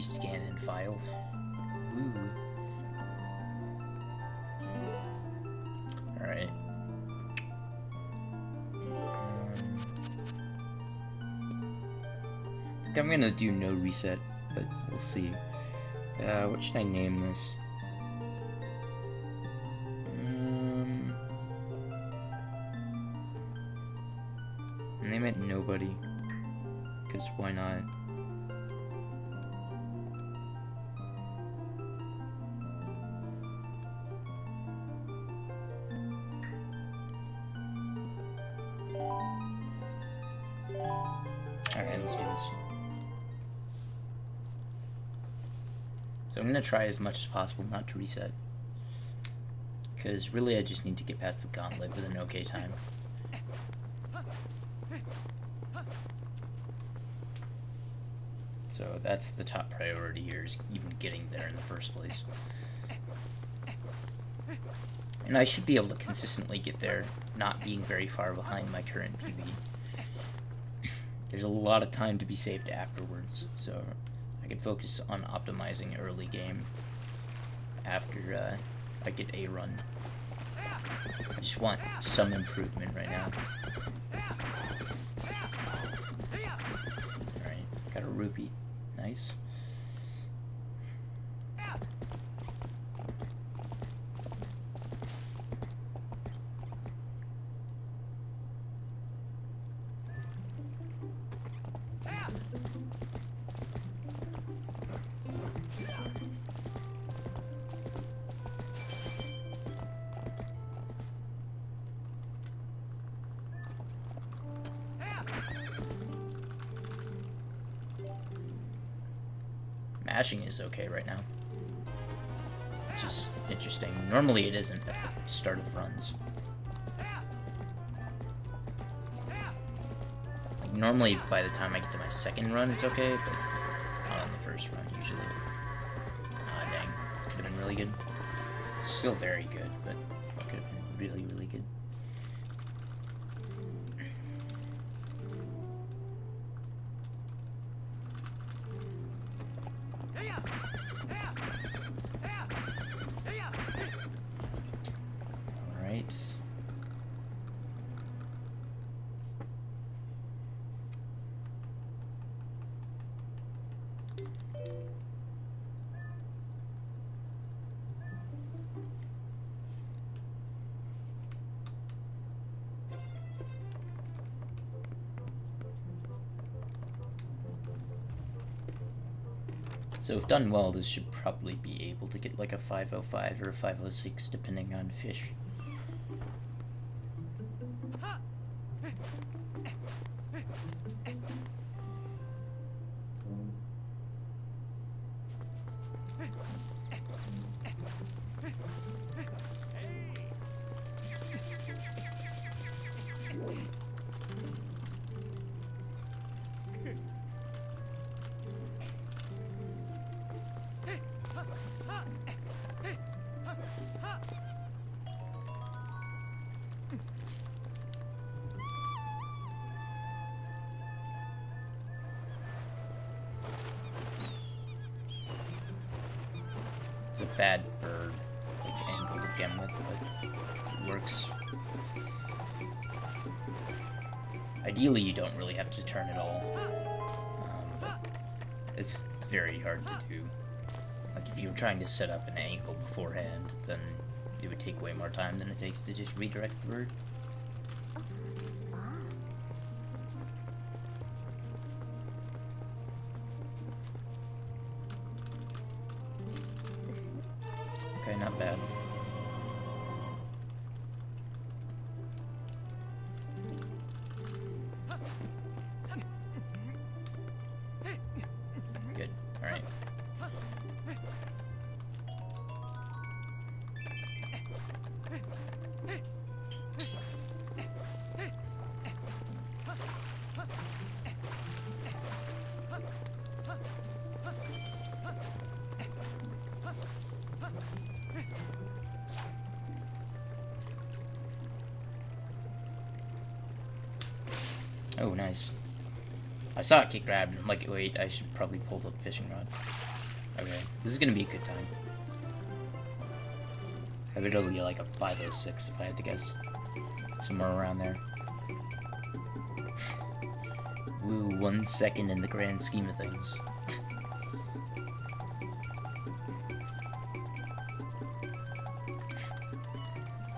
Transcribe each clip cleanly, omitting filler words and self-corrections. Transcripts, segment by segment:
scan and file. Ooh. Alright. I think I'm gonna do no reset, but we'll see. What should I name this? Name it Nobody, because why not? Alright, let's do this. So I'm going to try as much as possible not to reset. Because really I just need to get past the gauntlet with an okay time. So that's the top priority here, is even getting there in the first place. And I should be able to consistently get there, not being very far behind my current PB. There's a lot of time to be saved afterwards, so I can focus on optimizing early game after I get a run. I just want some improvement right now. Alright, got a rupee. Nice. Mashing is okay right now, which is interesting. Normally it isn't at the start of runs. Like, normally by the time I get to my second run it's okay, but not on the first run usually. Ah, dang. Could have been really good. Still very good, but could have been really, really good. Alright. So if done well, this should probably be able to get like a 505 or a 506 depending on fish. It's a bad bird, like, angle to begin with, but it works. Ideally, you don't really have to turn at all, but it's very hard to do. Like, if you were trying to set up an angle beforehand, then it would take way more time than it takes to just redirect the bird. Okay, not bad. Good. All right. Oh, nice. I saw it get grabbed, and I'm like, wait, I should probably pull the fishing rod. Okay, this is gonna be a good time. I bet it'll be like a 5:06 if I had to guess. Somewhere around there. Woo, 1 second in the grand scheme of things.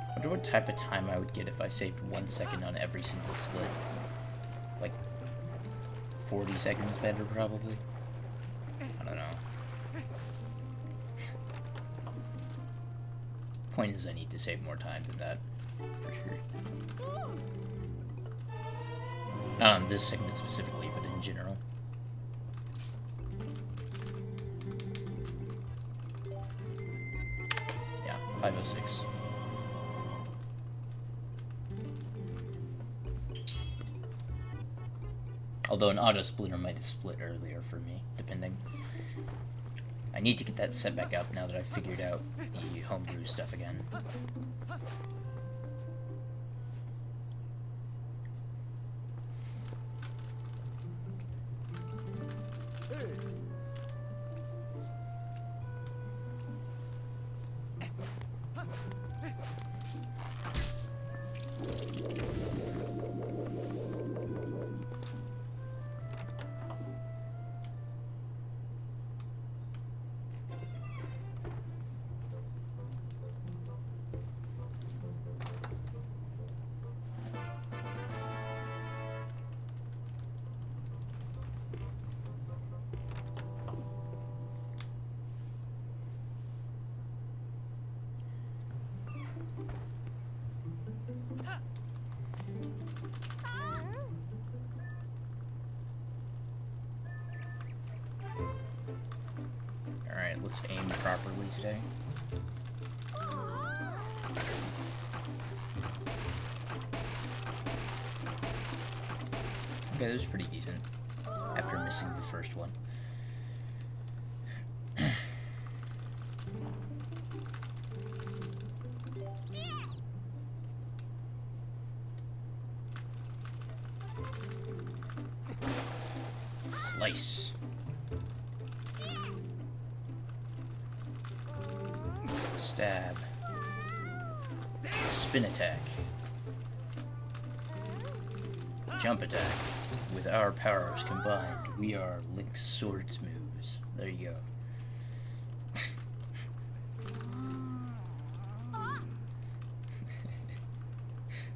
I wonder what type of time I would get if I saved 1 second on every single split. Like 40 seconds better, probably? I don't know. Point is, I need to save more time than that, for sure. Not on this segment specifically, but in general. Yeah, 5:06. Although an auto splitter might have split earlier for me, depending. I need to get that set back up now that I've figured out the homebrew stuff again. Alright, let's aim properly today. Okay, that was pretty decent, after missing the first one. Slice. Stab. Spin attack. Jump attack. With our powers combined, we are Link's swords moves. There you go.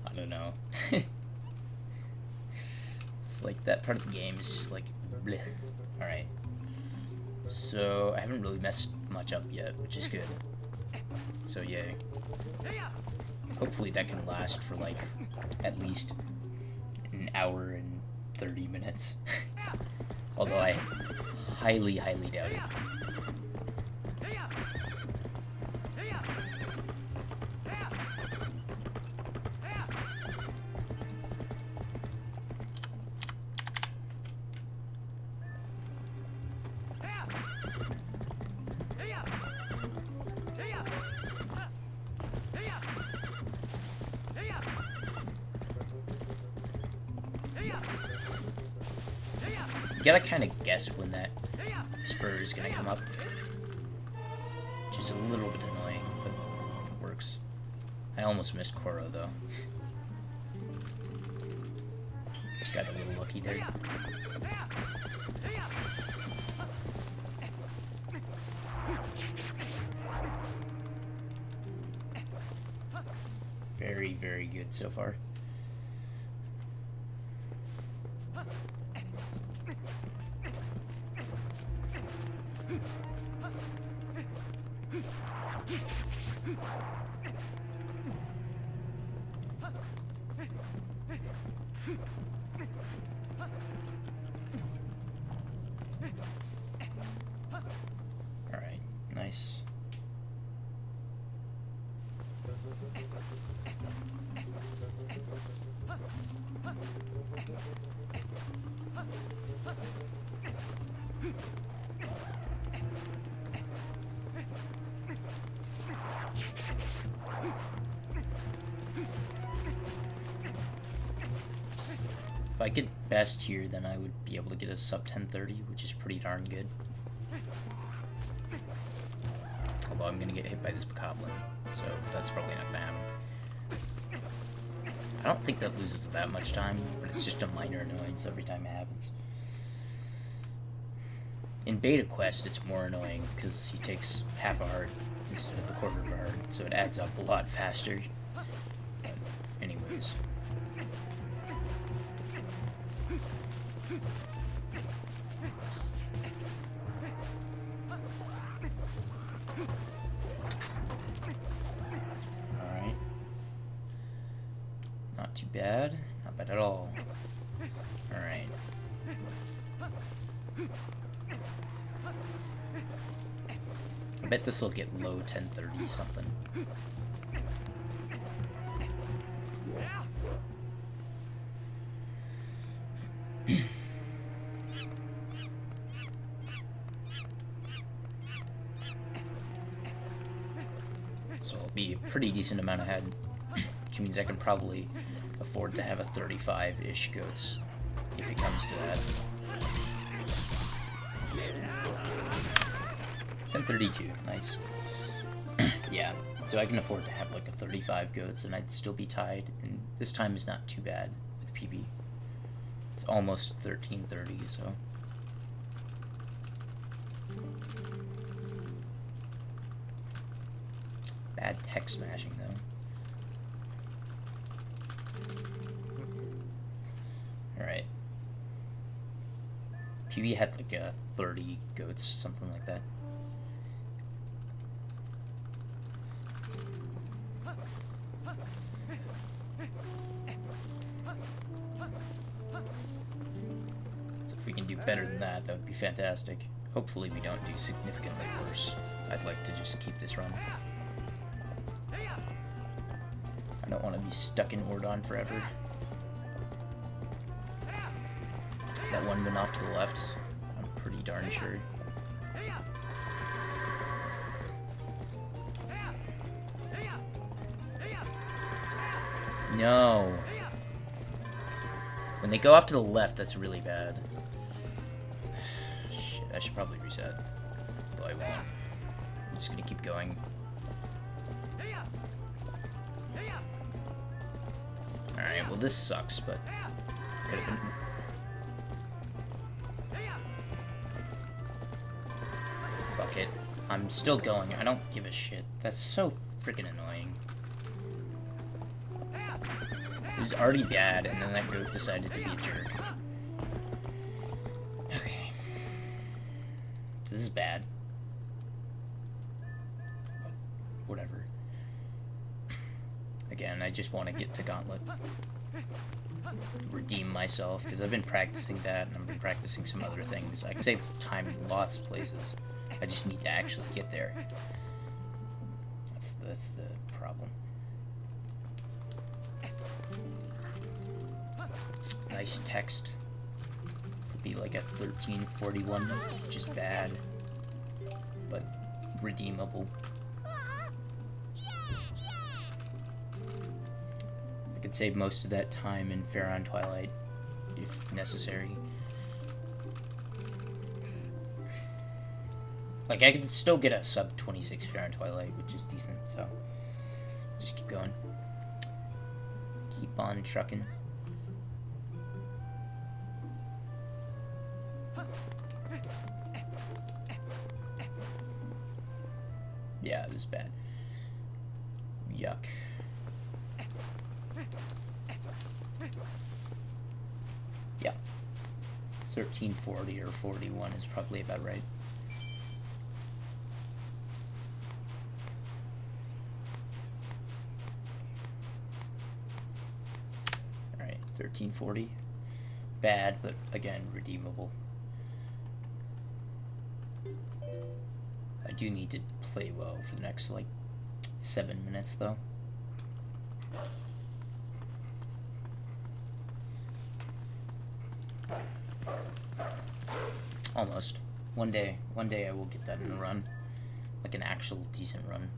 I don't know. It's like that part of the game is just like bleh. Alright. So I haven't really messed much up yet, which is good. So yay. Hopefully that can last for like at least an hour and 30 minutes. Although I highly, highly doubt it. You gotta kind of guess when that spur is gonna come up. Which is a little bit annoying, but it works. I almost missed Koro, though. Got a little lucky there. Very, very good so far. Alright, nice. If I get best here, then I would be able to get a sub 1030, which is pretty darn good. Although I'm gonna get hit by this bokoblin, so that's probably not gonna happen. I don't think that loses that much time, but it's just a minor annoyance every time it happens. In Beta Quest, it's more annoying because he takes half a heart instead of a quarter of a heart, so it adds up a lot faster. But anyways. Alright. Not too bad. Not bad at all. Alright. I bet this will get low 1030 something. So it'll be a pretty decent amount ahead, which means I can probably afford to have a 35-ish goats if it comes to that. 1032, nice. Yeah, so I can afford to have like a 35 goats and I'd still be tied, and this time is not too bad with PB. It's almost 1330, so. Bad tech smashing though. Alright. PB had like 30 goats, something like that. So if we can do better than that, that would be fantastic. Hopefully we don't do significantly worse. I'd like to just keep this run. I don't want to be stuck in Ordon forever. That one went off to the left. I'm pretty darn sure. No. When they go off to the left, that's really bad. Shit, I should probably reset. Though I won't. I'm just gonna keep going. Alright, well this sucks, but could have been. Fuck it. I'm still going. I don't give a shit. That's so freaking annoying. It was already bad, and then that goat decided to be a jerk. Okay. So this is bad. But whatever. Again, I just want to get to Gauntlet. Redeem myself, because I've been practicing that, and I've been practicing some other things. I can save time in lots of places. I just need to actually get there. That's the problem. Nice text. This will be like a 1341, which is bad, but redeemable. I could save most of that time in Pharaon Twilight, if necessary. Like, I could still get a sub 26 Pharaon Twilight, which is decent, so just keep going. Keep on trucking. Yeah, this is bad. Yuck. Yeah. 1340 or 41 is probably about right. Alright, 1340. Bad, but again, redeemable. I do need to play well for the next, like, 7 minutes, though. Almost. One day I will get that in a run. Like an actual decent run.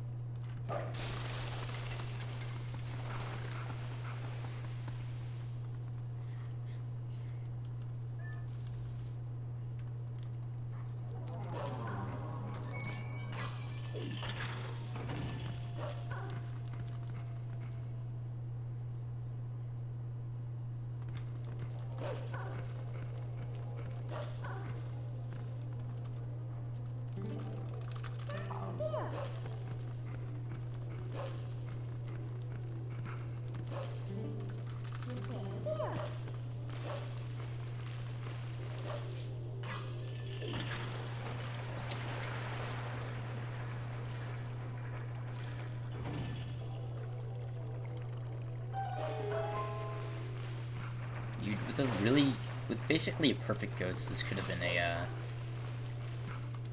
with basically a perfect goats, this could have been a,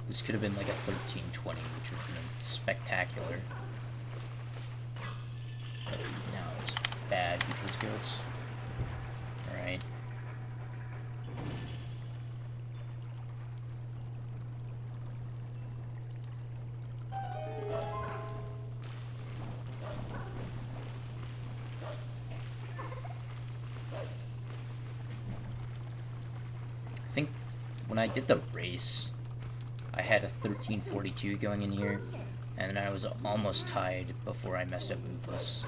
this could have been like a 1320, which would have been spectacular. But now it's bad because goats. Alright. I think when I did the race, I had a 1342 going in here, and then I was almost tied before I messed up Moveless.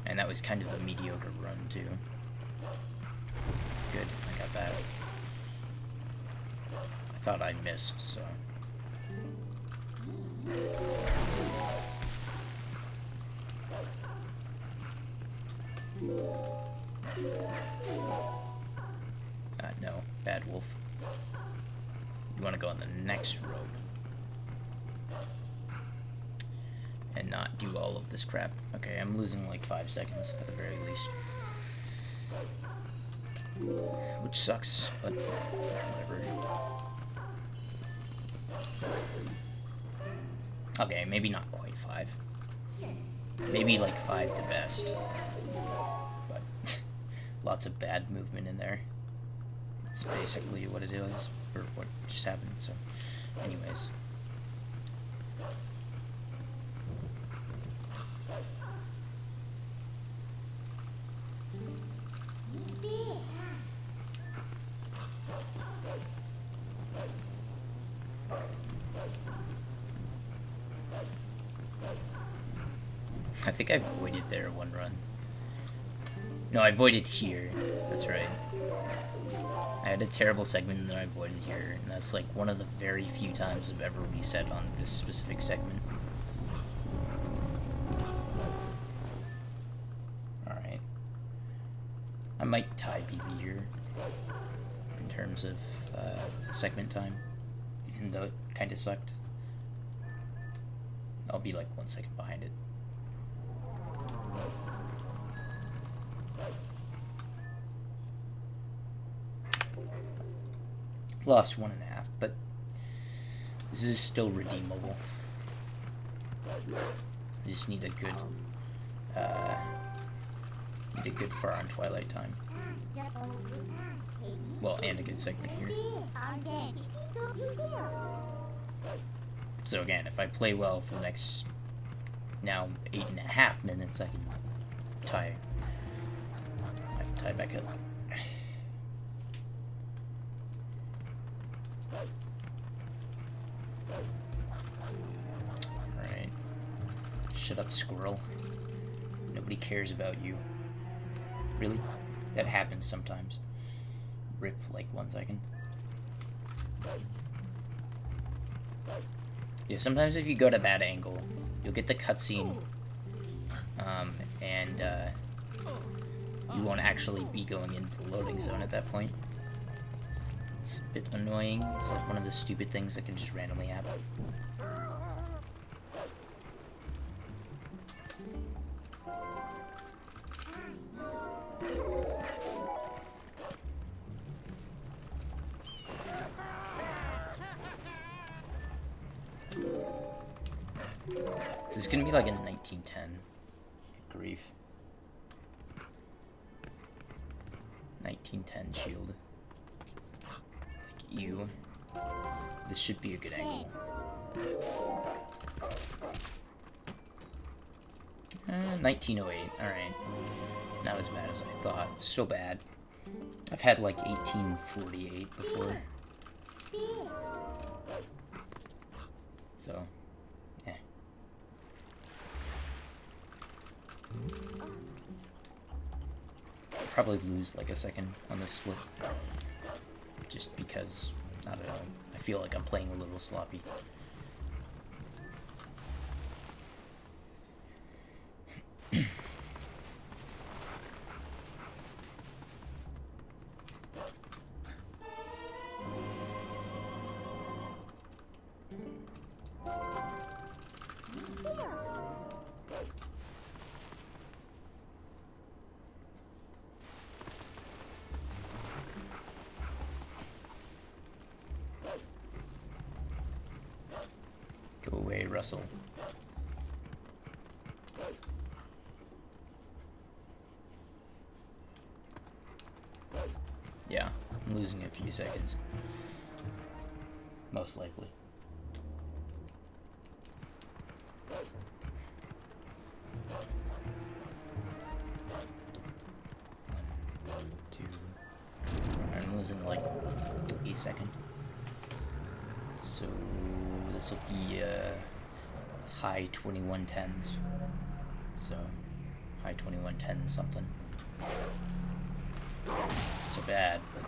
And that was kind of a mediocre run, too. Good, I got that. I thought I missed, so... no, bad wolf. You want to go on the next road. And not do all of this crap. Okay, I'm losing like 5 seconds at the very least. Which sucks, but whatever. Okay, maybe not quite 5. Maybe like 5 to best. But lots of bad movement in there. That's basically what it is, or what just happened, so anyways. I think I voided there one run. No, I voided here. That's right. I had a terrible segment and then I voided here, and that's like one of the very few times I've ever reset on this specific segment. Alright. I might tie BB here in terms of segment time, even though it kind of sucked. I'll be like 1 second behind it. Lost 1.5, but this is still redeemable. I just need a good, far on Twilight time. Well, and a good segment here. So again, if I play well for the next, now 8.5 minutes, I can tie back up. Alright. Shut up, squirrel. Nobody cares about you. Really? That happens sometimes. Rip, like 1 second. Yeah, sometimes if you go to bad angle, you'll get the cutscene, and you won't actually be going into the loading zone at that point. It's a bit annoying. It's like one of the stupid things that can just randomly happen. This is gonna be like a 1910. Grief. 1910 shield. Like, ew. This should be a good angle. 1908. Alright. Not as bad as I thought. Still bad. I've had like 1848 before. So, yeah. Probably lose like a second on this split. Just because, I don't know, I feel like I'm playing a little sloppy. Go away, Russell. Yeah, I'm losing a few seconds. Most likely. I'm losing like a second. So this will be high 2110s. So high 2110 something. So bad, but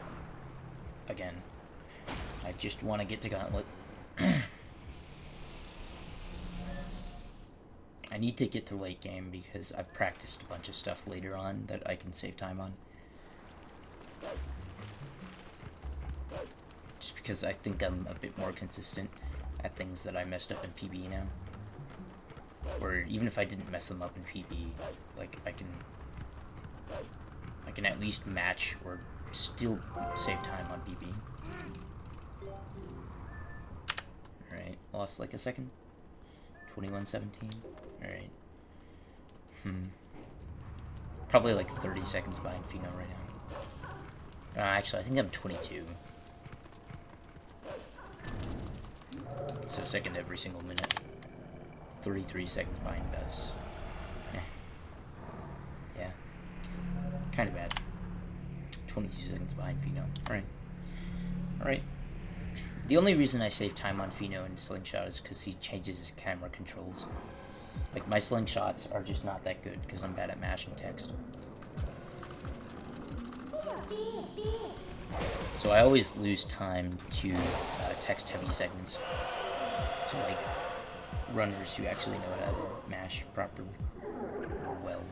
again, I just want to get to Gauntlet. I need to get to late game because I've practiced a bunch of stuff later on that I can save time on. Just because I think I'm a bit more consistent at things that I messed up in PB now. Or even if I didn't mess them up in PB, like I can at least match or still save time on PB. Alright, lost like a second. 21:17. Alright. Probably like 30 seconds behind Fino right now. Actually, I think I'm 22. So second every single minute. 33 seconds behind Bez. Yeah. Kind of bad. 22 seconds behind Fino. Alright. Alright. The only reason I save time on Fino in Slingshot is because he changes his camera controls. Like, my slingshots are just not that good because I'm bad at mashing text. So I always lose time to text-heavy segments. To, like, runners who actually know how to mash properly. Well.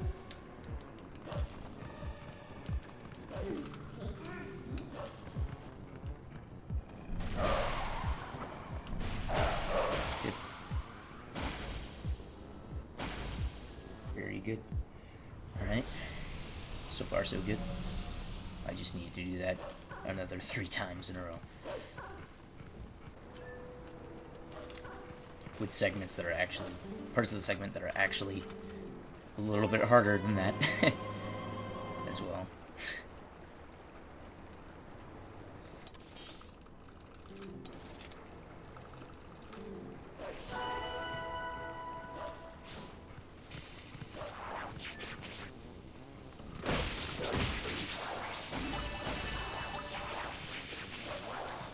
Good. Very good. Alright. So far, so good. I just need to do that another 3 times in a row. With segments that are actually, parts of the segment that are actually a little bit harder than that as well.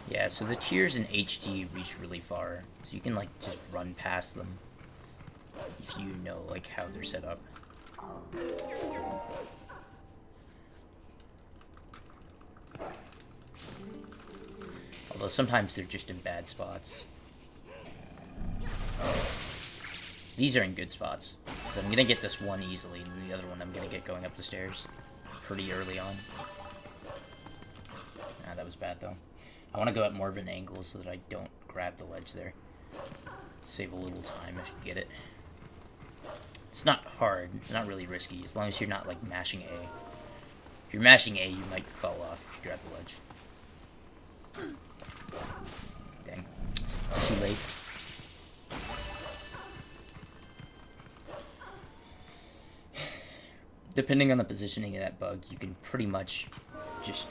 Yeah, so the tiers in HD reach really far, so you can like just run past them if you know like how they're set up. Although sometimes they're just in bad spots. These are in good spots, so I'm gonna get this one easily, and the other one I'm gonna get going up the stairs pretty early on. Ah, that was bad though. I want to go at more of an angle so that I don't grab the ledge there. Save a little time if you get it. It's not hard. It's not really risky, as long as you're not, like, mashing A. If you're mashing A, you might fall off if you grab the ledge. Dang. It's too late. Depending on the positioning of that bug, you can pretty much just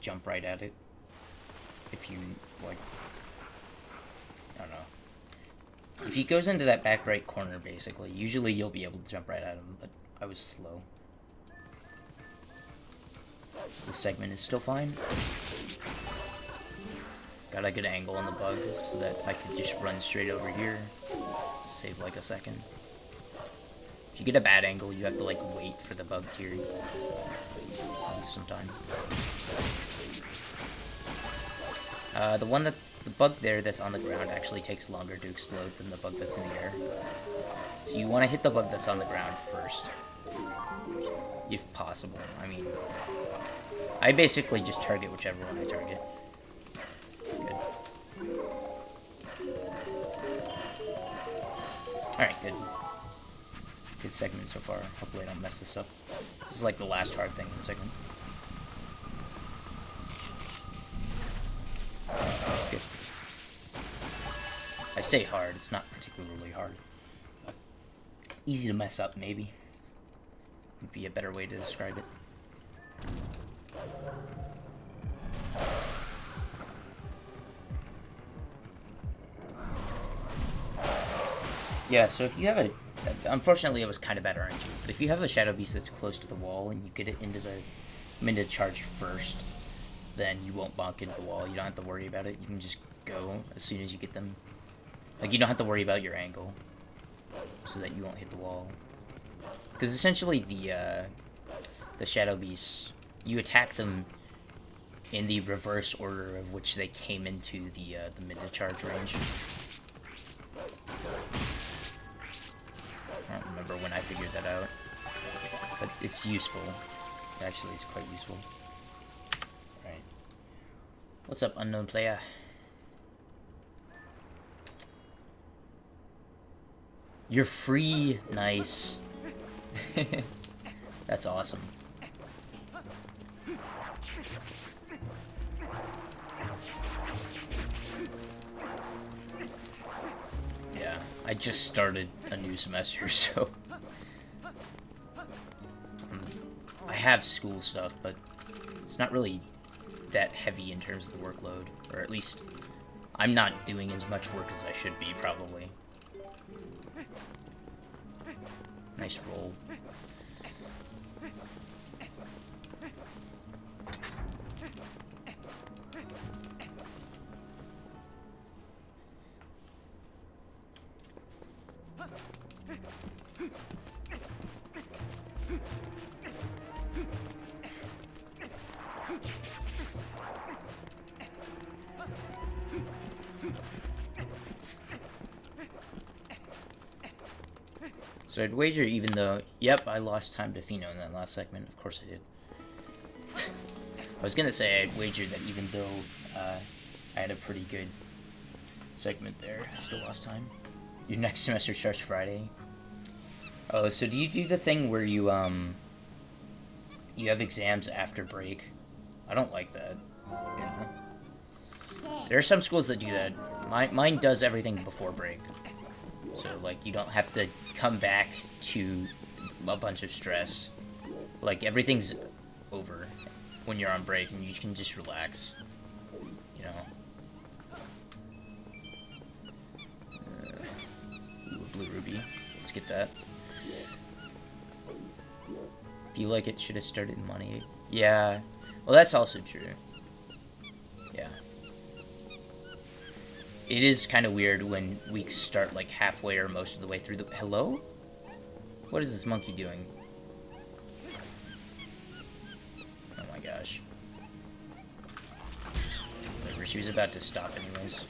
jump right at it. If you, like, I don't know. If he goes into that back right corner, basically, usually you'll be able to jump right at him, but I was slow. This segment is still fine. Got a good angle on the bug so that I could just run straight over here. Save like a second. If you get a bad angle, you have to, like, wait for the bug to some time. The bug there that's on the ground actually takes longer to explode than the bug that's in the air. So you want to hit the bug that's on the ground first. If possible. I mean, I basically just target whichever one I target. Good. Alright, good. Good segment so far. Hopefully I don't mess this up. This is like the last hard thing in the segment. Good. I say hard, it's not particularly hard. Easy to mess up, maybe. Would be a better way to describe it. Yeah, so if you have a... Unfortunately, it was kind of bad RNG, but if you have a Shadow Beast that's close to the wall and you get it into the charge first, then you won't bonk into the wall. You don't have to worry about it. You can just go as soon as you get them. Like, you don't have to worry about your angle, so that you won't hit the wall. Because essentially the Shadow Beasts, you attack them in the reverse order of which they came into the mid-to-charge range. I don't remember when I figured that out, but it's useful. Actually, it's quite useful. Right. What's up, unknown player? You're free. Nice. That's awesome. Yeah, I just started a new semester, so... I have school stuff, but it's not really that heavy in terms of the workload. Or at least, I'm not doing as much work as I should be, probably. Nice roll. So I'd wager, even though... Yep, I lost time to Fino in that last segment. Of course I did. I was gonna say I'd wager that even though I had a pretty good segment there, I still lost time. Your next semester starts Friday. Oh, so do you do the thing where you have exams after break? I don't like that. Yeah. There are some schools that do that. Mine does everything before break. So, like, you don't have to come back to a bunch of stress. Like, everything's over when you're on break, and you can just relax. You know? Ooh, a blue ruby. Let's get that. Feel like it should have started in money. Yeah. Well, that's also true. Yeah. It is kind of weird when weeks start, like, halfway or most of the way through the... Hello? What is this monkey doing? Oh my gosh. Whatever, she was about to stop anyways.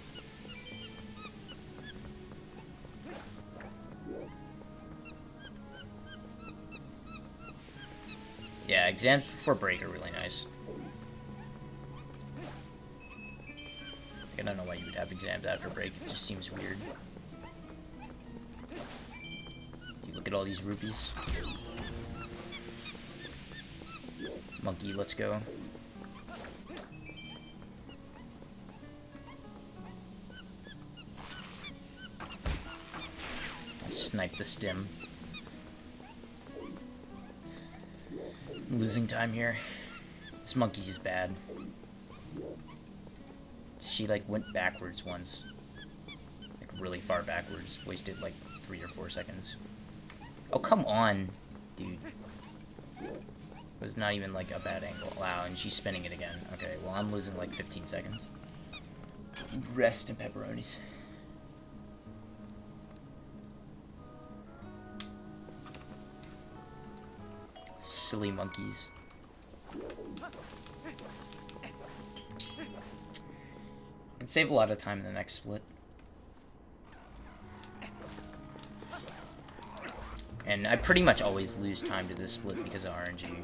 Yeah, exams before break are really nice. I don't know why you would have exams after break, it just seems weird. You look at all these rupees. Monkey, let's go. I sniped the stem. I'm losing time here. This monkey is bad. She, like, went backwards once. Like, really far backwards. Wasted, like, 3 or 4 seconds. Oh, come on, dude. It was not even, like, a bad angle. Wow, and she's spinning it again. Okay, well, I'm losing, like, 15 seconds. Rest and pepperonis. Silly monkeys. Can save a lot of time in the next split. And I pretty much always lose time to this split because of RNG.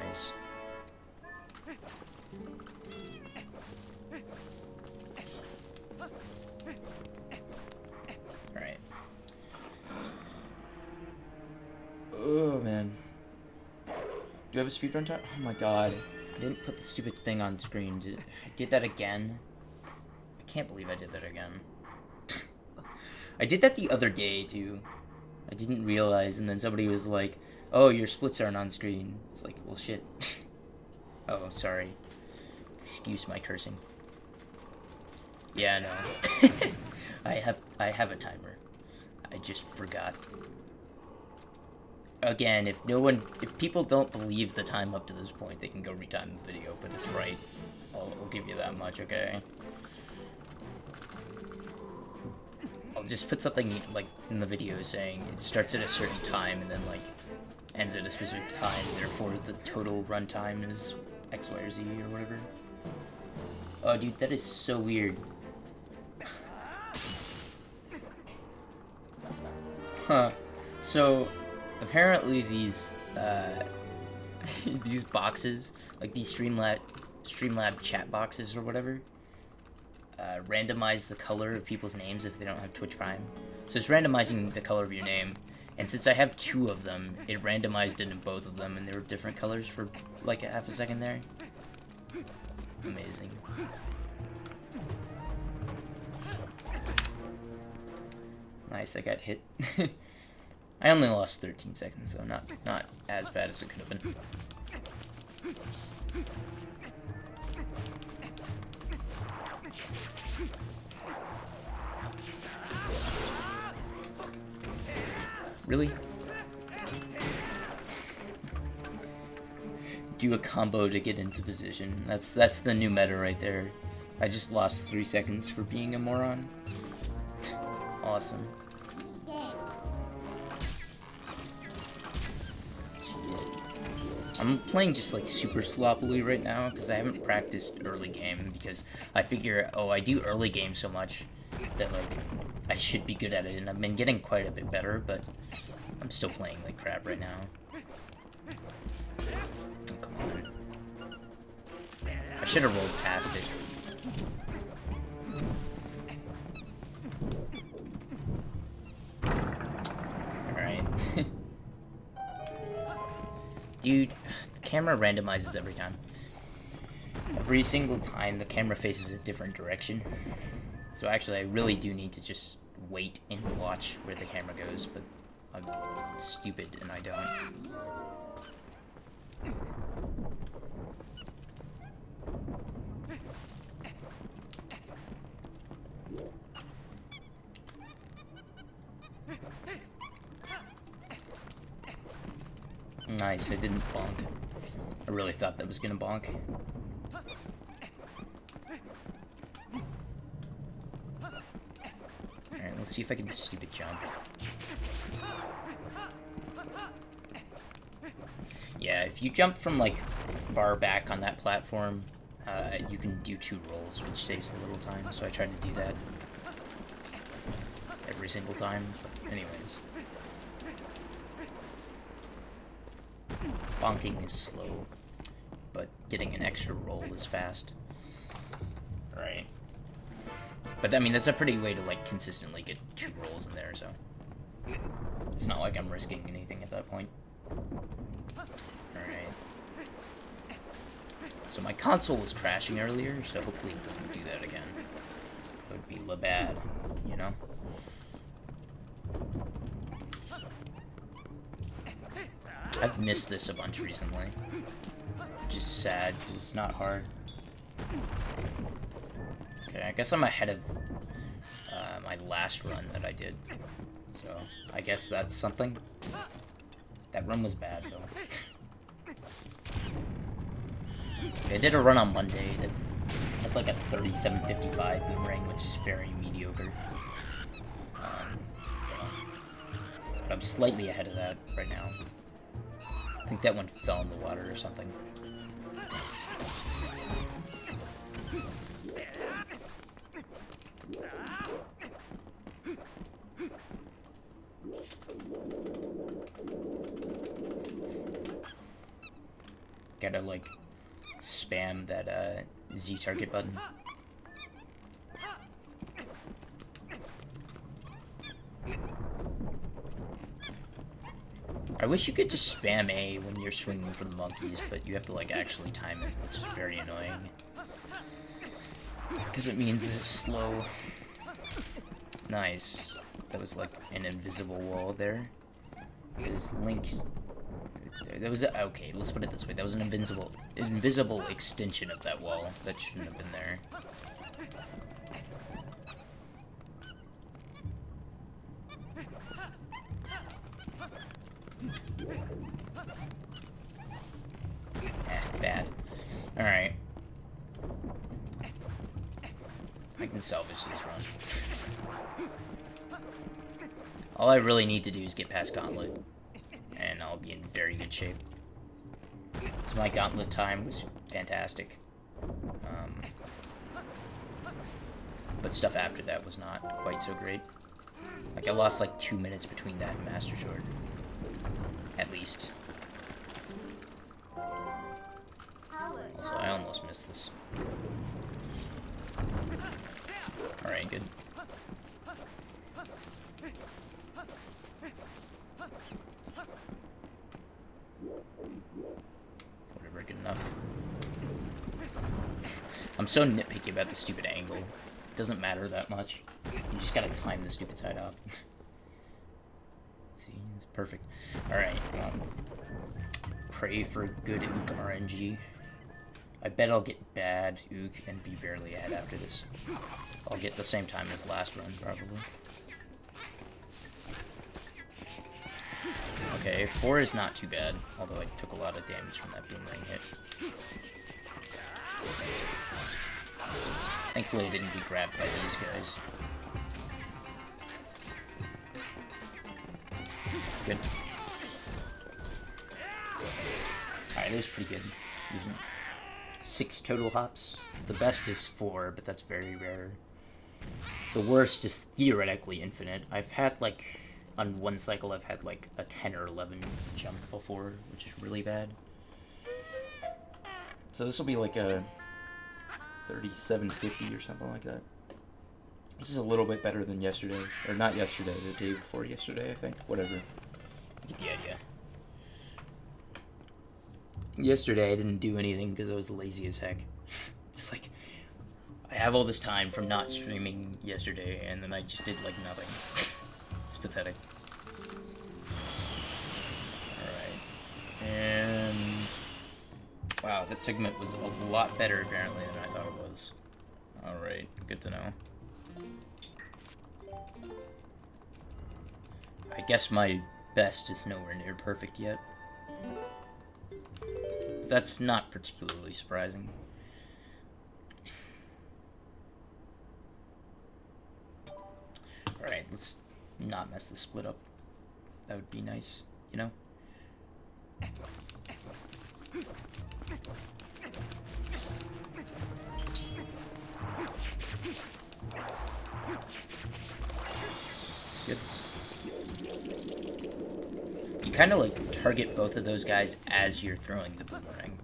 Anyways. Alright. Oh, man. Do you have a speedrun time? Oh my god. I didn't put the stupid thing on screen. I did that again? I can't believe I did that again. I did that the other day, too. I didn't realize, and then somebody was like, oh, your splits aren't on screen. It's like, well, shit. Oh, sorry. Excuse my cursing. Yeah, no. I have a timer. I just forgot. Again, if people don't believe the time up to this point, they can go retime the video, but it's right. I'll give you that much, okay? I'll just put something, like, in the video saying it starts at a certain time and then, like, ends at a specific time, therefore the total runtime is X, Y, or Z, or whatever. Oh, dude, that is so weird. Huh. So, apparently these, these boxes, like these Streamlab chat boxes or whatever, randomize the color of people's names if they don't have Twitch Prime. So it's randomizing the color of your name, and since I have 2 of them, it randomized it in both of them, and they were different colors for like a half a second there. Amazing. Nice, I got hit. I only lost 13 seconds though, not as bad as it could have been. Really? Do a combo to get into position. That's the new meta right there. I just lost 3 seconds for being a moron. Awesome. I'm playing just like super sloppily right now because I haven't practiced early game because I figure, oh, I do early game so much that like I should be good at it, and I've been getting quite a bit better, but I'm still playing like crap right now. Oh, come on. I should have rolled past it. Alright. Dude, the camera randomizes every time. Every single time the camera faces a different direction. So actually I really do need to just wait and watch where the camera goes, but I'm stupid and I don't. Nice, I didn't bonk. I really thought that was gonna bonk. Alright, let's see if I can stupid jump. Yeah, if you jump from, like, far back on that platform, you can do 2 rolls, which saves a little time, so I tried to do that every single time. But anyways. Bonking is slow, but getting an extra roll is fast. Right. But, I mean, that's a pretty way to, like, consistently get 2 rolls in there, so... It's not like I'm risking anything at that point. Alright. So my console was crashing earlier, so hopefully it doesn't do that again. It would be bad, you know? I've missed this a bunch recently. Which is sad, because it's not hard. Okay, I guess I'm ahead of my last run that I did. So, I guess that's something. That run was bad, though. I did a run on Monday that had like a 37.55 boomerang, which is very mediocre. But I'm slightly ahead of that right now. I think that one fell in the water or something. Gotta, like, spam that, Z target button. I wish you could just spam A when you're swinging for the monkeys, but you have to, like, actually time it, which is very annoying. Because it means that it's slow. Nice. That was, like, an invisible wall there. There's Link... That was... Okay, let's put it this way. That was an invisible extension of that wall. That shouldn't have been there. Bad. Alright. I can salvage this run. All I really need to do is get past Gauntlet, and I'll be in very good shape. So my Gauntlet time was fantastic. But stuff after that was not quite so great. Like, I lost like 2 minutes between that and Master Sword. At least. Also, I almost missed this. Alright, good. Whatever, good enough. I'm so nitpicky about the stupid angle. It doesn't matter that much. You just gotta time the stupid side up. See, it's perfect. Alright, pray for good Ook RNG. I bet I'll get bad Ook and be barely ahead after this. I'll get the same time as last run, probably. Okay, 4 is not too bad, although I took a lot of damage from that boomerang hit. Thankfully I didn't get grabbed by these guys. Good. Alright, that was pretty good. Isn't 6 total hops. The best is 4, but that's very rare. The worst is theoretically infinite. I've had, like, on one cycle, I've had, like, a 10 or 11 jump before, which is really bad. So this will be, like, a 3750 or something like that. This is a little bit better than yesterday. Or not yesterday, the day before yesterday, I think. Whatever. You get the idea. Yesterday I didn't do anything because I was lazy as heck. It's like, I have all this time from not streaming yesterday, and then I just did, like, nothing. It's pathetic. Alright. And... wow, that segment was a lot better, apparently, than I thought it was. Alright, good to know. I guess my best is nowhere near perfect yet. That's not particularly surprising. Alright, let's not mess the split up. That would be nice, you know? Good. You kind of like target both of those guys as you're throwing the boomerang.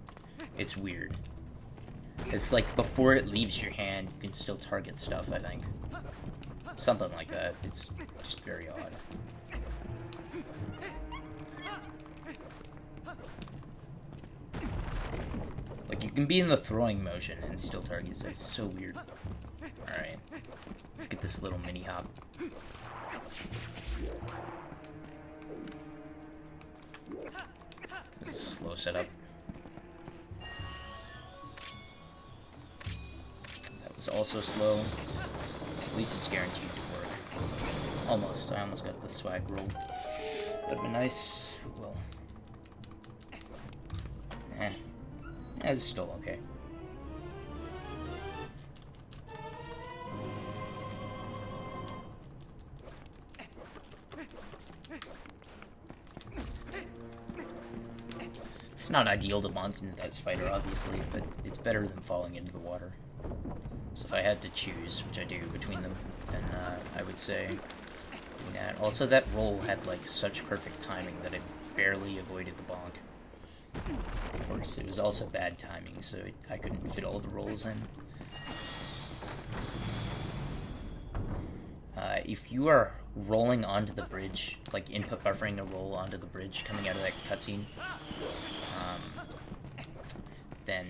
It's weird. It's like before it leaves your hand, you can still target stuff, I think. Something like that. It's just very odd. Like, you can be in the throwing motion and still target it. It's so weird. Alright. Let's get this little mini hop. This is a slow setup. That was also slow. At least it's guaranteed to work. Almost. I almost got the swag roll. That'd be nice. Well. Eh. It's still okay. It's not ideal to bonk into that spider, obviously, but it's better than falling into the water. So if I had to choose, which I do, between them, then I would say that. Also, that roll had, like, such perfect timing that it barely avoided the bonk. Of course, it was also bad timing, so I couldn't fit all the rolls in. if you are rolling onto the bridge, like input buffering a roll onto the bridge coming out of that cutscene, then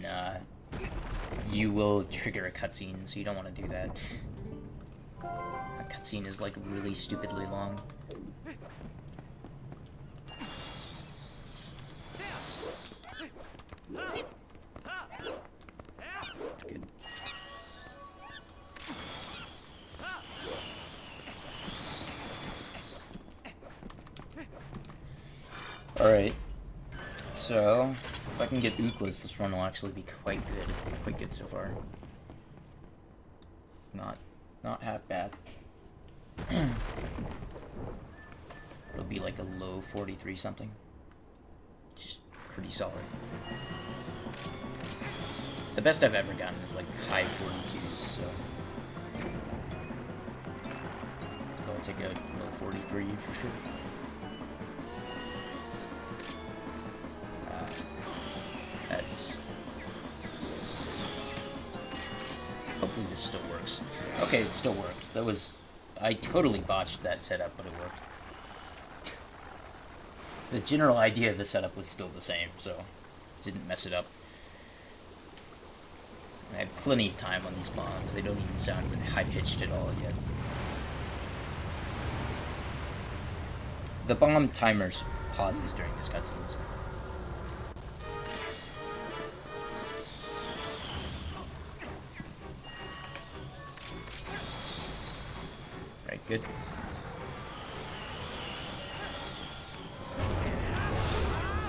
you will trigger a cutscene, so you don't want to do that. A cutscene is like really stupidly long. Good. Alright, so if I can get Ooklas, this run will actually be quite good so far. Not half bad. It'll be like a low 43 something. Just pretty solid. The best I've ever gotten is like high 42s, so I'll take a low 43 for sure. Hopefully this still works. Okay, it still worked. I totally botched that setup, but it worked. The general idea of the setup was still the same, so didn't mess it up. I had plenty of time on these bombs. They don't even sound high-pitched at all yet. The bomb timers pauses during this cutscene. Right, good.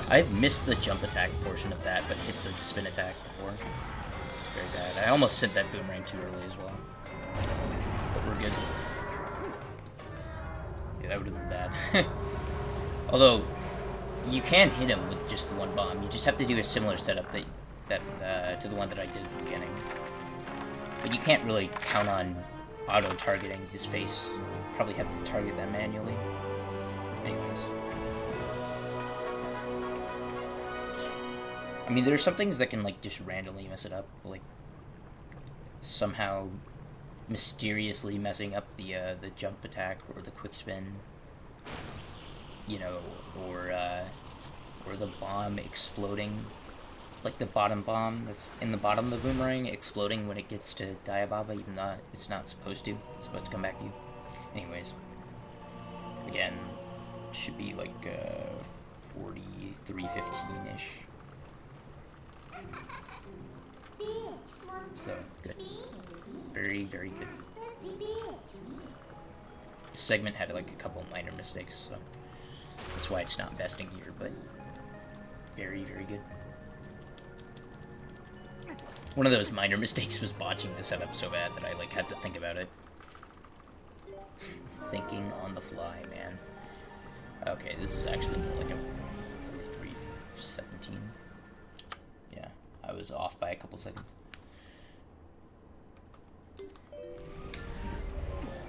I've missed the jump attack portion of that, but hit the spin attack before. Very bad. I almost sent that boomerang too early as well. But we're good. Yeah, that would have been bad. Although, you can hit him with just the one bomb. You just have to do a similar setup to the one that I did at the beginning. But you can't really count on auto-targeting his face. You probably have to target that manually. Anyways. I mean, there are some things that can, like, just randomly mess it up, like, somehow mysteriously messing up the jump attack or the quick spin, you know, or the bomb exploding, like the bottom bomb that's in the bottom of the boomerang exploding when it gets to Diababa, even though it's not supposed to. It's supposed to come back to you. Anyways, again, should be like 43-15-ish. So, good. Very, very good. This segment had like a couple minor mistakes, so that's why it's not besting here, but very, very good. One of those minor mistakes was botching the setup so bad that I like had to think about it. Thinking on the fly, man. Okay, this is actually more like a 43-17. Yeah, I was off by a couple seconds.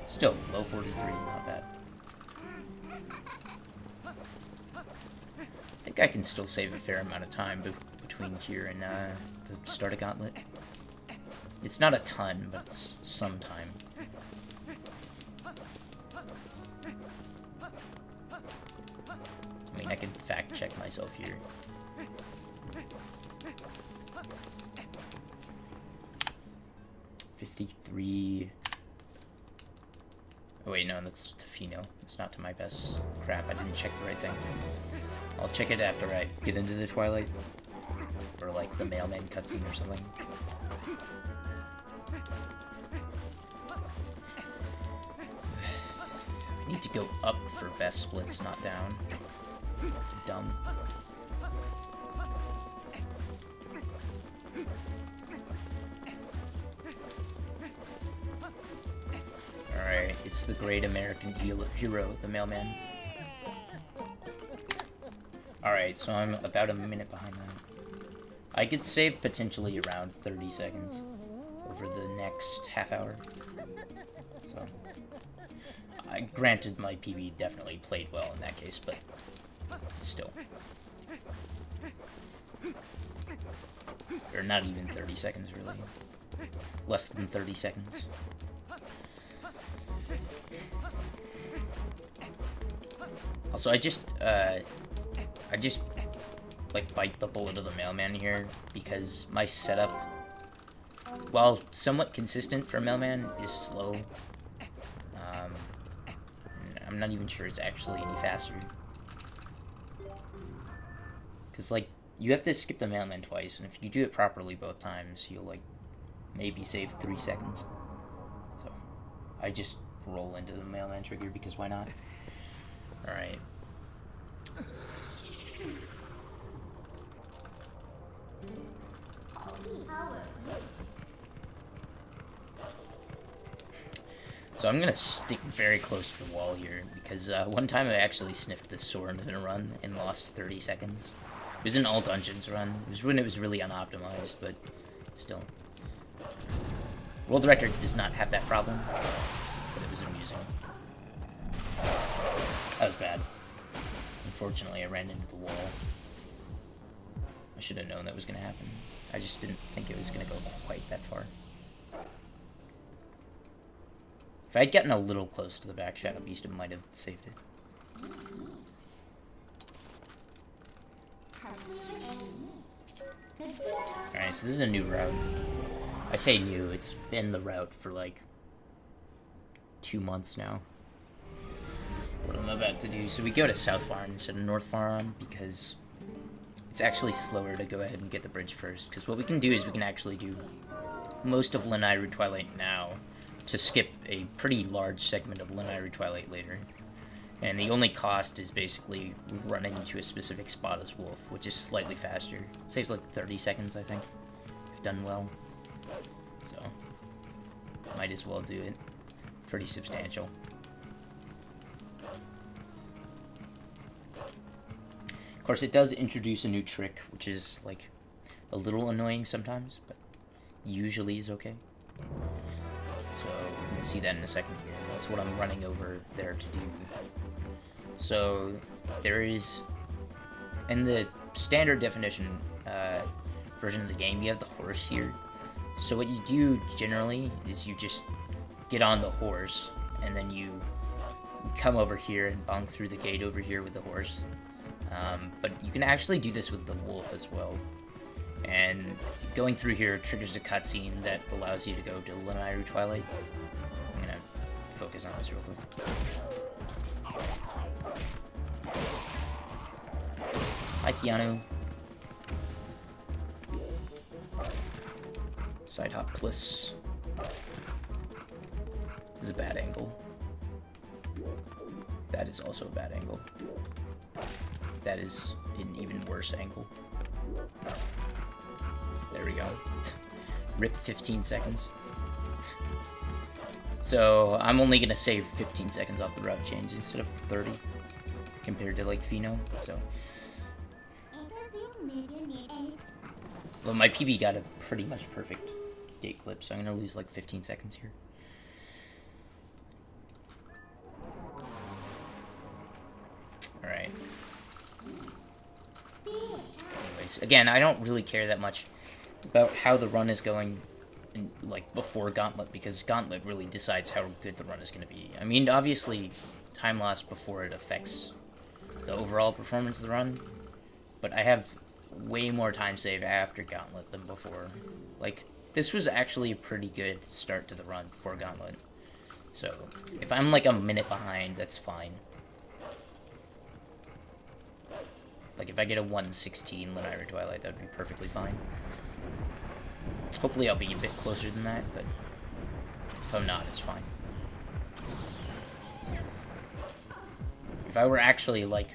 Still, low 43, not bad. I think I can still save a fair amount of time between here and the start of Gauntlet. It's not a ton, but it's some time. I mean, I can fact check myself here. $53. Oh wait, no, that's to Fino. It's not to my best. Crap, I didn't check the right thing. I'll check it after I get into the Twilight. Or like the mailman cutscene or something. I need to go up for best splits, not down. Dumb. Alright, it's the great American hero, the mailman. Alright, so I'm about a minute behind that. I could save potentially around 30 seconds over the next half hour. So, granted my PB definitely played well in that case, but still. Or not even 30 seconds, really. Less than 30 seconds. Also, I just like bite the bullet of the mailman here because my setup, while somewhat consistent for mailman, is slow. I'm not even sure it's actually any faster. Because, like, you have to skip the mailman twice, and if you do it properly both times, you'll, like, maybe save 3 seconds. So, I just roll into the mailman trigger because why not? Alright. So I'm gonna stick very close to the wall here, because one time I actually sniffed this sword in a run and lost 30 seconds. It was an all dungeons run. It was when it was really unoptimized, but still. World record does not have that problem, but it was amusing. That was bad. Unfortunately, I ran into the wall. I should have known that was gonna happen. I just didn't think it was gonna go quite that far. If I had gotten a little close to the back Shadow Beast, it might have saved it. Alright, so this is a new route. I say new, it's been the route for like 2 months now. What I'm about to do, so we go to South Farm instead of North Farm because it's actually slower to go ahead and get the bridge first. Because what we can do is we can actually do most of Lanayru Twilight now to skip a pretty large segment of Lanayru Twilight later. And the only cost is basically running into a specific spot as Wolf, which is slightly faster. It saves like 30 seconds, I think, if done well. So, might as well do it. Pretty substantial. Of course, it does introduce a new trick, which is, like, a little annoying sometimes, but usually is okay. So, we can see that in a second here. That's what I'm running over there to do. So, there is, in the standard definition version of the game, you have the horse here. So what you do generally is you just get on the horse, and then you come over here and bonk through the gate over here with the horse. But you can actually do this with the wolf as well. And going through here triggers a cutscene that allows you to go to Lanayru Twilight. I'm gonna focus on this real quick. Hi, Keanu. Side hop plus. This is a bad angle. That is also a bad angle. That is an even worse angle. There we go. Rip 15 seconds. So I'm only gonna save 15 seconds off the route change instead of 30 compared to like Pheno. So, well, my PB got a pretty much perfect gate clip, so I'm gonna lose like 15 seconds here. All right. Anyways, again, I don't really care that much about how the run is going in, like, before Gauntlet, because Gauntlet really decides how good the run is going to be. I mean, obviously, time lost before it affects the overall performance of the run, but I have way more time save after Gauntlet than before. Like, this was actually a pretty good start to the run before Gauntlet. So, if I'm like a minute behind, that's fine. Like, if I get a 1:16 Lanayru Twilight, that would be perfectly fine. Hopefully I'll be a bit closer than that, but if I'm not, it's fine. If I were actually, like,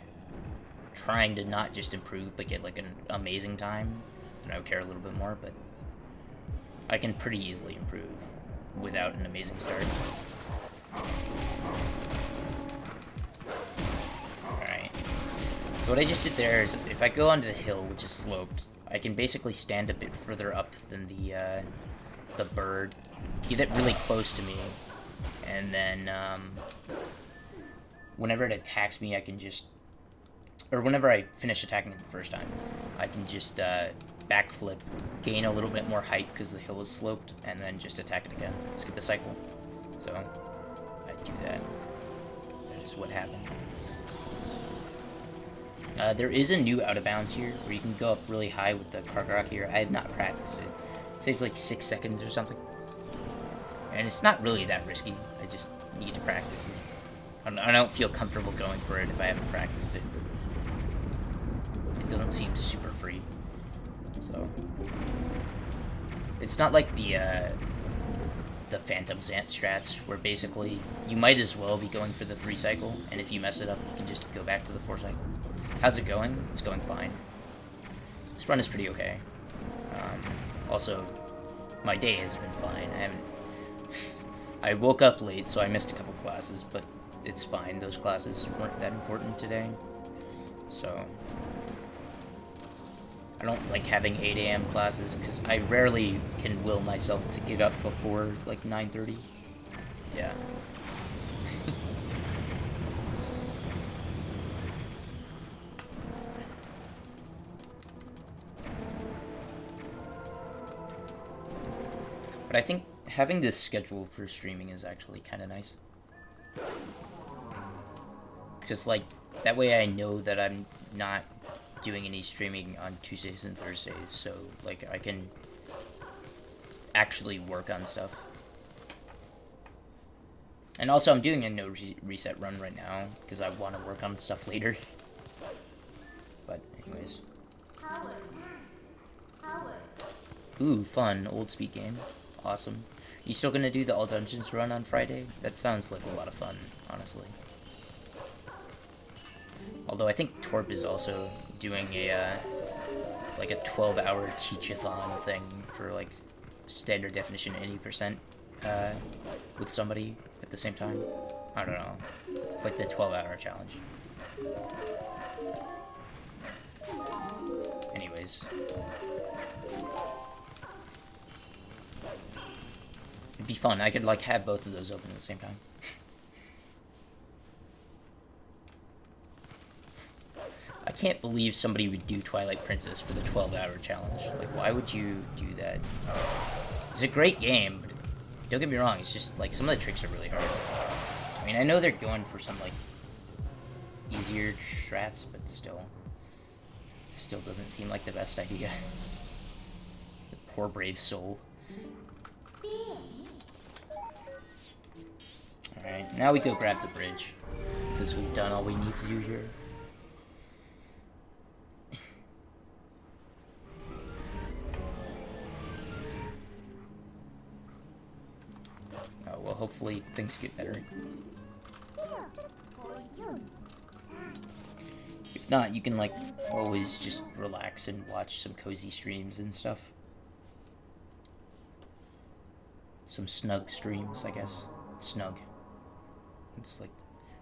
trying to not just improve, but get, like, an amazing time, then I would care a little bit more, but I can pretty easily improve without an amazing start. Alright. So what I just did there is, if I go onto the hill, which is sloped, I can basically stand a bit further up than the bird, get it really close to me, and then whenever it attacks me, I can just, or whenever I finish attacking it the first time, I can just backflip, gain a little bit more height because the hill is sloped, and then just attack it again, skip the cycle. So I do that. That is what happened. There is a new out of bounds here where you can go up really high with the card rock here. I have not practiced it. It saves like 6 seconds or something. And it's not really that risky. I just need to practice it. I don't feel comfortable going for it if I haven't practiced it. It doesn't seem super free. So it's not like the Phantom Zant strats, where basically you might as well be going for the 3 cycle, and if you mess it up, you can just go back to the 4 cycle. How's it going? It's going fine. This run is pretty okay. Also, my day has been fine. I woke up late, so I missed a couple classes, but it's fine. Those classes weren't that important today. So I don't like having 8 a.m. classes, because I rarely can will myself to get up before, like, 9:30. Yeah. But I think having this schedule for streaming is actually kind of nice. Because, like, that way I know that I'm not doing any streaming on Tuesdays and Thursdays, so, like, I can actually work on stuff. And also, I'm doing a no reset run right now, because I want to work on stuff later. But, anyways. Ooh, fun. Old speed game. Awesome. You still gonna do the All Dungeons run on Friday? That sounds like a lot of fun, honestly. Although I think Torp is also doing a, like a 12-hour teach-a-thon thing for, like, standard definition any percent, with somebody at the same time. I don't know. It's like the 12-hour challenge. Anyways. It'd be fun. I could, like, have both of those open at the same time. I can't believe somebody would do Twilight Princess for the 12-hour challenge. Like, why would you do that? It's a great game, but don't get me wrong, it's just, like, some of the tricks are really hard. I mean, I know they're going for some, like, easier strats, but still doesn't seem like the best idea. The poor brave soul. Alright, now we go grab the bridge, since we've done all we need to do here. Oh, well, hopefully things get better. If not, you can, like, always just relax and watch some cozy streams and stuff. Some snug streams, I guess. Snug. It's like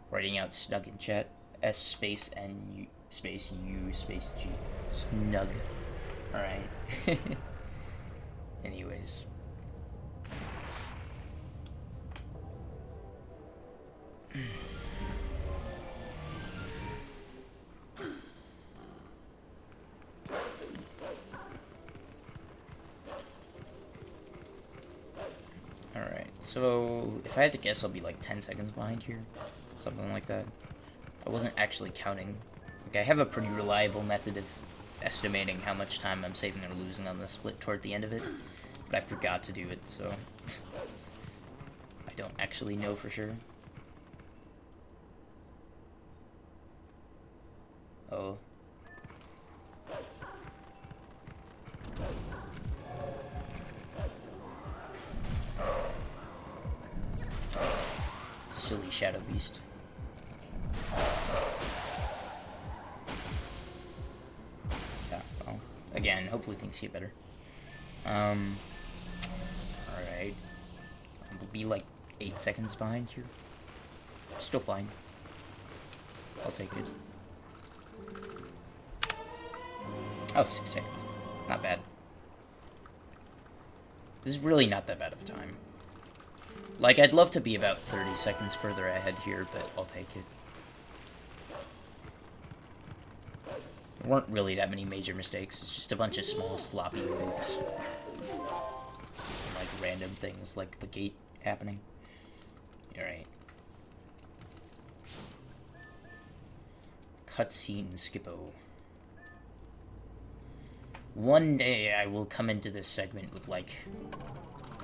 writing out snug in chat. S space N U space U space G. Snug. Alright. Anyways. Alright, so if I had to guess, I'll be like 10 seconds behind here. Something like that. I wasn't actually counting. Like, I have a pretty reliable method of estimating how much time I'm saving or losing on the split toward the end of it, but I forgot to do it, so I don't actually know for sure. Oh. Silly Shadow Beast. Yeah, well, again, hopefully things get better. Alright. I'll be like 8 seconds behind here. Still fine. I'll take it. Oh, 6 seconds. Not bad. This is really not that bad of a time. Like, I'd love to be about 30 seconds further ahead here, but I'll take it. There weren't really that many major mistakes. It's just a bunch of small, sloppy moves. And, like, random things, like the gate happening. Alright. Cutscene skippo. One day I will come into this segment with like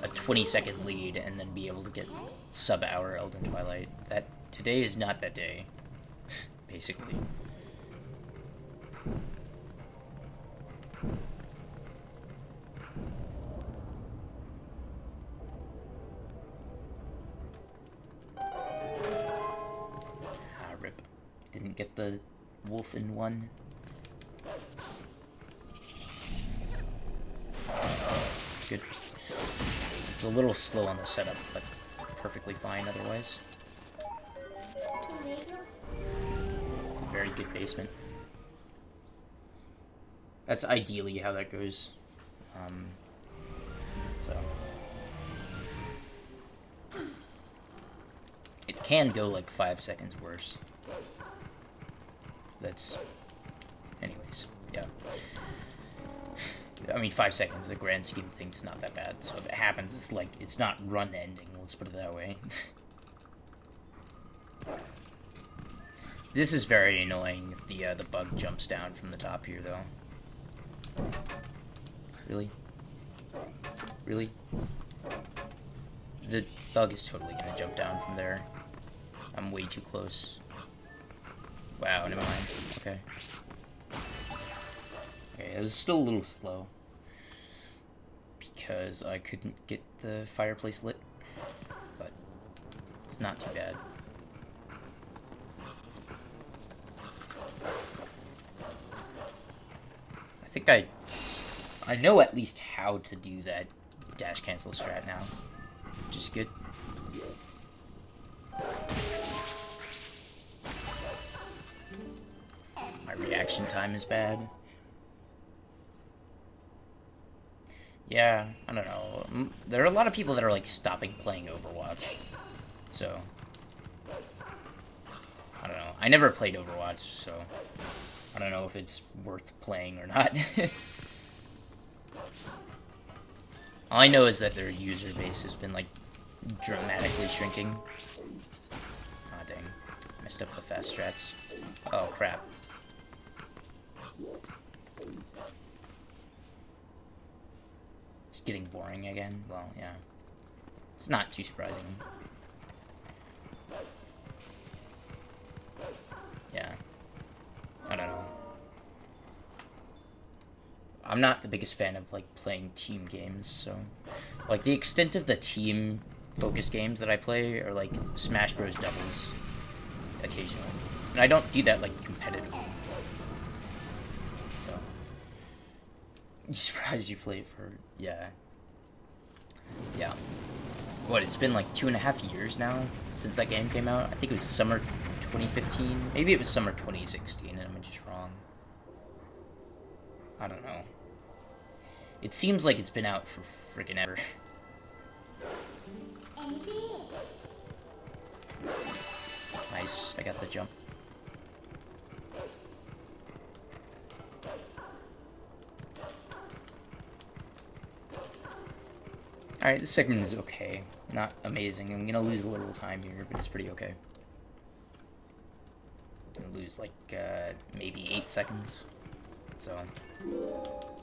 a 20-second lead and then be able to get sub-hour Elden Twilight. That today is not that day, basically. Rip. Didn't get the wolf in one. Good. It's a little slow on the setup, but perfectly fine otherwise. Very good basement. That's ideally how that goes. So it can go like 5 seconds worse. That's, anyways, yeah. I mean, 5 seconds, the grand scheme of things, is not that bad. So if it happens, it's like, it's not run ending, let's put it that way. This is very annoying if the bug jumps down from the top here, though. Really? Really? The bug is totally gonna jump down from there. I'm way too close. Wow, never mind. Okay. Okay, it was still a little slow. Because I couldn't get the fireplace lit. But it's not too bad. I think I know at least how to do that dash cancel strat now. Which is good. My reaction time is bad. Yeah, I don't know. There are a lot of people that are like stopping playing Overwatch. So I don't know. I never played Overwatch, so I don't know if it's worth playing or not. All I know is that their user base has been like dramatically shrinking. Aw, dang. Messed up the fast strats. Oh, crap. It's getting boring again. Well, yeah. It's not too surprising. Yeah. I don't know. I'm not the biggest fan of, like, playing team games, so... Like, the extent of the team-focused games that I play are, like, Smash Bros. Doubles, occasionally. And I don't do that, like, competitively. So... I'm surprised you played for... Yeah. Yeah. What, it's been, like, 2.5 years now since that game came out? I think it was summer 2015? Maybe it was summer 2016, and I'm just wrong. I don't know. It seems like it's been out for freaking ever. Nice, I got the jump. Alright, this segment is okay. Not amazing. I'm gonna lose a little time here, but it's pretty okay. I'm gonna lose like, maybe 8 seconds. So...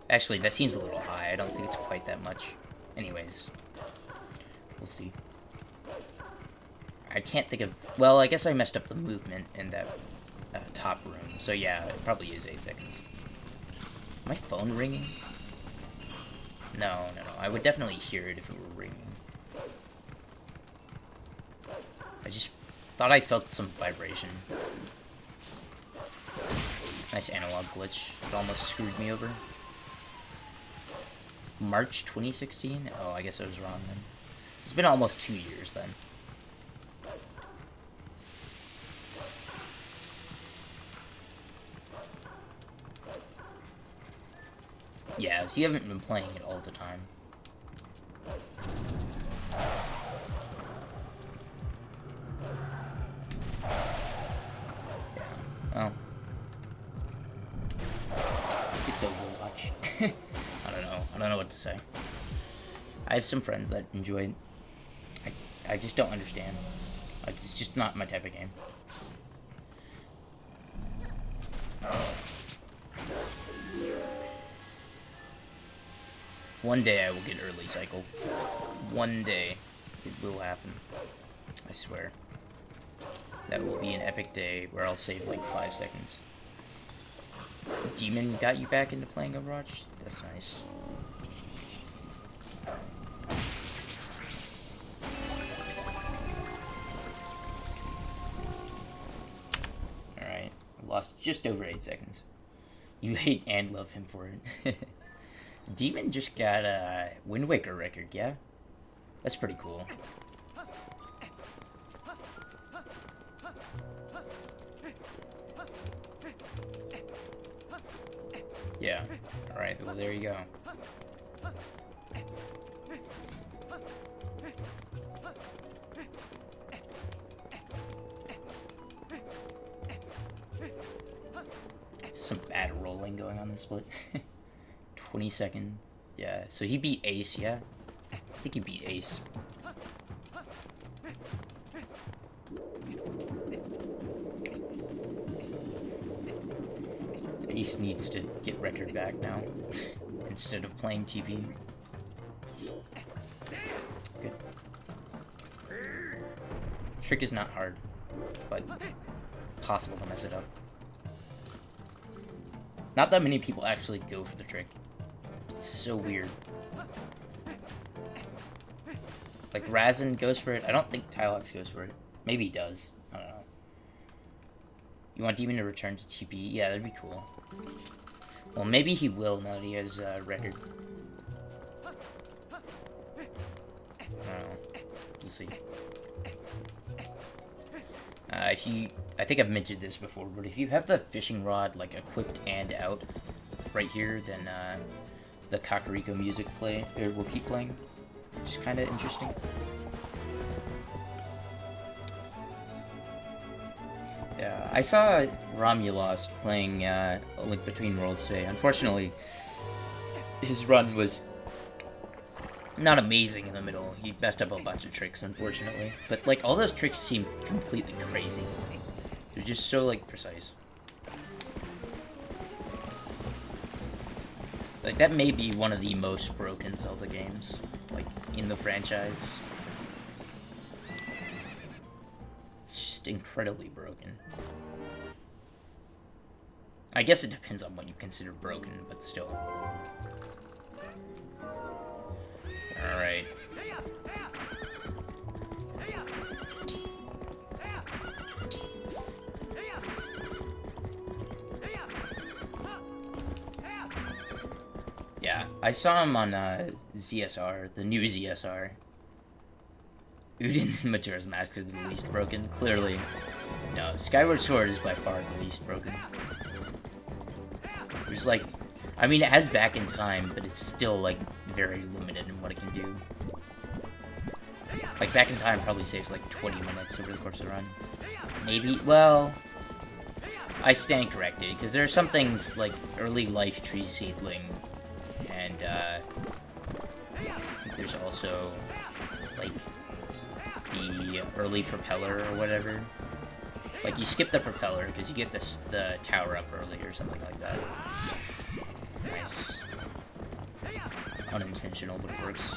Actually, that seems a little high. I don't think it's quite that much. Anyways. We'll see. I can't think of... Well, I guess I messed up the movement in that top room. So yeah, it probably is 8 seconds. My phone ringing? No. I would definitely hear it if it were ringing. I just thought I felt some vibration. Nice analog glitch. It almost screwed me over. March 2016? Oh, I guess I was wrong then. It's been almost 2 years then. Yeah, so you haven't been playing it all the time. Yeah, well. It's Overwatch. I don't know what to say. I have some friends that enjoy it. I just don't understand. It's just not my type of game. One day I will get early cycle. One day it will happen. I swear. That will be an epic day where I'll save like 5 seconds. Demon got you back into playing Overwatch? That's nice. Alright. Lost just over 8 seconds. You hate and love him for it. Demon just got a Wind Waker record, yeah? That's pretty cool. Yeah. Alright, well there you go. Some bad rolling going on this split. 20-second. Yeah, so he beat Ace, yeah? I think he beat Ace. Ace needs to get record back now, instead of playing TP. Good. Trick is not hard, but possible to mess it up. Not that many people actually go for the trick. It's so weird. Like, Razin goes for it. I don't think Tylox goes for it. Maybe he does. I don't know. You want Demon to return to TP? Yeah, that'd be cool. Well, maybe he will now that he has record. I don't know. We'll see. I think I've mentioned this before, but if you have the fishing rod like equipped and out right here, then the Kakariko music will keep playing, which is kind of interesting. Yeah, I saw Romulost playing A Link Between Worlds today. Unfortunately, his run was not amazing in the middle. He messed up a bunch of tricks, unfortunately. But, like, all those tricks seem completely crazy. They're just so, like, precise. Like, that may be one of the most broken Zelda games, like, in the franchise. It's just incredibly broken. I guess it depends on what you consider broken, but still. Alright. Yeah, I saw him on ZSR, the new ZSR. Udin Majora's Mask is the least broken, clearly. No, Skyward Sword is by far the least broken. There's like, I mean, it has back in time, but it's still like very limited in what it can do. Like, back in time probably saves like 20 minutes over the course of the run. Maybe, well, I stand corrected, because there are some things like early life tree seedling, and there's also like the early propeller or whatever. Like, you skip the propeller because you get the tower up early or something like that. Nice. Unintentional, but it works.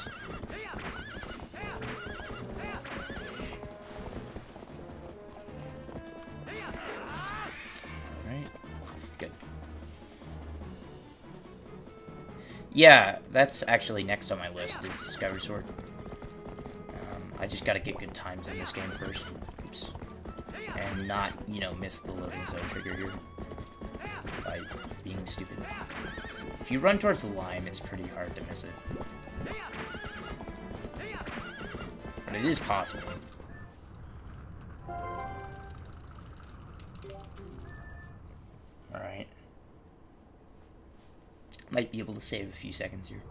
Alright. Good. Yeah, that's actually next on my list, is Skyward Sword. I just gotta get good times in this game first. Oops. And not, you know, miss the loading zone trigger here by being stupid. If you run towards the line, it's pretty hard to miss it. But it is possible. Alright. Might be able to save a few seconds here.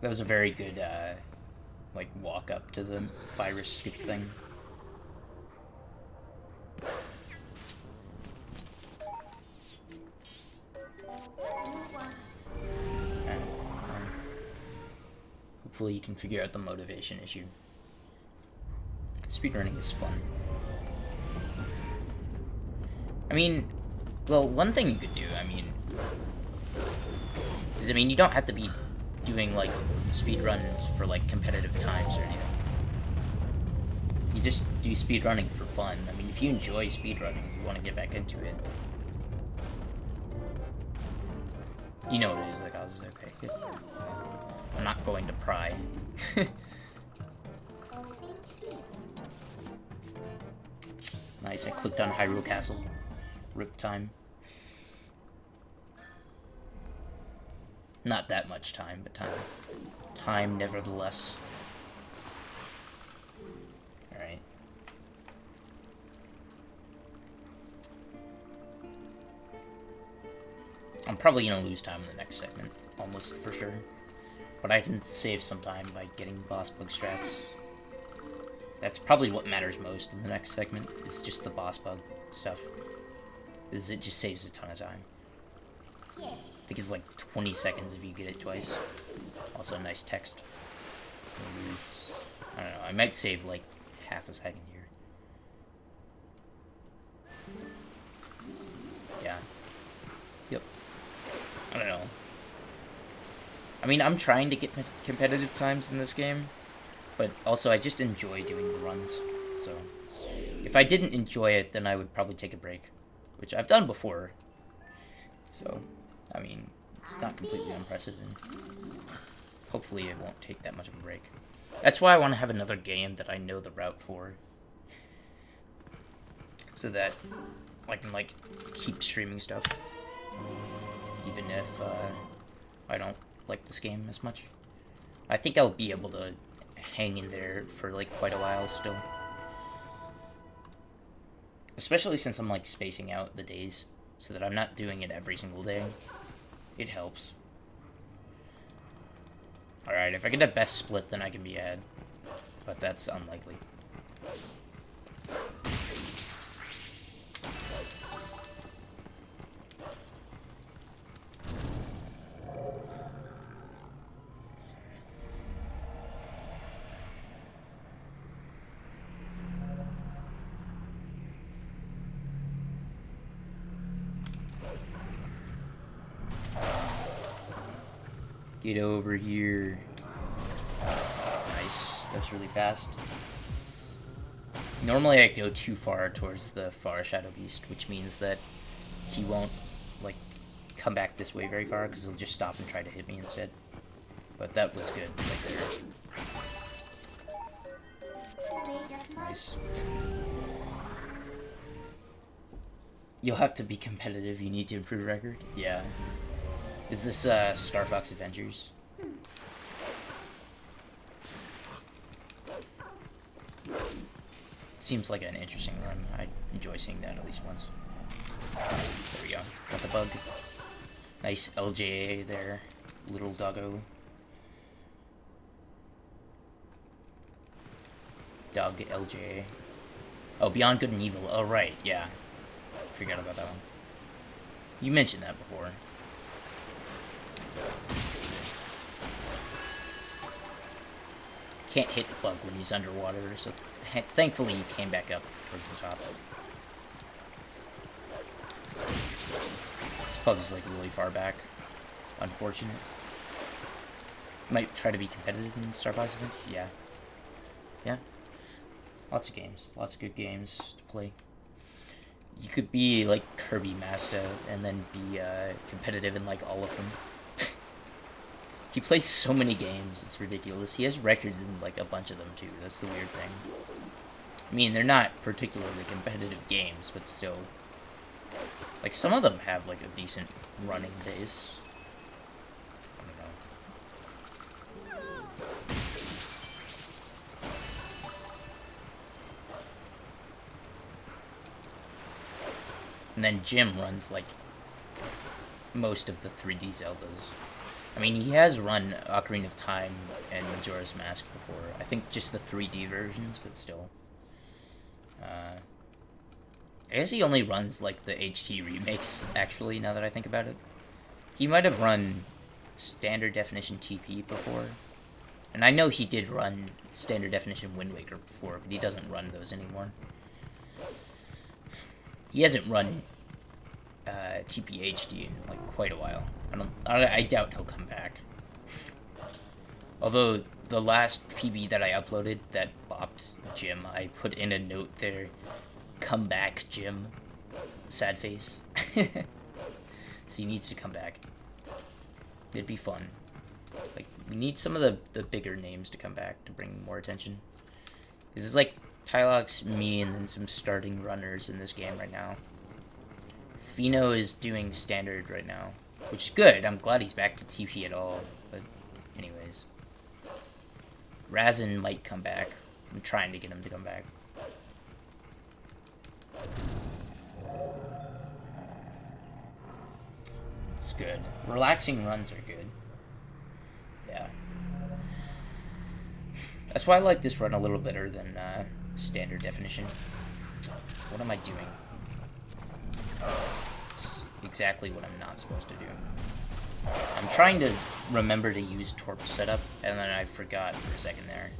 That was a very good, like, walk up to the virus skip thing. Hopefully you can figure out the motivation issue. Speedrunning is fun. I mean, Well, one thing you could do, I mean, is, I mean, you don't have to be doing, like, speedruns for, like, competitive times or anything. You just do speedrunning for fun. I mean, if you enjoy speedrunning, you want to get back into it. You know what it is, like, I was okay, good. I'm not going to pry. Nice, I clicked on Hyrule Castle. Rip time. Not that much time, but time. Time, nevertheless. Alright. I'm probably gonna lose time in the next segment, almost for sure. But I can save some time by getting boss bug strats. That's probably what matters most in the next segment, is just the boss bug stuff. Is it just saves a ton of time. I think it's like 20 seconds if you get it twice. Also, nice text. I don't know, I might save like half a second here. Yeah. Yep. I don't know. I mean, I'm trying to get competitive times in this game, but also I just enjoy doing the runs. So, if I didn't enjoy it, then I would probably take a break, which I've done before. So, I mean, it's not completely unprecedented. Hopefully it won't take that much of a break. That's why I want to have another game that I know the route for. So that I can, like, keep streaming stuff. Even if I don't like this game as much. I think I'll be able to hang in there for, like, quite a while still. Especially since I'm, like, spacing out the days. So that I'm not doing it every single day. It helps. Alright, if I get a best split, then I can be ahead. But that's unlikely. Get over here. Nice. That's really fast. Normally I go too far towards the far Shadow Beast, which means that he won't, like, come back this way very far, because he'll just stop and try to hit me instead. But that was good right there. Nice. You'll have to be competitive, you need to improve record? Yeah. Is this, Star Fox Adventures? Seems like an interesting run. I enjoy seeing that at least once. There we go. Got the bug. Nice LJA there. Little doggo. Doug LJA. Oh, Beyond Good and Evil. Oh, right. Yeah. Forgot about that one. You mentioned that before. Can't hit the bug when he's underwater, so thankfully he came back up towards the top. This bug is like really far back. Unfortunate. Might try to be competitive in Star Fox Adventures. Yeah. Yeah. Lots of games. Lots of good games to play. You could be like Kirby Master and then be competitive in like all of them. He plays so many games, it's ridiculous. He has records in, like, a bunch of them, too. That's the weird thing. I mean, they're not particularly competitive games, but still. Like, some of them have, like, a decent running days. I don't know. And then Jim runs, like, most of the 3D Zeldas. I mean, he has run Ocarina of Time and Majora's Mask before. I think just the 3D versions, but still. I guess he only runs, like, the HT remakes, actually, now that I think about it. He might have run Standard Definition TP before. And I know he did run Standard Definition Wind Waker before, but he doesn't run those anymore. He hasn't run TPHD in like quite a while. I doubt he'll come back. Although the last PB that I uploaded that bopped Jim, I put in a note there, "Come back, Jim." Sad face. So he needs to come back. It'd be fun. Like, we need some of the bigger names to come back to bring more attention. This is like Tylox, me, and then some starting runners in this game right now. Fino is doing standard right now, which is good. I'm glad he's back to TP at all. But anyways. Razin might come back. I'm trying to get him to come back. It's good. Relaxing runs are good. Yeah. That's why I like this run a little better than standard definition. What am I doing? It's exactly what I'm not supposed to do. I'm trying to remember to use Torp setup, and then I forgot for a second there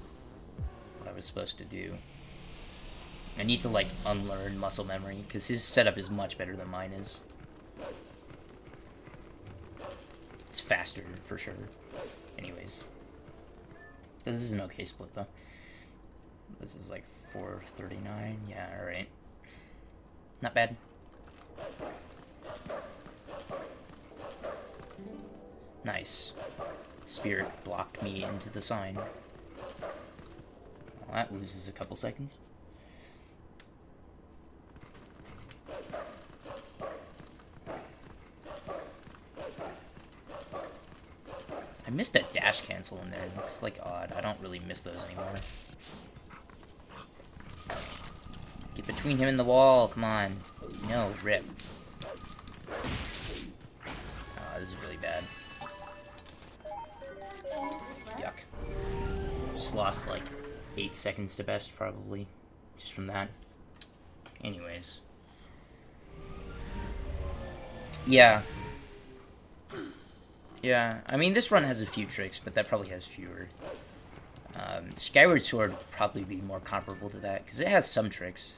what I was supposed to do. I need to, like, unlearn muscle memory, because his setup is much better than mine is. It's faster, for sure. Anyways. This is an okay split, though. This is, like, 439. Yeah, alright. Not bad. Nice. Spirit blocked me into the sign. Well, that loses a couple seconds. I missed a dash cancel in there. It's like odd. I don't really miss those anymore. Get between him and the wall. Come on. No, rip. Oh, this is really bad. Yuck. Just lost like 8 seconds to best, probably. Just from that. Anyways. Yeah. Yeah, I mean, this run has a few tricks, but that probably has fewer. Skyward Sword would probably be more comparable to that, because it has some tricks.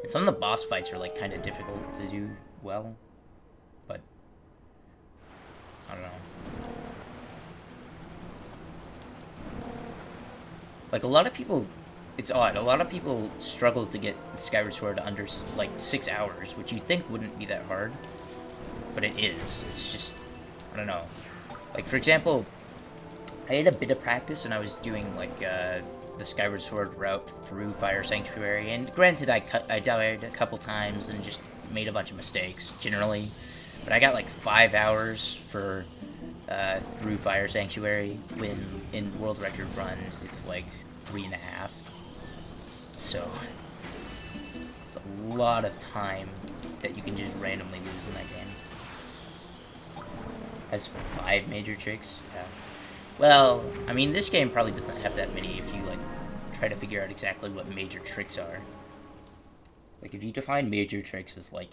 And some of the boss fights are, like, kind of difficult to do well. But, I don't know. Like, a lot of people, it's odd, a lot of people struggle to get Skyward Sword under, like, 6 hours, which you'd think wouldn't be that hard. But it is. It's just, I don't know. Like, for example, I had a bit of practice and I was doing, like, the Skyward Sword route through Fire Sanctuary. And granted, I died a couple times and just made a bunch of mistakes, generally. But I got, like, 5 hours for through Fire Sanctuary, when in World Record Run, it's, like, 3.5. So, it's a lot of time that you can just randomly lose in that game. Has 5 major tricks. Yeah. Well, I mean, this game probably doesn't have that many if you, like, try to figure out exactly what major tricks are. Like, if you define major tricks as, like,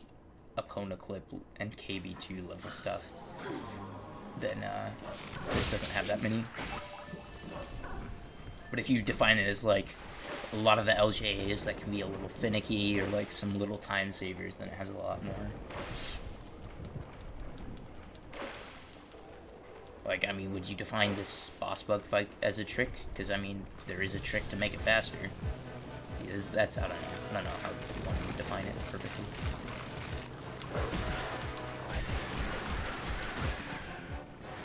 Epona Clip and KB2 level stuff, then, this doesn't have that many. But if you define it as, like, a lot of the LJAs that can be a little finicky, or, like, some little time savers, then it has a lot more. Like, I mean, would you define this boss bug fight as a trick? Because, I mean, there is a trick to make it faster. That's, I don't know how you want to define it perfectly.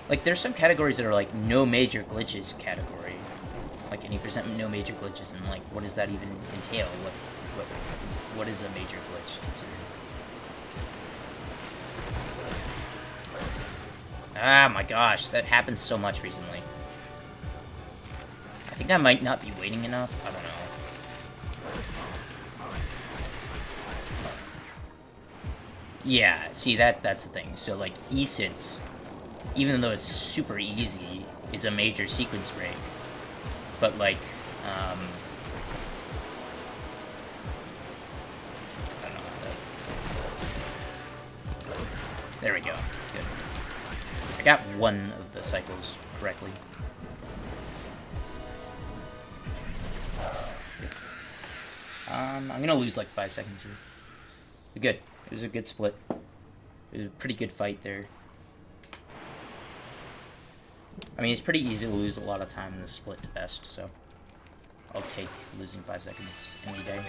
Like, there's some categories that are, like, no major glitches category. Like, any percent no major glitches, and, like, what does that even entail? What is a major glitch considered? Ah, my gosh, that happens so much recently. I think I might not be waiting enough. I don't know. Yeah, see, that's the thing. So, like, E-Sits, even though it's super easy, is a major sequence break. But, like, I don't know. There we go. Good. I got one of the cycles correctly. I'm gonna lose like 5 seconds here. Good. It was a good split. It was a pretty good fight there. I mean, it's pretty easy to lose a lot of time in the split to best, so I'll take losing 5 seconds any day.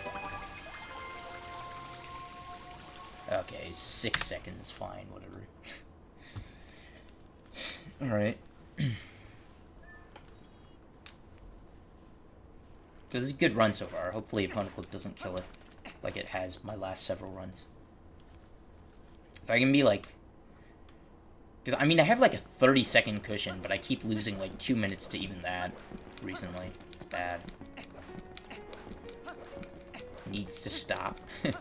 Okay, 6 seconds, fine, whatever. Alright. This is a good run so far. Hopefully opponent clip doesn't kill it like it has my last several runs. If I can be like... Because, I mean, I have like a 30-second cushion, but I keep losing like 2 minutes to even that recently. It's bad. Needs to stop. So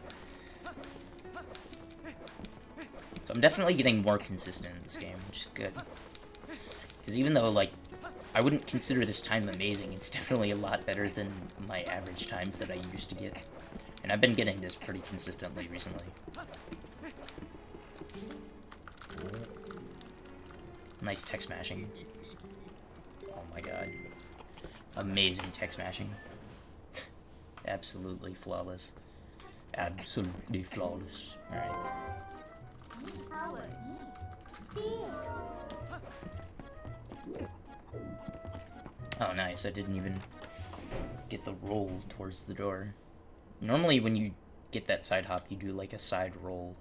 I'm definitely getting more consistent in this game, which is good. Because even though, like, I wouldn't consider this time amazing, it's definitely a lot better than my average times that I used to get. And I've been getting this pretty consistently recently. Nice tech smashing. Oh my god. Amazing tech smashing. Absolutely flawless. Absolutely flawless. Alright. Oh, nice. I didn't even get the roll towards the door. Normally, when you get that side hop, you do like a side roll,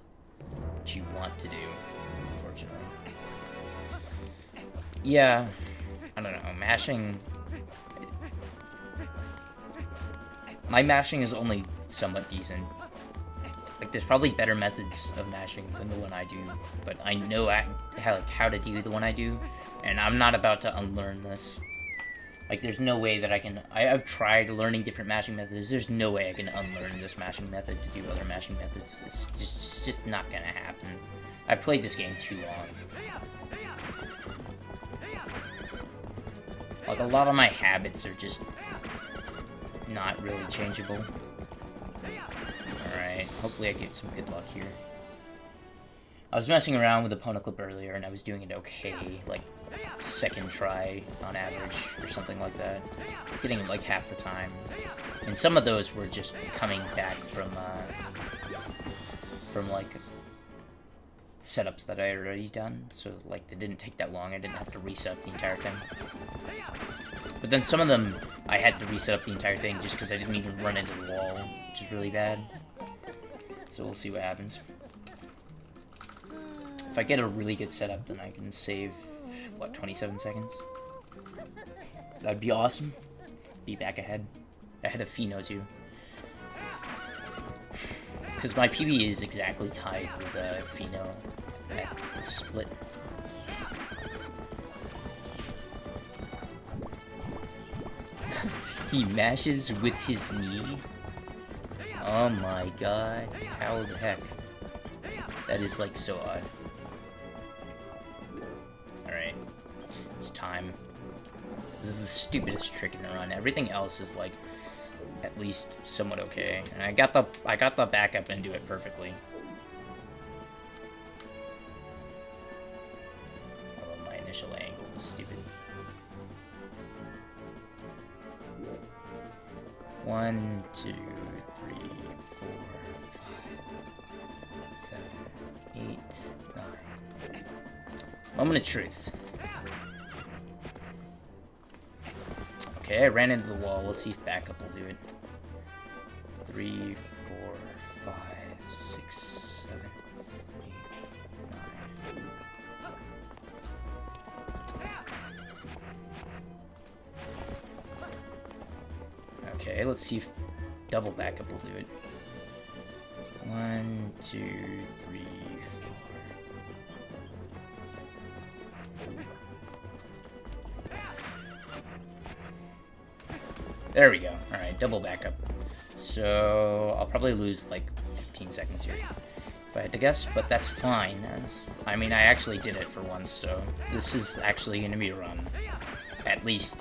which you want to do, unfortunately. Yeah, I don't know. Mashing... My mashing is only somewhat decent. Like, there's probably better methods of mashing than the one I do, but I know how to do the one I do, and I'm not about to unlearn this. Like, there's no way that I can... I've tried learning different mashing methods. There's no way I can unlearn this mashing method to do other mashing methods. It's just not gonna happen. I've played this game too long. Like, a lot of my habits are just not really changeable. Alright, hopefully I get some good luck here. I was messing around with the opponent clip earlier, and I was doing it okay, like, second try on average, or something like that. Getting it, like, half the time. And some of those were just coming back from like, setups that I had already done, so, like, they didn't take that long. I didn't have to reset the entire thing. But then some of them, I had to reset up the entire thing just because I didn't even run into the wall, which is really bad. So we'll see what happens. If I get a really good setup, then I can save, what, 27 seconds? That'd be awesome. Be back ahead. Ahead of Fino, too. Because my PB is exactly tied with Fino at the split. He mashes with his knee? Oh my god. How the heck? That is, like, so odd. Alright. It's time. This is the stupidest trick in the run. Everything else is, like, at least somewhat okay. And I got the backup into it perfectly. Although my initial angle was stupid. 1, 2, 3, 4, 5, 7, 8, 9. Moment of truth. Okay, I ran into the wall. Let's see if backup will do it. 3, 4, 5, 6, 7, 8, 9. Okay, let's see if double backup will do it. 1, 2, 3, 4. There we go. Alright, double backup. So, I'll probably lose like 15 seconds here, if I had to guess, but that's fine. I mean, I actually did it for once, so this is actually going to be a run. At least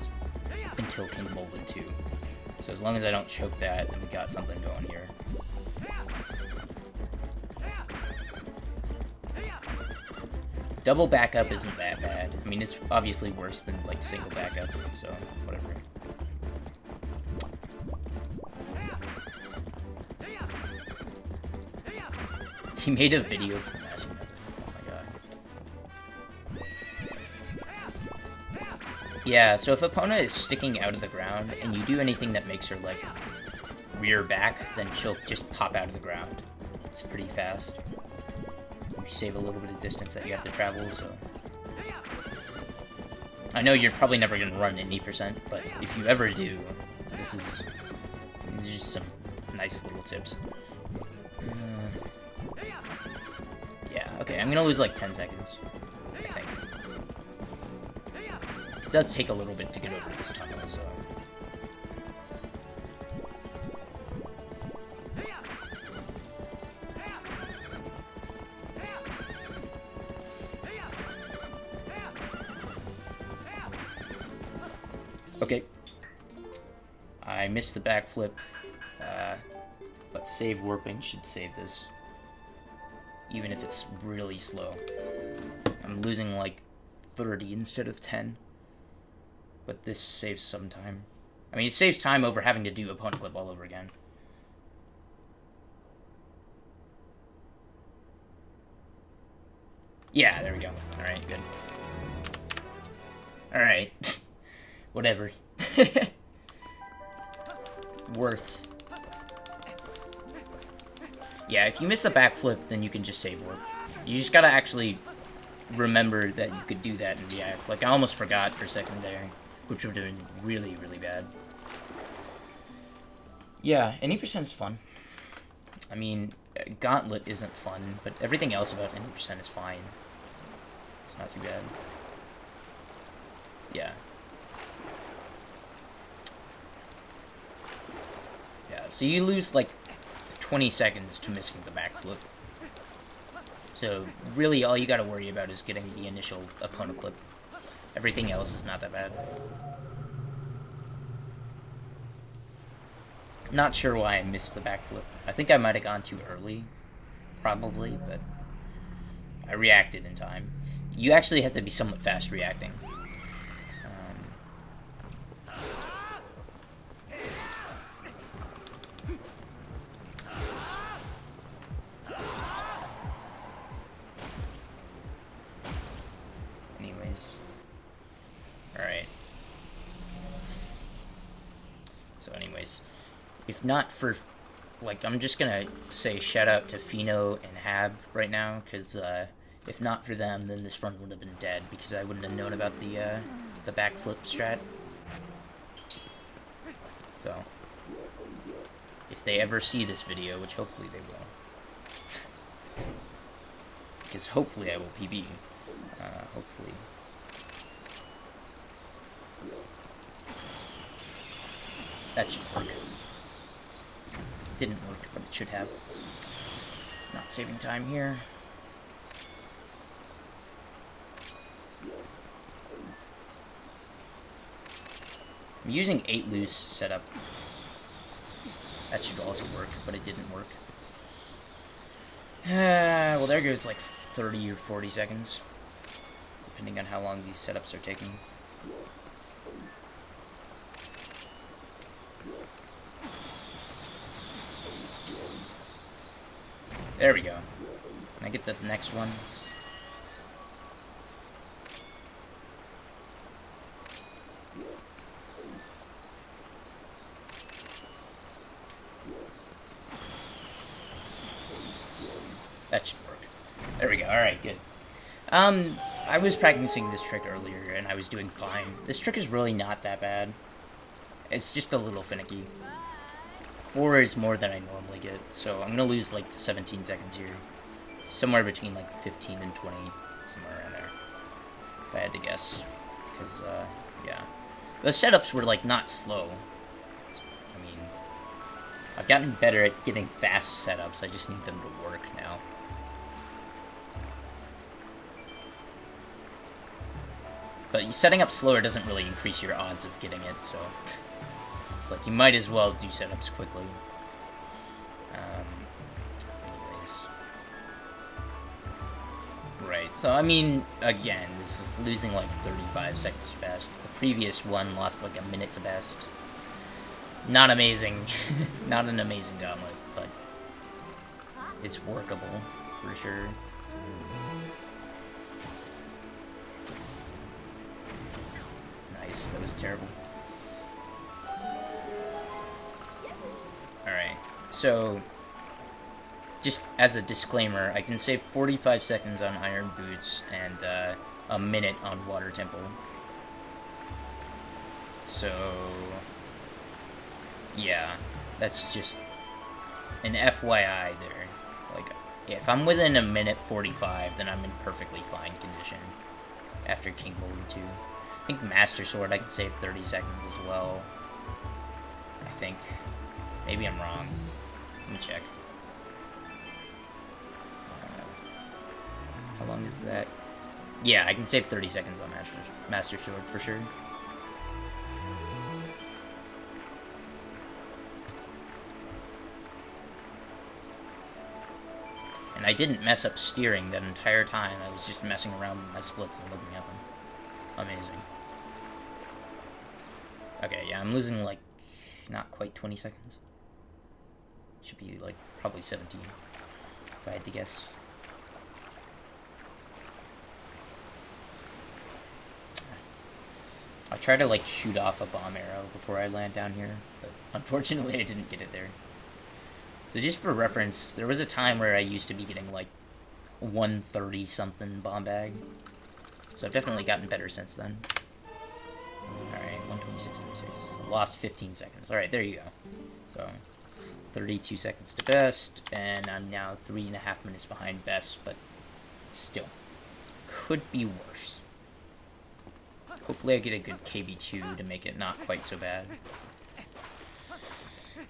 until King Bolden 2. So as long as I don't choke that, then we got something going here. Double backup isn't that bad. I mean, it's obviously worse than, like, single backup, so whatever. He made a video for the mashing method. Oh my god. Yeah, so if Epona is sticking out of the ground, and you do anything that makes her, like, rear back, then she'll just pop out of the ground. It's pretty fast. You save a little bit of distance that you have to travel, so... I know you're probably never going to run 80%, but if you ever do, this is just some nice little tips. Yeah, okay, I'm going to lose like 10 seconds, I think. It does take a little bit to get over this tunnel, so... Okay. I missed the backflip, but save warping should save this. Even if it's really slow. I'm losing like 30 instead of 10. But this saves some time. I mean, it saves time over having to do opponent clip all over again. Yeah, there we go. Alright, good. Alright. Whatever. Worth. Yeah, if you miss the backflip, then you can just save warp. You just gotta actually remember that you could do that and react. Like, I almost forgot for a second there, which would have been really, really bad. Yeah, any percent's fun. I mean, Gauntlet isn't fun, but everything else about any percent is fine. It's not too bad. Yeah. Yeah, so you lose, like, 20 seconds to missing the backflip. So, really, all you gotta worry about is getting the initial opponent clip. Everything else is not that bad. Not sure why I missed the backflip. I think I might have gone too early. Probably, but... I reacted in time. You actually have to be somewhat fast reacting. If not for, like, I'm just gonna say shout out to Fino and Hab right now, because if not for them, then this run would have been dead, because I wouldn't have known about the backflip strat. So, if they ever see this video, which hopefully they will, because hopefully I will PB, hopefully. That should work. Didn't work, but it should have. Not saving time here. I'm using 8 loose setup. That should also work, but it didn't work. Well, there goes like 30 or 40 seconds, depending on how long these setups are taking. There we go. Can I get the next one? That should work. There we go. Alright, good. I was practicing this trick earlier, and I was doing fine. This trick is really not that bad. It's just a little finicky. 4 is more than I normally get, so I'm gonna lose like 17 seconds here. Somewhere between like 15 and 20, somewhere around there. If I had to guess. Because, yeah. The setups were like not slow. I mean, I've gotten better at getting fast setups, I just need them to work now. But setting up slower doesn't really increase your odds of getting it, so... It's like, you might as well do setups quickly. Anyways. Right, so I mean, again, this is losing like 35 seconds to best. The previous one lost like a minute to best. Not amazing. Not an amazing gauntlet, but it's workable. for sure. Nice, that was terrible. Alright, so just as a disclaimer, I can save 45 seconds on Iron Boots and a minute on Water Temple. So, yeah, that's just an FYI there. Like, yeah, if I'm within a minute 45, then I'm in perfectly fine condition after King Golden 2. I think Master Sword I can save 30 seconds as well. I think. Maybe I'm wrong. Let me check. How long is that? Yeah, I can save 30 seconds on Master Sword for sure. And I didn't mess up steering that entire time. I was just messing around with my splits and looking at them. Amazing. Okay, yeah, I'm losing, like, not quite 20 seconds. Should be, like, probably 17, if I had to guess. I'll try to, like, shoot off a bomb arrow before I land down here, but unfortunately I didn't get it there. So just for reference, there was a time where I used to be getting, like, 130-something bomb bag. So I've definitely gotten better since then. Alright, 126, 36. Lost 15 seconds. Alright, there you go. So, 32 seconds to best, and I'm now 3.5 minutes behind best, but still. Could be worse. Hopefully I get a good KB2 to make it not quite so bad.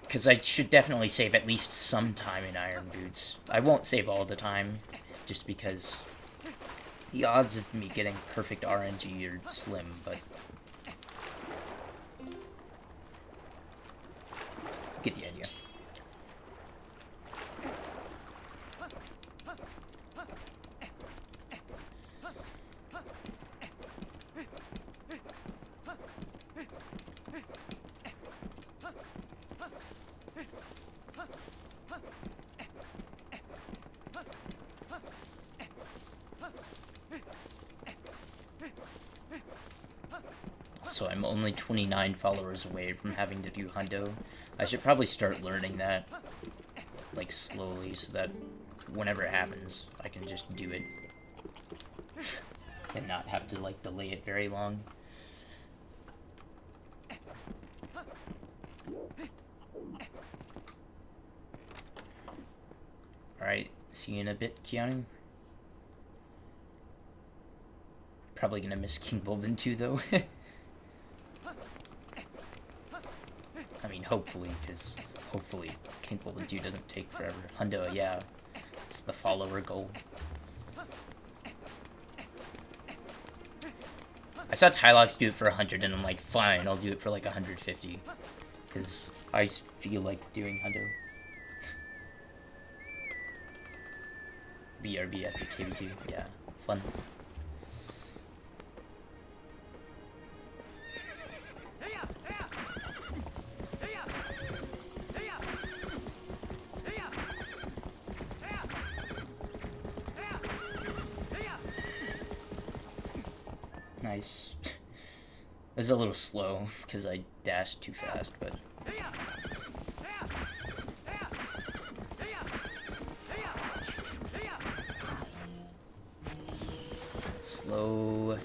Because I should definitely save at least some time in Iron Boots. I won't save all the time, just because the odds of me getting perfect RNG are slim, but get the idea. So I'm only 29 followers away from having to do hundo. I should probably start learning that, like, slowly, so that whenever it happens, I can just do it. And not have to, like, delay it very long. Alright, see you in a bit, Keanu. Probably gonna miss King Bolden 2, though. I mean, hopefully, because hopefully King Bolden 2 doesn't take forever. Hundo, yeah, it's the follower goal. I saw Tylox do it for 100, and I'm like, fine, I'll do it for like 150. Because I just feel like doing hundo. BRB after KB2, yeah, fun. Nice. It was a little slow because I dashed too fast, but slow.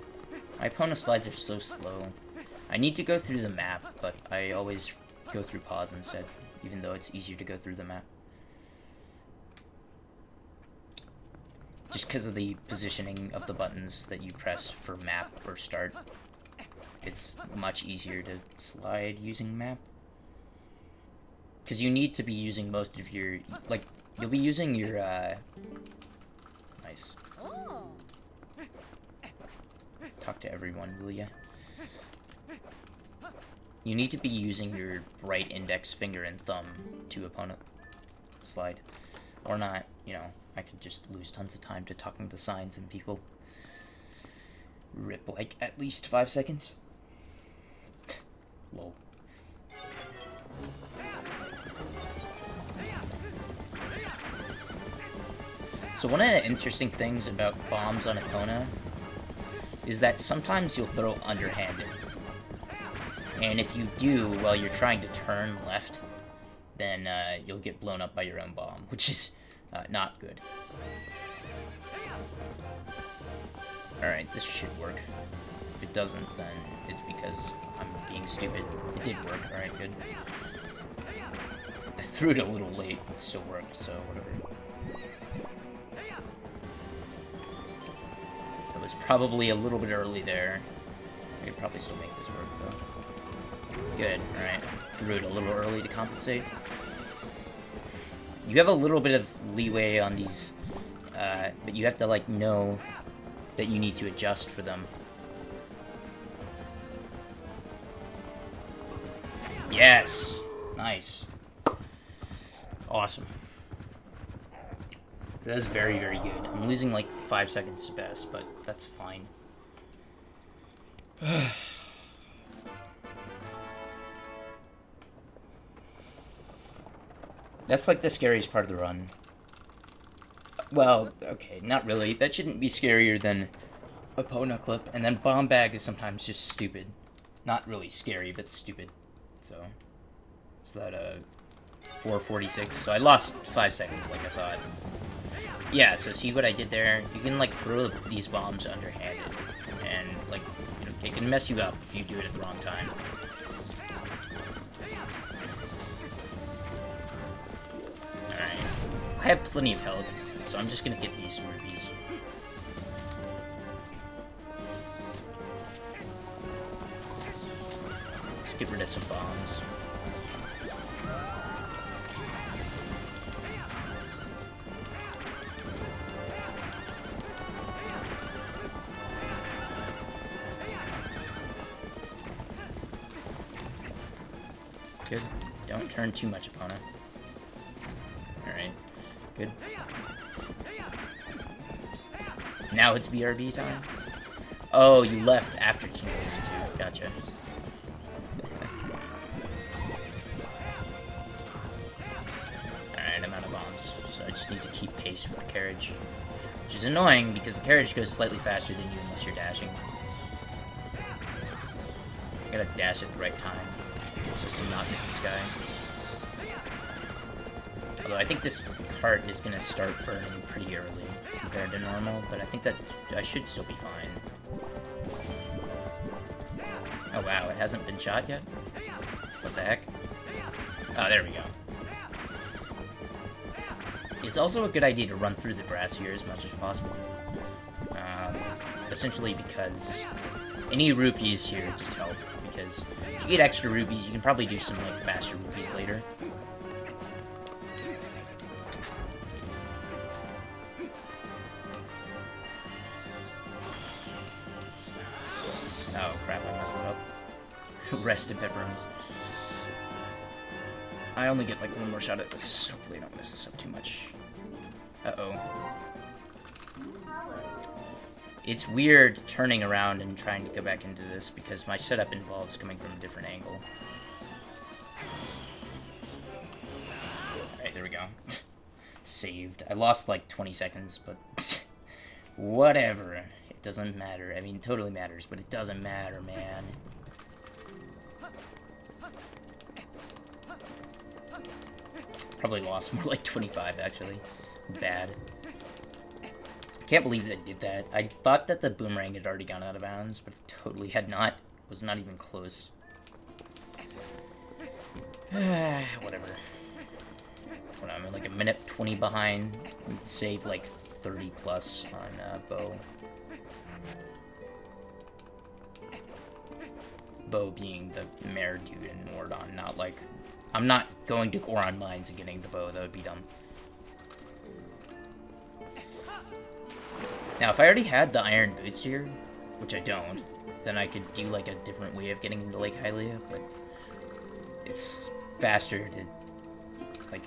My opponent's slides are so slow. I need to go through the map, but I always go through pause instead, even though it's easier to go through the map. Just because of the positioning of the buttons that you press for map or start, it's much easier to slide using map. Because you need to be using most of your, like, you'll be using your, nice. Talk to everyone, will ya? You need to be using your right index finger and thumb to opponent slide. Or not, you know, I could just lose tons of time to talking to signs and people. Rip, like, at least 5 seconds. Lol. So one of the interesting things about bombs on Epona is that sometimes you'll throw underhanded. And if you do while you're trying to turn left, then you'll get blown up by your own bomb, which is not good. Alright, this should work. If it doesn't, then it's because I'm being stupid. It did work, alright, good. I threw it a little late, it still worked, so whatever. I was probably a little bit early there. I could probably still make this work, though. Good, alright. Threw it a little early to compensate. You have a little bit of leeway on these, but you have to, like, know that you need to adjust for them. Yes! Nice. Awesome. That is very, very good. I'm losing like 5 seconds to best, but that's fine. That's like the scariest part of the run. Well, okay, not really. That shouldn't be scarier than Epona clip. And then bomb bag is sometimes just stupid. Not really scary, but stupid. So, is that 4:46? So I lost 5 seconds, like I thought. Yeah, so see what I did there? You can, like, throw these bombs underhanded, and, like, you know, it can mess you up if you do it at the wrong time. Alright. I have plenty of health, so I'm just gonna get these rubies. Just get rid of some bombs. Good. Don't turn too much, opponent. Alright. Good. Now it's BRB time? Oh, you left after King Golden 2. Gotcha. Alright, I'm out of bombs. So I just need to keep pace with the carriage. Which is annoying, because the carriage goes slightly faster than you unless you're dashing. I gotta dash at the right time. Just to not miss this guy. Although I think this cart is gonna start burning pretty early compared to normal, but I think that I should still be fine. Oh wow, it hasn't been shot yet? What the heck? Oh, there we go. It's also a good idea to run through the grass here as much as possible. Essentially because any rupees here just help. Because if you get extra rupees, you can probably do some, like, faster rupees later. Oh, crap, I messed it up. Rested pepperons. I only get, like, one more shot at this. Hopefully I don't mess this up too much. Uh-oh. It's weird turning around and trying to go back into this because my setup involves coming from a different angle. Alright, there we go. Saved. I lost like 20 seconds, but whatever. It doesn't matter. I mean, it totally matters, but it doesn't matter, man. Probably lost more like 25, actually. Bad. Can't believe they did that. I thought that the boomerang had already gone out of bounds, but it totally had not. It was not even close. Whatever. What, I'm like a minute 20 behind. Save like 30 plus on Bo. Bo being the mare dude in Mordon, not like... I'm not going to Goron Mines and getting the bow, that would be dumb. Now, if I already had the iron boots here, which I don't, then I could do, like, a different way of getting into Lake Hylia, but it's faster to, like...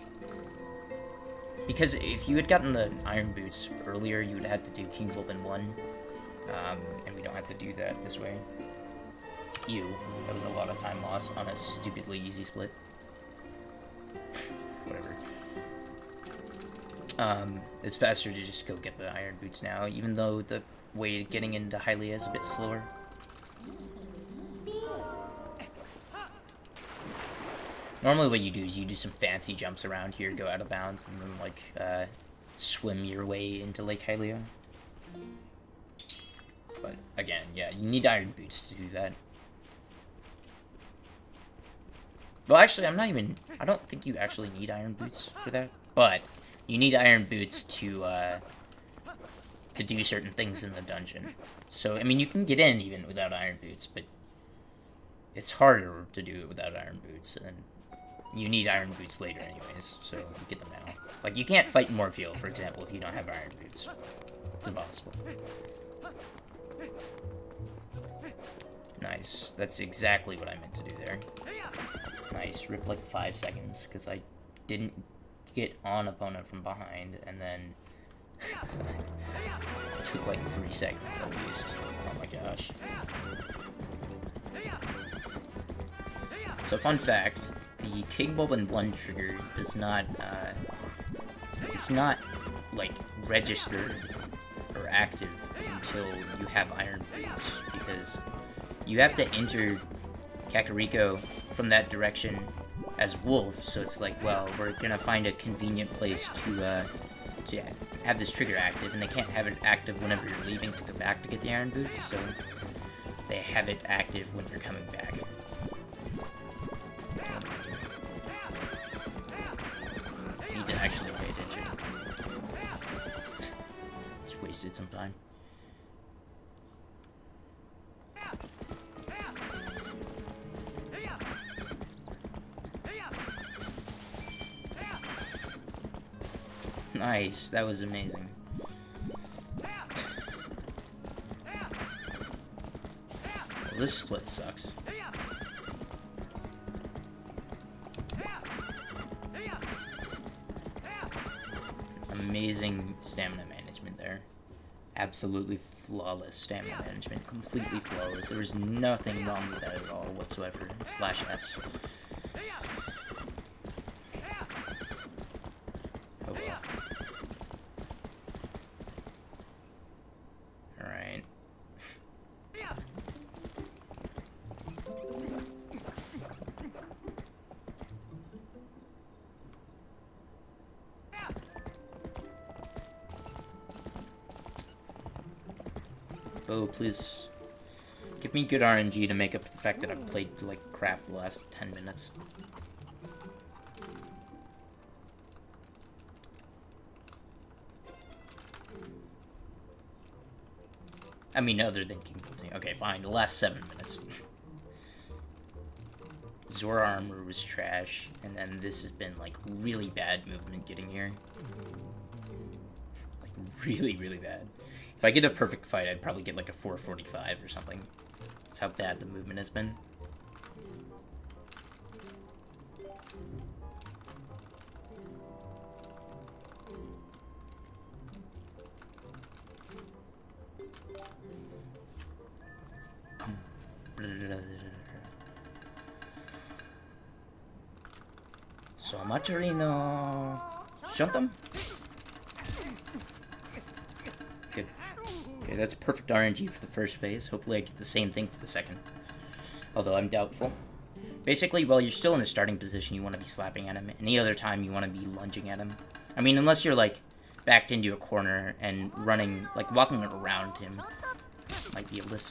Because if you had gotten the iron boots earlier, you would have had to do King Golden 1, and we don't have to do that this way. Ew, that was a lot of time lost on a stupidly easy split. Whatever. it's faster to just go get the iron boots now, even though the way getting into Hylia is a bit slower. Normally what you do is you do some fancy jumps around here, go out of bounds, and then, like, swim your way into Lake Hylia. But, again, yeah, you need iron boots to do that. Well, actually, I don't think you actually need iron boots for that, but you need iron boots to do certain things in the dungeon. So, I mean, you can get in even without iron boots, but it's harder to do it without iron boots, and you need iron boots later anyways, so you get them now. Like, you can't fight Morpheal, for example, if you don't have iron boots. It's impossible. Nice. That's exactly what I meant to do there. Nice. Rip like 5 seconds, because I didn't get on opponent from behind, and then it took like 3 seconds at least. Oh my gosh. So fun fact, the King Bobbin 1 trigger does not, it's not, like, registered or active until you have iron boots, because you have to enter Kakariko from that direction as Wolf, so it's like, well, we're gonna find a convenient place to have this trigger active, and they can't have it active whenever you're leaving to go back to get the iron boots, so they have it active when you're coming back. Need to actually pay attention. Just wasted some time. Nice, that was amazing. Well, this split sucks. Amazing stamina management there. Absolutely flawless stamina management. Completely flawless. There was nothing wrong with that at all whatsoever. /S. Oh well. Alright. Oh, please. Give me good RNG to make up for the fact that I've played like crap the last 10 minutes. I mean, other than King Bolt. Okay, fine. The last 7 minutes. Zora armor was trash, and then this has been like really bad movement getting here. Like really, really bad. If I get a perfect fight, I'd probably get like a 445 or something. That's how bad the movement has been. Somacherino. Shunt them. Good. Okay, that's perfect RNG for the first phase. Hopefully I get the same thing for the second. Although I'm doubtful. Basically, while you're still in the starting position, you want to be slapping at him. Any other time, you want to be lunging at him. I mean, unless you're, like, backed into a corner and running, like, walking around him. Might be able to...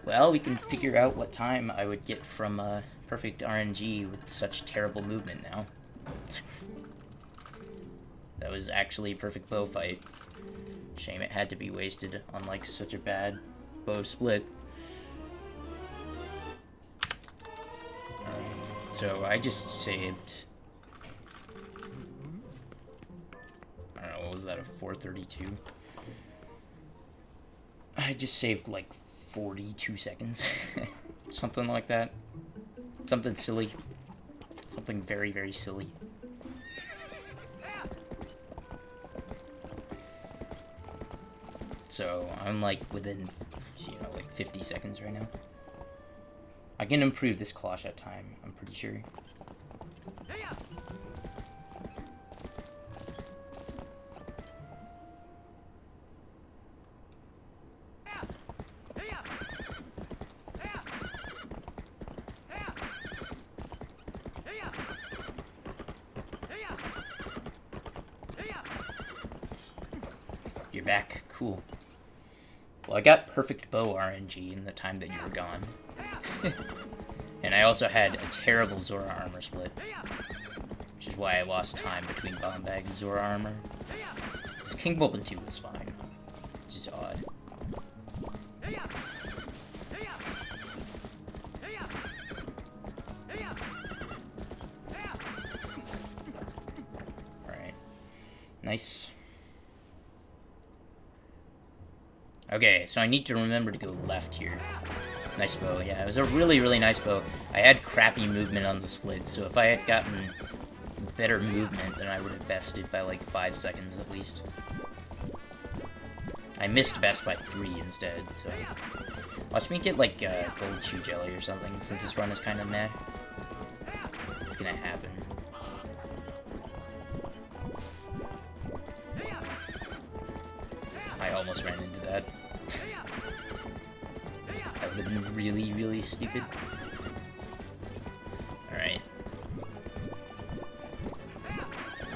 Well, we can figure out what time I would get from perfect RNG with such terrible movement now. That was actually a perfect bow fight. Shame it had to be wasted on, like, such a bad bow split. So I just saved... I don't know, what was that, a 432? I just saved, like, 42 seconds. Something like that. Something silly. Something very, very silly. So, I'm, like, within, you know, like, 50 seconds right now. I can improve this claw shot time, I'm pretty sure. You're back. Cool. Well, I got perfect bow RNG in the time that you were gone. And I also had a terrible Zora armor split. Which is why I lost time between bomb bag and Zora armor. This King Bulbin 2 was fine. Which is odd. Alright. Nice. Okay, so I need to remember to go left here. Nice bow, yeah. It was a really, really nice bow. I had crappy movement on the split, so if I had gotten better movement, then I would have bested by like 5 seconds at least. I missed best by 3 instead, so... Watch me get like gold shoe jelly or something, since this run is kind of meh. It's gonna happen. I almost ran into that. That would have been really, really stupid. Alright.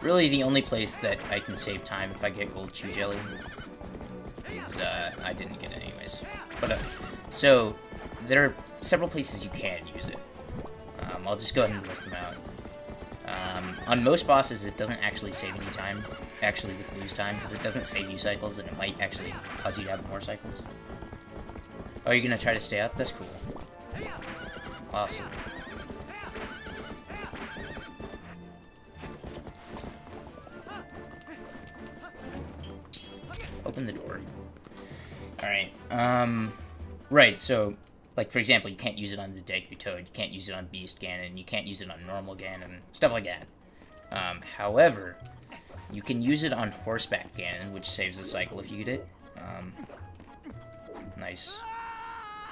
Really, the only place that I can save time if I get gold shoe jelly is, I didn't get it anyways. But, so, there are several places you can use it. I'll just go ahead and list them out. On most bosses, it doesn't actually save any time. Actually, with lose time, because it doesn't save you cycles, and it might actually cause you to have more cycles. Oh, you're gonna try to stay up? That's cool. Awesome. Open the door. Alright, right, so, like, for example, you can't use it on the Deku Toad, you can't use it on Beast Ganon, you can't use it on normal Ganon, stuff like that. However, you can use it on Horseback Ganon, which saves a cycle if you get it. Nice.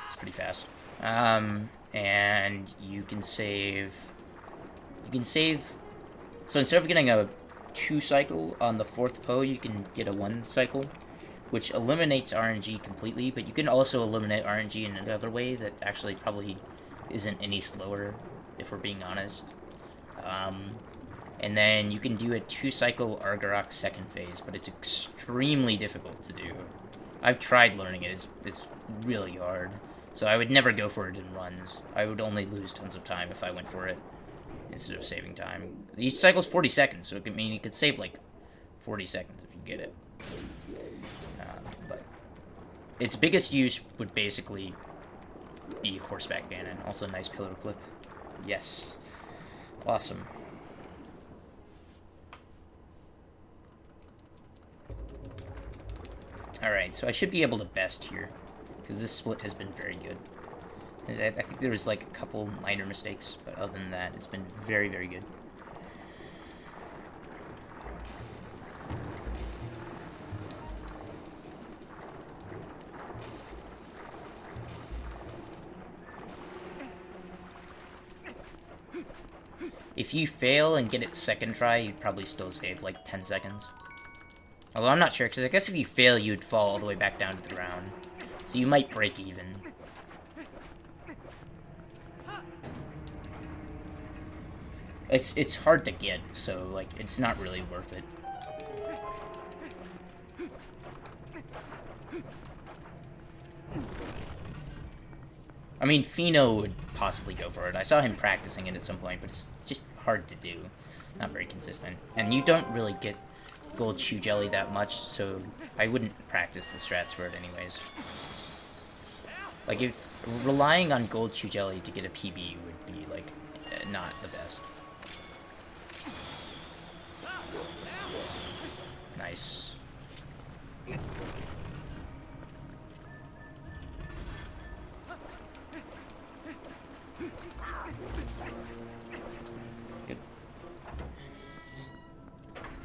It's pretty fast. And you can save... So instead of getting a 2 cycle on the 4th Poe, you can get a 1 cycle, which eliminates RNG completely, but you can also eliminate RNG in another way that actually probably isn't any slower, if we're being honest. And then you can do a 2-cycle Argarok 2nd phase, but it's extremely difficult to do. I've tried learning it, it's really hard. So I would never go for it in runs. I would only lose tons of time if I went for it, instead of saving time. Each cycle's 40 seconds, so it could mean you could save like 40 seconds if you get it. But its biggest use would basically be Horseback Ganon. Also nice pillar clip. Yes. Awesome. Alright, so I should be able to best here, because this split has been very good. I think there was like a couple minor mistakes, but other than that, it's been very, very good. If you fail and get it second try, you'd probably still save like 10 seconds. Although I'm not sure, because I guess if you fail, you'd fall all the way back down to the ground. So you might break even. It's hard to get, so, like, it's not really worth it. I mean, Fino would possibly go for it. I saw him practicing it at some point, but it's just hard to do. Not very consistent. And you don't really get gold shoe jelly that much, so I wouldn't practice the strats for it anyways. Like, if relying on gold shoe jelly to get a PB would be, like, not the best. Nice. Good.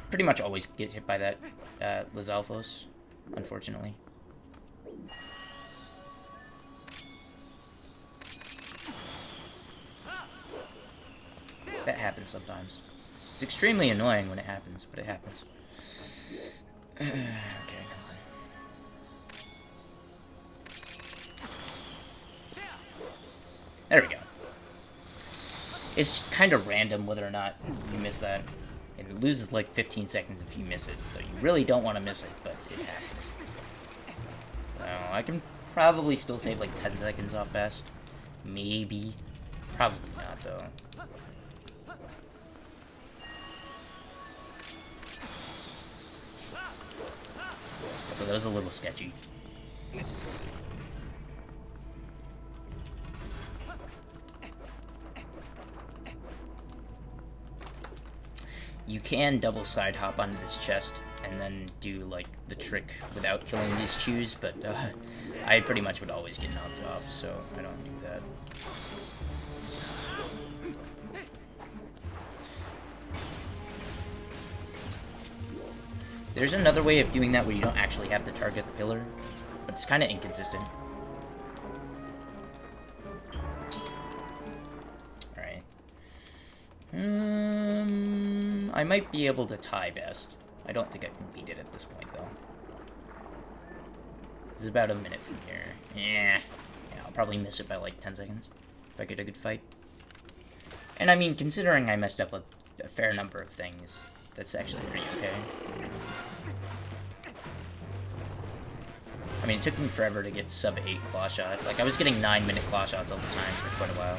Pretty much always get hit by that Lizalfos, unfortunately. That happens sometimes. It's extremely annoying when it happens, but it happens. Okay, come on. There we go. It's kind of random whether or not you miss that. It loses like 15 seconds if you miss it, so you really don't want to miss it, but it happened. Well, I can probably still save like 10 seconds off best. Maybe. Probably not, though. So that was a little sketchy. You can double side hop onto this chest and then do like the trick without killing these chews, but I pretty much would always get knocked off, so I don't do that. There's another way of doing that where you don't actually have to target the pillar, but it's kind of inconsistent. Alright. I might be able to tie best. I don't think I can beat it at this point, though. This is about a minute from here. Yeah, I'll probably miss it by like 10 seconds if I get a good fight. And I mean, considering I messed up a fair number of things, that's actually pretty okay. I mean, it took me forever to get sub 8 claw shot. Like, I was getting 9-minute claw shots all the time for quite a while.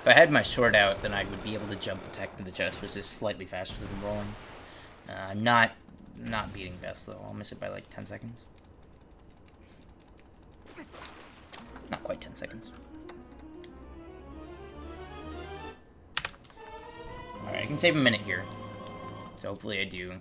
If I had my sword out, then I would be able to jump attack to the chest, which is slightly faster than rolling. Not beating best, though. I'll miss it by like 10 seconds. Not quite 10 seconds. Alright, I can save a minute here. So hopefully I do.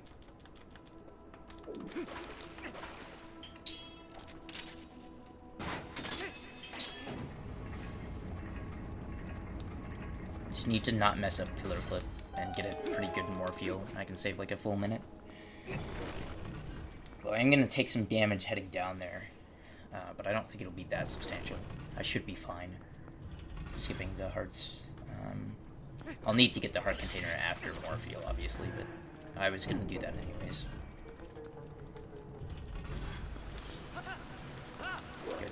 Just need to not mess up Pillar Clip and get a pretty good Morpheal. I can save like a full minute. Well, I'm gonna take some damage heading down there, but I don't think it'll be that substantial. I should be fine. Skipping the hearts. I'll need to get the heart container after Morpheal, obviously, but I was gonna do that anyways. Good.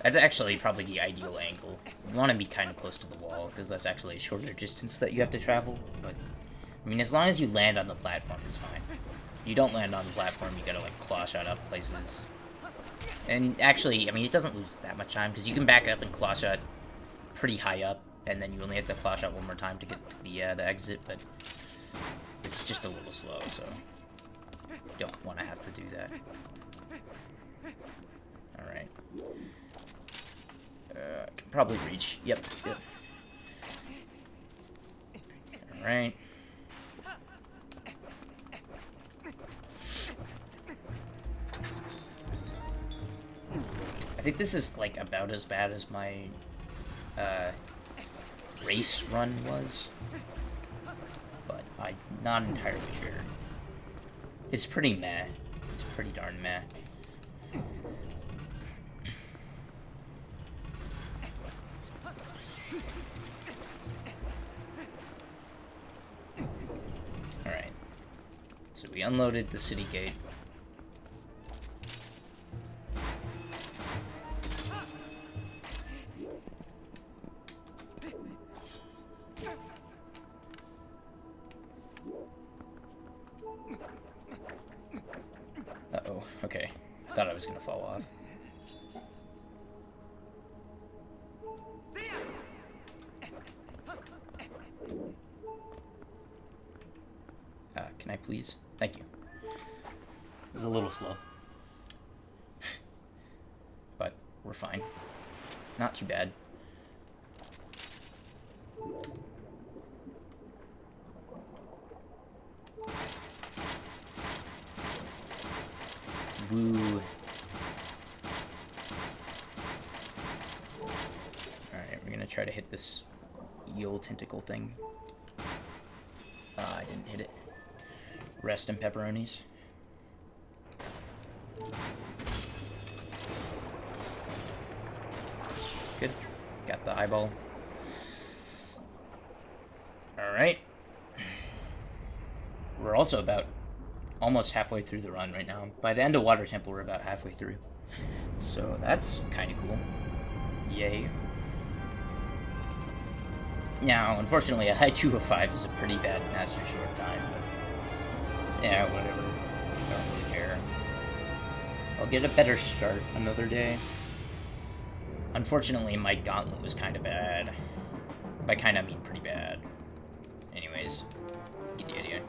That's actually probably the ideal angle. You want to be kind of close to the wall, because that's actually a shorter distance that you have to travel, but, I mean, as long as you land on the platform, it's fine. If you don't land on the platform, you gotta, like, claw shot up places. And actually, I mean, it doesn't lose that much time, because you can back up and claw shot pretty high up, and then you only have to claw shot one more time to get to the exit, but it's just a little slow, so you don't want to have to do that. Alright. I can probably reach. Yep. Alright. I think this is, like, about as bad as my, race run was. But I'm not entirely sure. It's pretty meh. It's pretty darn meh. Alright. So we unloaded the city gate. Uh-oh, okay. I thought I was gonna fall off. Can I please? Thank you. It was a little slow. But we're fine. Not too bad. Woo. Alright, we're gonna try to hit this eel tentacle thing. I didn't hit it. Rest in pepperonis. Good. Got the eyeball. Alright. We're also about almost halfway through the run right now. By the end of Water Temple, we're about halfway through. So that's kind of cool. Yay. Now, unfortunately, a high 205 is a pretty bad master short time, but yeah, whatever. I don't really care. I'll get a better start another day. Unfortunately, my gauntlet was kind of bad. By kind, I mean pretty bad. Anyways, get the idea.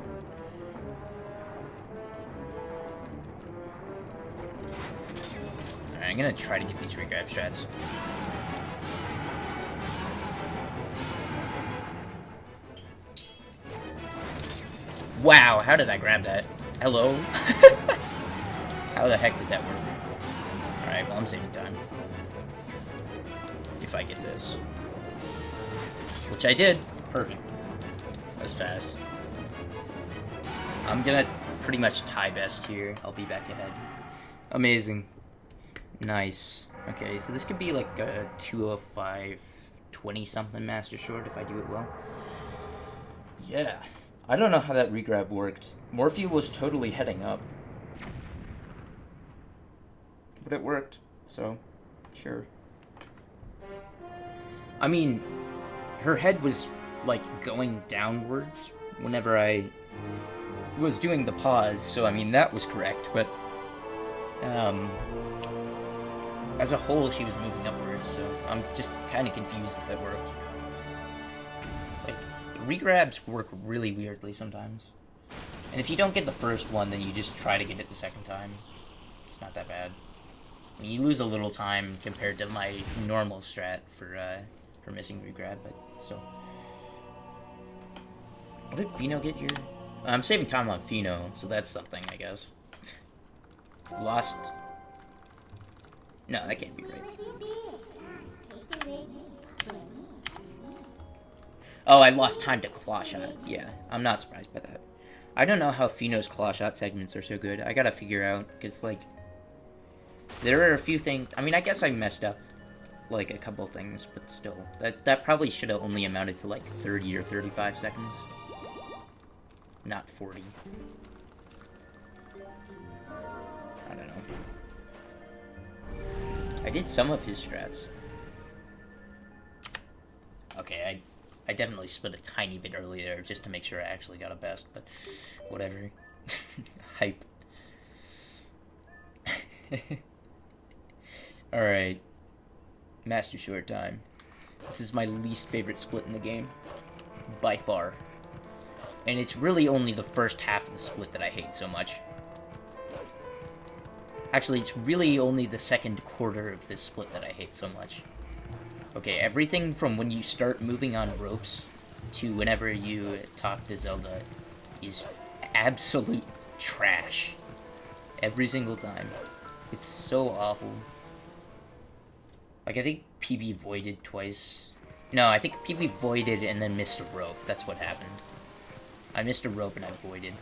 Alright, I'm gonna try to get these regrab strats. Wow, how did I grab that? Hello? How the heck did that work? Alright, well, I'm saving time. If I get this. Which I did. Perfect. That was fast. I'm gonna pretty much tie best here. I'll be back ahead. Amazing. Nice. Okay, so this could be like a 205, 20-something master short if I do it well. Yeah. I don't know how that regrab worked. Morphe was totally heading up. But it worked, so sure. I mean, her head was, like, going downwards whenever I was doing the pause, so I mean, that was correct, but as a whole, she was moving upwards, so I'm just kind of confused that worked. Like, regrabs work really weirdly sometimes. And if you don't get the first one, then you just try to get it the second time. It's not that bad. I mean, you lose a little time compared to my normal strat for missing regrab, but still. What did Fino get here? I'm saving time on Fino, so that's something, I guess. Lost... No, that can't be right. Oh, I lost time to claw shot. Yeah, I'm not surprised by that. I don't know how Fino's claw shot segments are so good. I gotta figure out, because, like... There are a few things... I mean, I guess I messed up, like, a couple things, but still. That probably should have only amounted to, like, 30 or 35 seconds. Not 40. I don't know. I did some of his strats. Okay, I definitely split a tiny bit early there just to make sure I actually got a best, but whatever. Hype. Alright. Master short time. This is my least favorite split in the game. By far. And it's really only the first half of the split that I hate so much. Actually, it's really only the second quarter of this split that I hate so much. Okay, everything from when you start moving on ropes to whenever you talk to Zelda is absolute trash. Every single time. It's so awful. Like, I think PB voided twice. No, I think PB voided and then missed a rope. That's what happened. I missed a rope and I voided.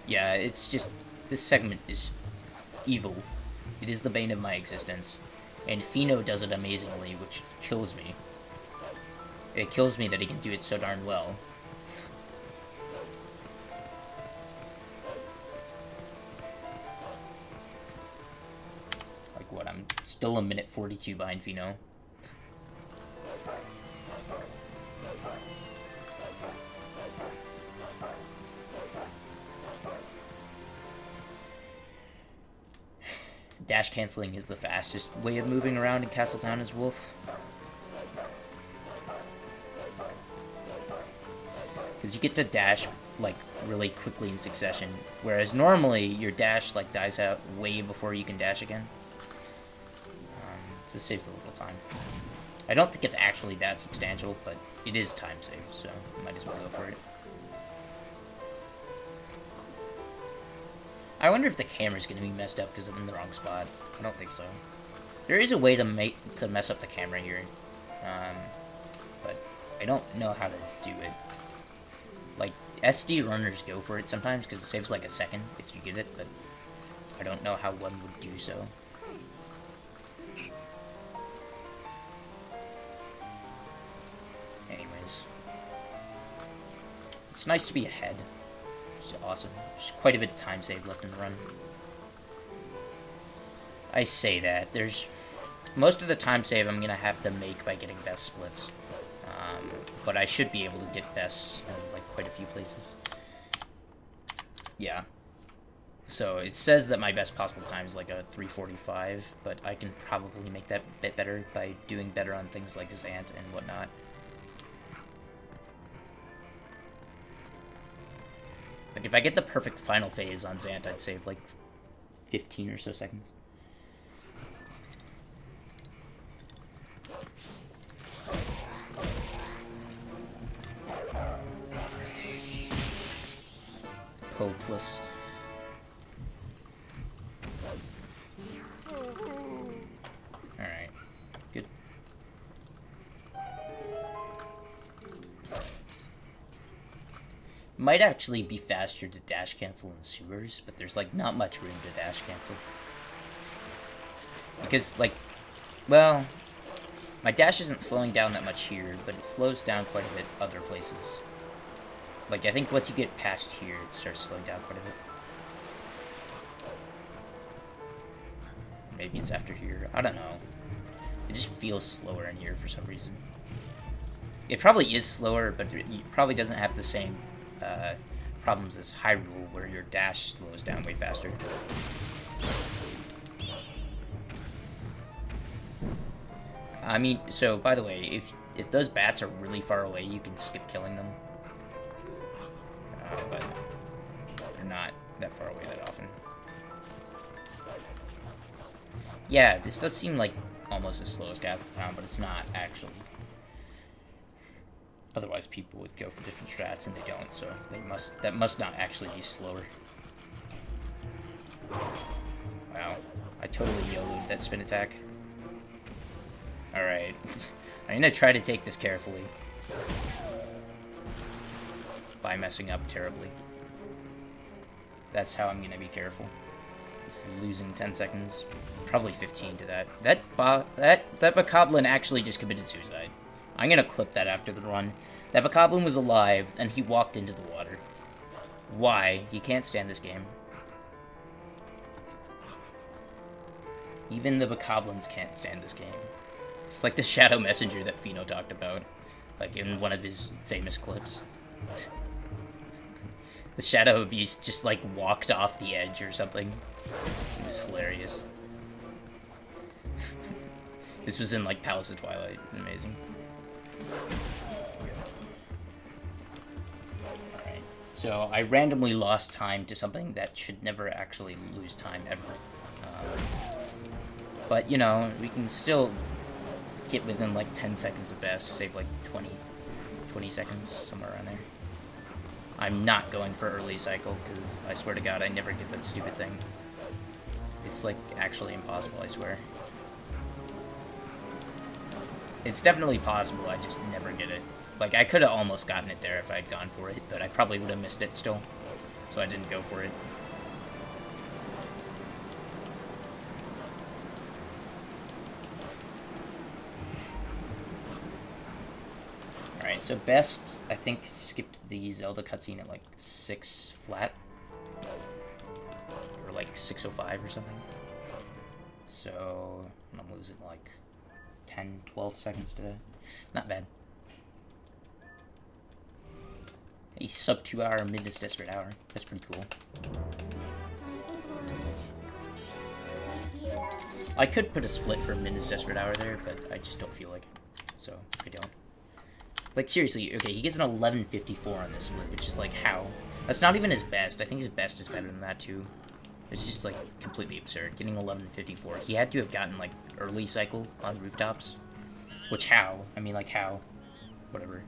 Yeah, it's just... This segment is evil. It is the bane of my existence. And Fino does it amazingly, which kills me. It kills me that he can do it so darn well. Like what, I'm still a minute 42 behind Fino. Dash canceling is the fastest way of moving around in Castletown as Wolf. Because you get to dash, like, really quickly in succession. Whereas normally, your dash, like, dies out way before you can dash again. This saves a little time. I don't think it's actually that substantial, but it is time saved, so might as well go for it. I wonder if the camera's gonna be messed up because I'm in the wrong spot. I don't think so. There is a way to mess up the camera here, but I don't know how to do it. Like, SD runners go for it sometimes, because it saves like a second if you get it, but I don't know how one would do so. Anyways. It's nice to be ahead. It's awesome. There's quite a bit of time saved left in the run. I say that. There's... Most of the time save I'm going to have to make by getting best splits. But I should be able to get bests in, like, quite a few places. Yeah. So, it says that my best possible time is, like, a 3:45, but I can probably make that a bit better by doing better on things like Zant and whatnot. Like, if I get the perfect final phase on Zant, I'd save, like, 15 or so seconds. Hopeless. Alright. Good. Might actually be faster to dash cancel in sewers, but there's, like, not much room to dash cancel. Because, like, well, my dash isn't slowing down that much here, but it slows down quite a bit other places. Like, I think once you get past here, it starts slowing down quite a bit. Maybe it's after here. I don't know. It just feels slower in here for some reason. It probably is slower, but it probably doesn't have the same problems as Hyrule, where your dash slows down way faster. I mean, so, by the way, if those bats are really far away, you can skip killing them. But they're not that far away that often. Yeah, this does seem like almost as slow as Castle Town, but it's not, actually. Otherwise, people would go for different strats, and they don't, so that must not actually be slower. Wow. I totally YOLO'd that spin attack. Alright. I'm gonna try to take this carefully. By messing up terribly. That's how I'm gonna be careful. It's losing 10 seconds. Probably 15 to that. That Bokoblin actually just committed suicide. I'm gonna clip that after the run. That Bokoblin was alive, and he walked into the water. Why? He can't stand this game. Even the Bokoblins can't stand this game. It's like the Shadow Messenger that Fino talked about, like in one of his famous clips. The Shadow Beast just, like, walked off the edge or something. It was hilarious. This was in, like, Palace of Twilight. Amazing. Alright. So, I randomly lost time to something that should never actually lose time, ever. But, you know, we can still get within, like, 10 seconds of best. Save, like, 20 seconds, somewhere around there. I'm not going for early cycle, because I swear to God, I never get that stupid thing. It's, like, actually impossible, I swear. It's definitely possible, I just never get it. Like, I could have almost gotten it there if I'd gone for it, but I probably would have missed it still. So I didn't go for it. Alright, so best, I think, skipped the Zelda cutscene at, like, 6 flat. Or, like, 6:05 or something. So, I'm losing, like, 10, 12 seconds to that. Not bad. A sub 2 hour Midness Desperate Hour. That's pretty cool. I could put a split for Midness Desperate Hour there, but I just don't feel like it. So, I don't. Like, seriously, okay, he gets an 11:54 on this split, which is, like, how? That's not even his best. I think his best is better than that, too. It's just, like, completely absurd. Getting 11:54. He had to have gotten, like, early cycle on rooftops. Which, how? I mean, like, how? Whatever.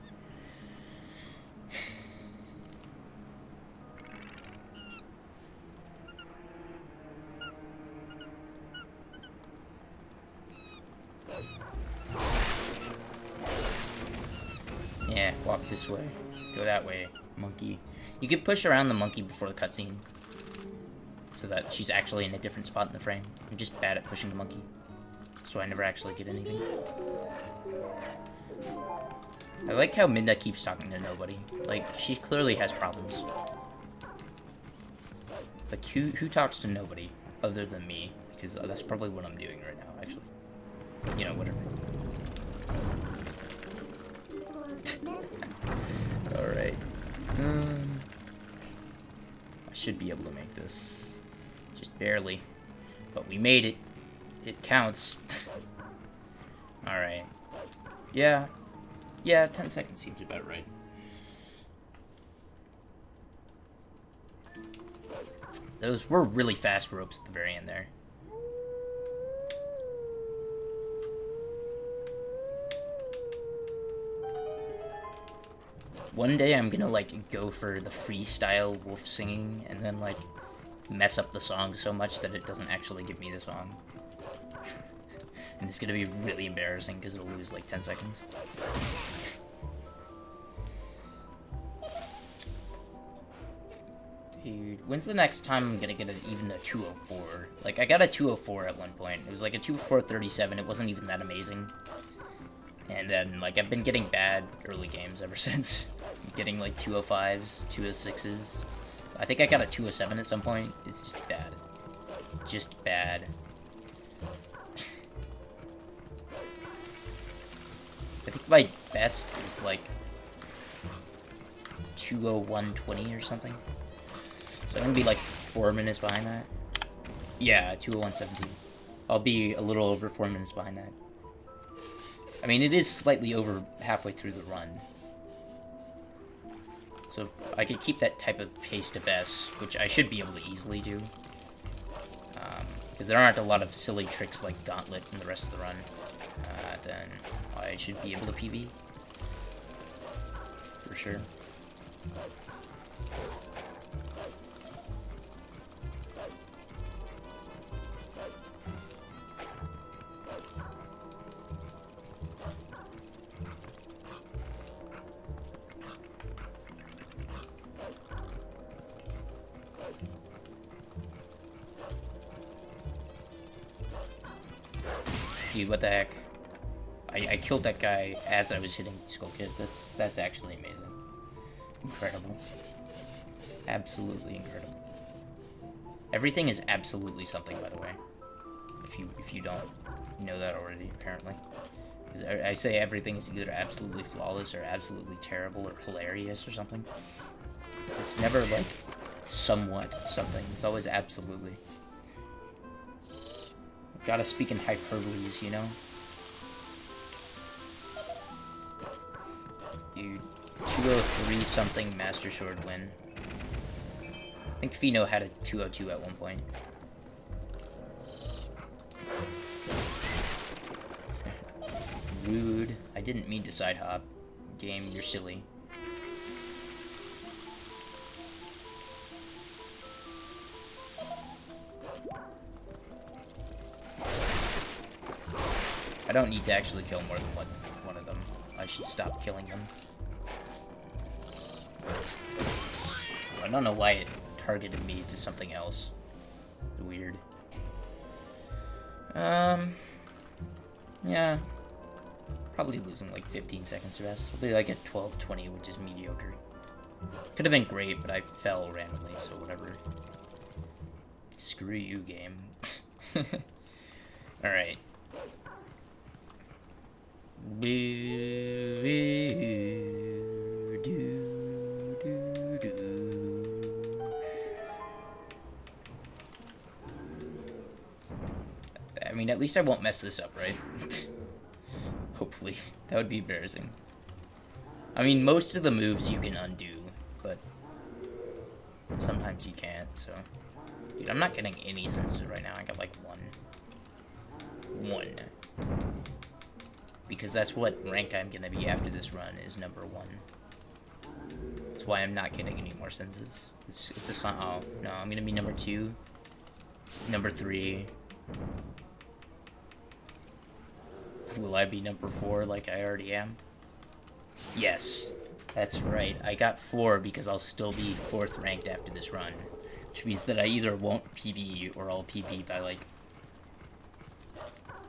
Yeah, walk this way. Go that way, monkey. You could push around the monkey before the cutscene, so that she's actually in a different spot in the frame. I'm just bad at pushing the monkey, so I never actually get anything. I like how Midna keeps talking to nobody. Like, she clearly has problems. Like, who talks to nobody other than me? Because that's probably what I'm doing right now, actually. You know, whatever. Alright. I should be able to make this. Just barely. But we made it. It counts. Alright. Yeah. Yeah, 10 seconds seems about right. Those were really fast ropes at the very end there. One day I'm gonna, like, go for the freestyle wolf singing and then, like, mess up the song so much that it doesn't actually give me the song. And it's gonna be really embarrassing because it'll lose, like, 10 seconds. Dude, when's the next time I'm gonna get even a 204? Like, I got a 204 at one point. It was like a 204.37. It wasn't even that amazing. And then, like, I've been getting bad early games ever since. Getting, like, 205s, 206s. I think I got a 207 at some point. It's just bad. Just bad. I think my best is, like, 201.20 or something. So I'm gonna be, like, 4 minutes behind that. Yeah, 201.17. I'll be a little over 4 minutes behind that. I mean, it is slightly over halfway through the run. So if I could keep that type of pace to best, which I should be able to easily do. Because there aren't a lot of silly tricks like Gauntlet in the rest of the run. Then I should be able to PB. For sure. Dude, what the heck? I killed that guy as I was hitting Skull Kid. That's actually amazing. Incredible. Absolutely incredible. Everything is absolutely something, by the way. If you don't know that already, apparently. Because I say everything is either absolutely flawless or absolutely terrible or hilarious or something. It's never, like, somewhat something. It's always absolutely. Gotta speak in hyperboles, you know? Dude, 203 something Master Sword win. I think Fino had a 202 at one point. Rude. I didn't mean to side hop. Game, you're silly. I don't need to actually kill more than one of them. I should stop killing them. I don't know why it targeted me to something else. Weird. Yeah. Probably losing like 15 seconds to rest. It'll be like at 12:20, which is mediocre. Could have been great, but I fell randomly, so whatever. Screw you, game. Alright. I mean, at least I won't mess this up, right? Hopefully. That would be embarrassing. I mean, most of the moves you can undo, but sometimes you can't, so... Dude, I'm not getting any senses right now. I got, like, one. Because that's what rank I'm gonna be after this run, is number 1. That's why I'm not getting any more senses. It's a song. Oh, no, I'm gonna be number 2. Number 3. Will I be number 4 like I already am? Yes. That's right. I got 4 because I'll still be 4th ranked after this run. Which means that I either won't PB or I'll PB by, like,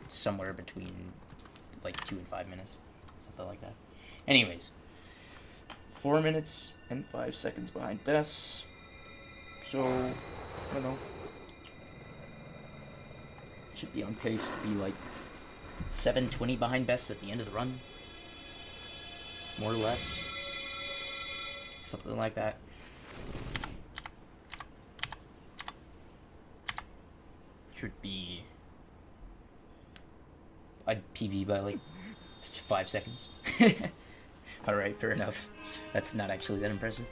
somewhere between, like, 2 and 5 minutes. Something like that. Anyways. 4 minutes and 5 seconds behind Bess. So, I don't know. Should be on pace to be, like, 7:20 behind Bess at the end of the run. More or less. Something like that. Should be... I'd PB by like 5 seconds. Alright, fair enough. That's not actually that impressive.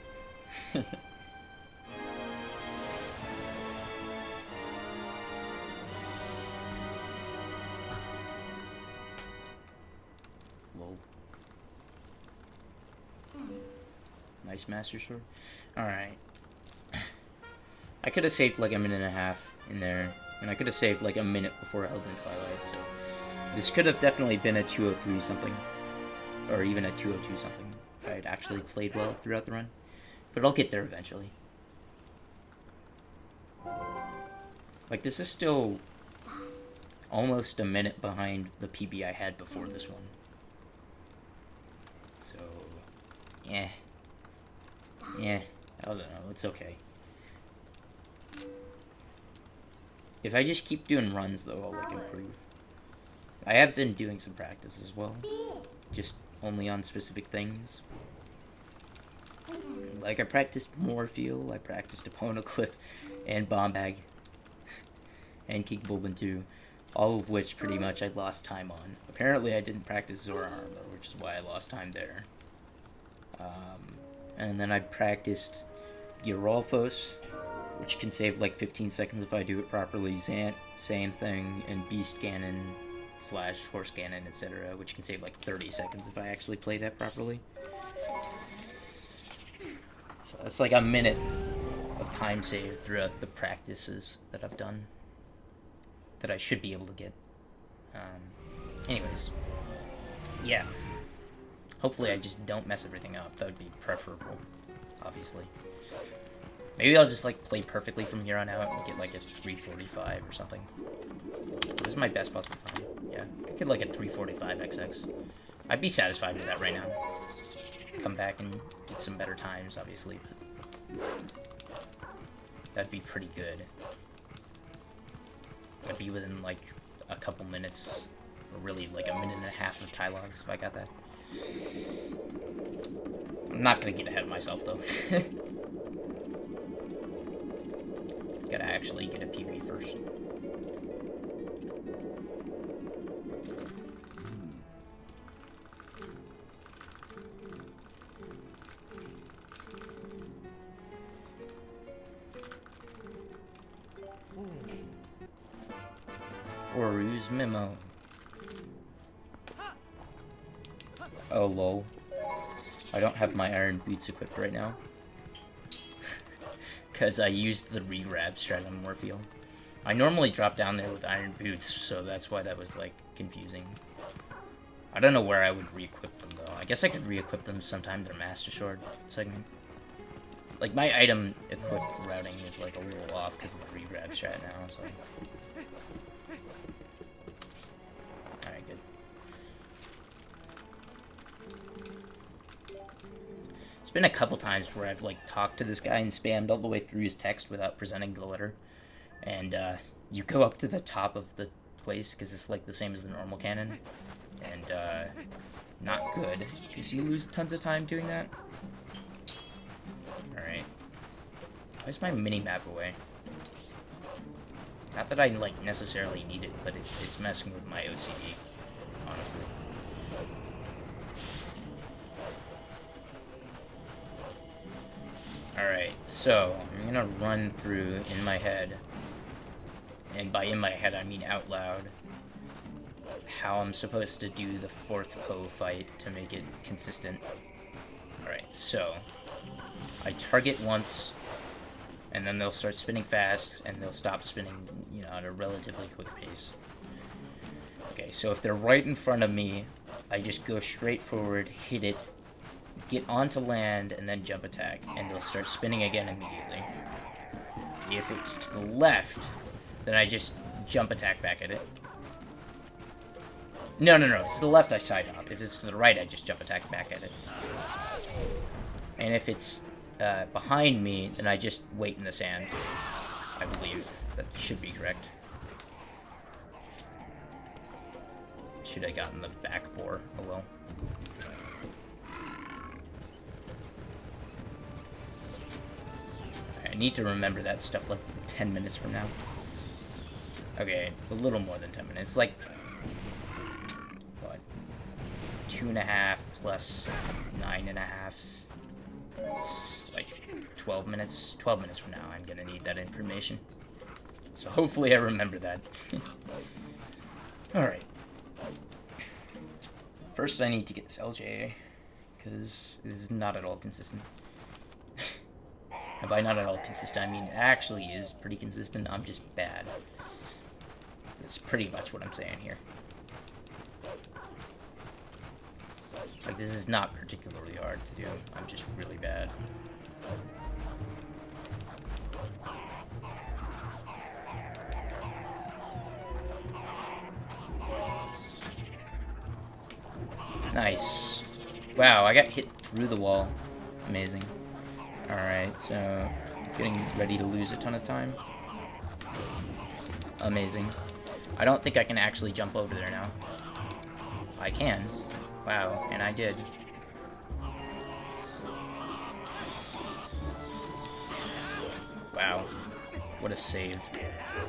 Lol. Nice Master Sword. Alright. I could have saved like a minute and a half in there. And I could have saved like a minute before Elden Twilight, so... This could have definitely been a 203 something. Or even a 202 something. If I had actually played well throughout the run. But I'll get there eventually. Like, this is still... almost a minute behind the PB I had before this one. So... yeah. Yeah, I don't know, it's okay. If I just keep doing runs, though, I'll, like, improve. I have been doing some practice as well. Just only on specific things. Like, I practiced Morpheal, I practiced Opponent Clip, and Bomb Bag. And King Bulbin 2. All of which, pretty much, I lost time on. Apparently, I didn't practice Zora Arm, though, which is why I lost time there. And then I practiced Geralfos, which can save like 15 seconds if I do it properly. Zant, same thing, and Beast Ganon / Horse Ganon, etc., which can save like 30 seconds if I actually play that properly. So that's like a minute of time saved throughout the practices that I've done that I should be able to get. Anyways, yeah. Hopefully I just don't mess everything up. That would be preferable, obviously. Maybe I'll just, like, play perfectly from here on out and get, like, a 345 or something. This is my best possible time. Yeah, I could get, like, a 345 XX. I'd be satisfied with that right now. Come back and get some better times, obviously, but... that'd be pretty good. I'd be within, like, a couple minutes, or really, like, a minute and a half of tie logs if I got that. I'm not gonna get ahead of myself, though. Gotta actually get a PB first. Oru's memo. Oh, lol. I don't have my iron boots equipped right now. Because I used the re-grab strat on Morpheal. I normally drop down there with iron boots, so that's why that was, like, confusing. I don't know where I would re-equip them, though. I guess I could re-equip them sometime their Master Sword segment. Like, my item equip routing is, like, a little off because of the re-grab strat now, so... Alright, good. There's been a couple times where I've, like, talked to this guy and spammed all the way through his text without presenting the letter. And, you go up to the top of the place, because it's, like, the same as the normal cannon. And, not good, because you lose tons of time doing that. Alright. Where's my mini-map away? Not that I, like, necessarily need it, but it's messing with my OCD, honestly. Alright, so, I'm gonna run through in my head, and by in my head I mean out loud, how I'm supposed to do the 4th Poe fight to make it consistent. Alright, so, I target once, and then they'll start spinning fast, and they'll stop spinning, you know, at a relatively quick pace. Okay, so if they're right in front of me, I just go straight forward, hit it, get onto land and then jump attack, and they'll start spinning again immediately. If it's to the left, then I just jump attack back at it. No. If it's to the left, I side hop. If it's to the right, I just jump attack back at it. And if it's behind me, then I just wait in the sand. I believe that should be correct. Should have gotten the back bore. Oh well. I need to remember that stuff like 10 minutes from now. Okay, a little more than 10 minutes. Like, what? 2.5 plus 9.5. It's like 12 minutes. 12 minutes from now, I'm gonna need that information. So hopefully I remember that. Alright. First, I need to get this LJ, because this is not at all consistent. And by not at all consistent, I mean it actually is pretty consistent, I'm just bad. That's pretty much what I'm saying here. Like, this is not particularly hard to do, I'm just really bad. Nice. Wow, I got hit through the wall. Amazing. Alright, so getting ready to lose a ton of time. Amazing. I don't think I can actually jump over there now. I can. Wow, and I did. Wow. What a save.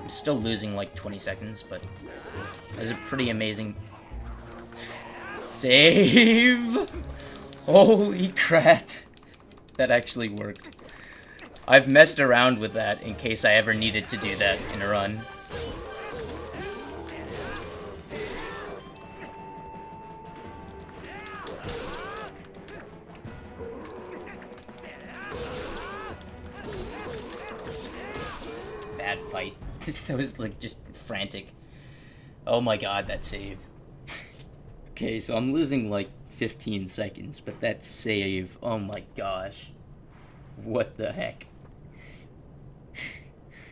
I'm still losing like 20 seconds, but that was a pretty amazing save! Holy crap. That actually worked. I've messed around with that in case I ever needed to do that in a run. Bad fight. That was like just frantic. Oh my god, that save. Okay, so I'm losing like 15 seconds, but that save, oh my gosh. What the heck?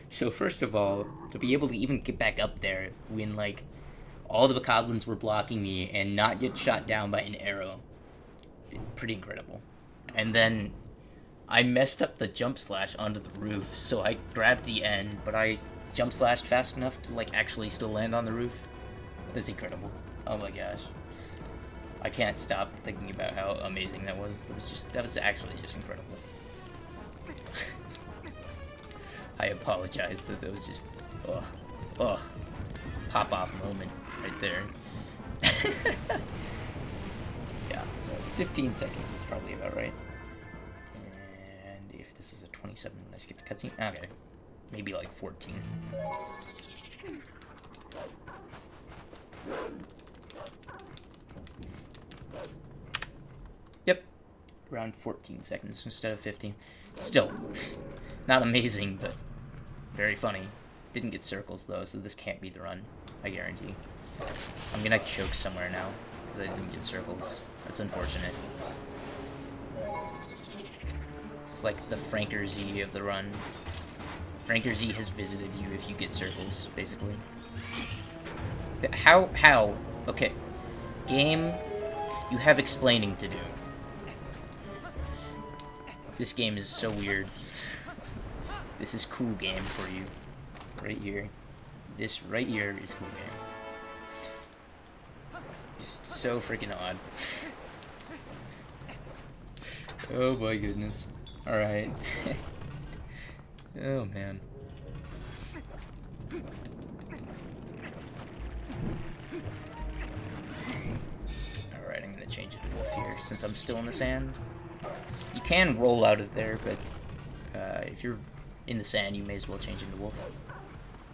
So first of all, to be able to even get back up there when like all the bokoblins were blocking me and not get shot down by an arrow, pretty incredible. And then I messed up the jump slash onto the roof, so I grabbed the end, but I jump slashed fast enough to like actually still land on the roof. That's incredible. Oh my gosh. I can't stop thinking about how amazing that was. That was actually just incredible. I apologize that was just, pop off moment right there. Yeah, so 15 seconds is probably about right. And if this is a 27 when I skip the cutscene, okay, maybe like 14. Yep, around 14 seconds instead of 15. Still, not amazing, but very funny. Didn't get circles though, so this can't be the run, I guarantee. I'm gonna choke somewhere now, because I didn't get circles. That's unfortunate. It's like the Franker Z of the run. Franker Z has visited you if you get circles, basically. How? Okay. Game, you have explaining to do. This game is so weird. This is cool game for you. Right here. This right here is cool game. Just so freaking odd. Oh my goodness. Alright. Oh man. Alright, I'm gonna change it to wolf here since I'm still in the sand. You can roll out of there, but if you're in the sand, you may as well change into wolf.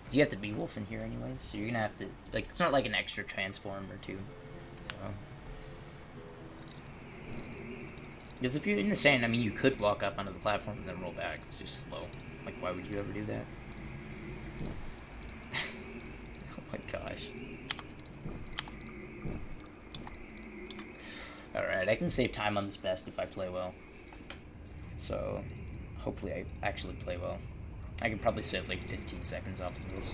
Because you have to be wolf in here anyways, so you're gonna have to, like, it's not like an extra transform or two, so. Because if you're in the sand, I mean, you could walk up onto the platform and then roll back. It's just slow. Like, why would you ever do that? Oh my gosh. Alright, Alright, I can save time on this best if I play well. So, hopefully I actually play well. I could probably save like 15 seconds off of this.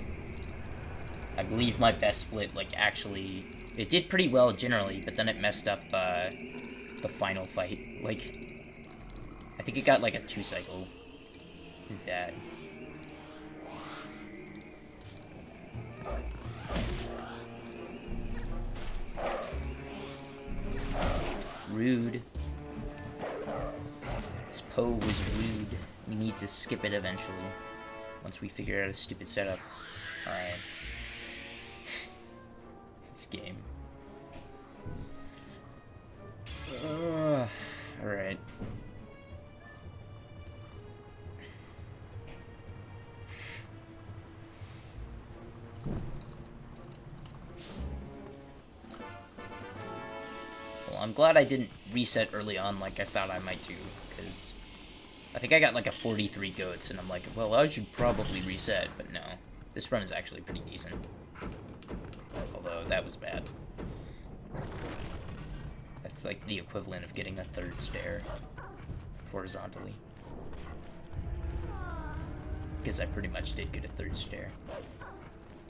I believe my best split, like, actually... It did pretty well generally, but then it messed up, the final fight. Like, I think it got like a 2-cycle. It was bad. Rude. This Poe was rude. We need to skip it eventually. Once we figure out a stupid setup. Alright. This game. Alright. Well, I'm glad I didn't reset early on like I thought I might do, because I think I got like a 43 goats, and I'm like, well, I should probably reset, but no. This run is actually pretty decent. Although, that was bad. That's like the equivalent of getting a 3rd stair horizontally. Because I pretty much did get a 3rd stair.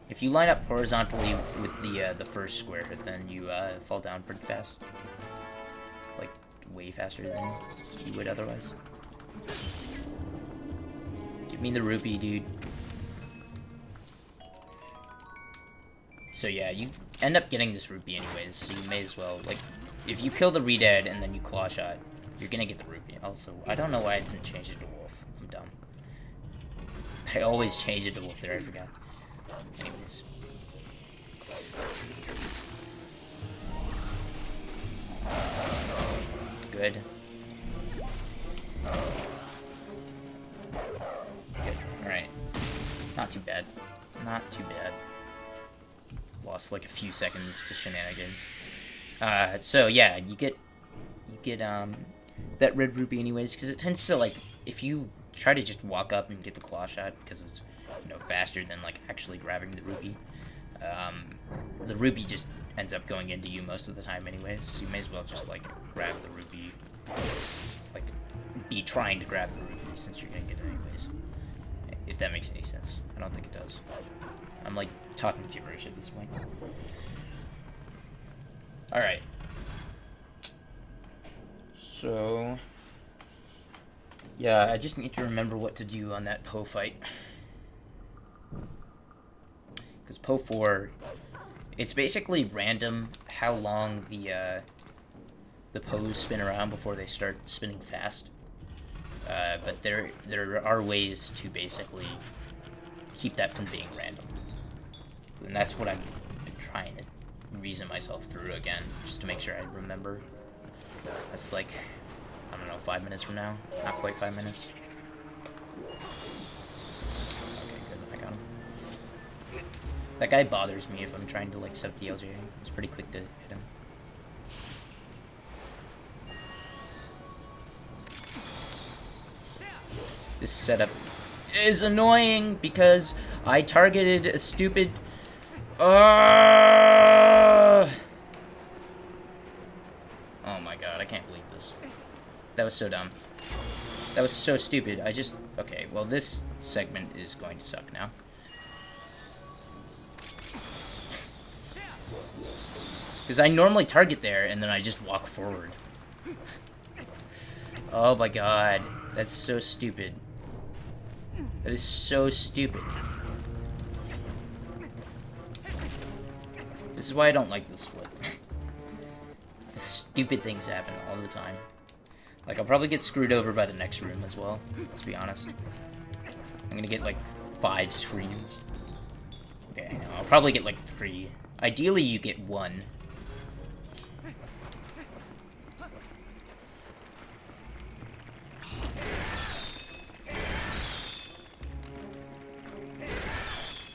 If you line up horizontally with the first square, then you fall down pretty fast. Like, way faster than you would otherwise. Give me the rupee, dude. So yeah, you end up getting this rupee anyways, so you may as well, like, if you kill the Redead and then you claw shot, you're gonna get the rupee. Also, I don't know why I didn't change it to wolf. I'm dumb. I always change it to wolf there, I forgot. Anyways. Good. Good. Alright. Not too bad. Not too bad. Lost like a few seconds to shenanigans. So yeah, you get that red rupee anyways, because it tends to, like, if you try to just walk up and get the claw shot, because it's, you know, faster than like actually grabbing the rupee just ends up going into you most of the time anyways, so you may as well just like grab the rupee, like be trying to grab the rupee since you're gonna get it anyways. If that makes any sense. I don't think it does. I'm like talking gibberish at this point. Alright. So yeah, I just need to remember what to do on that Poe fight. Because Poe 4, it's basically random how long the Poes spin around before they start spinning fast. But there are ways to basically keep that from being random. And that's what I've been trying to reason myself through again, just to make sure I remember. That's like, I don't know, 5 minutes from now? Not quite 5 minutes. Okay, good, I got him. That guy bothers me if I'm trying to, like, set up the LJ. It's pretty quick to hit him. This setup is annoying because I targeted a stupid... Oh my god, I can't believe this. That was so dumb. That was so stupid. I just... Okay, well, this segment is going to suck now. Because I normally target there, and then I just walk forward. Oh my god. That's so stupid. That is so stupid. This is why I don't like this split. Stupid things happen all the time. Like, I'll probably get screwed over by the next room as well, let's be honest. I'm gonna get, like, 5 screams. Okay, no, I'll probably get, like, 3. Ideally, you get 1.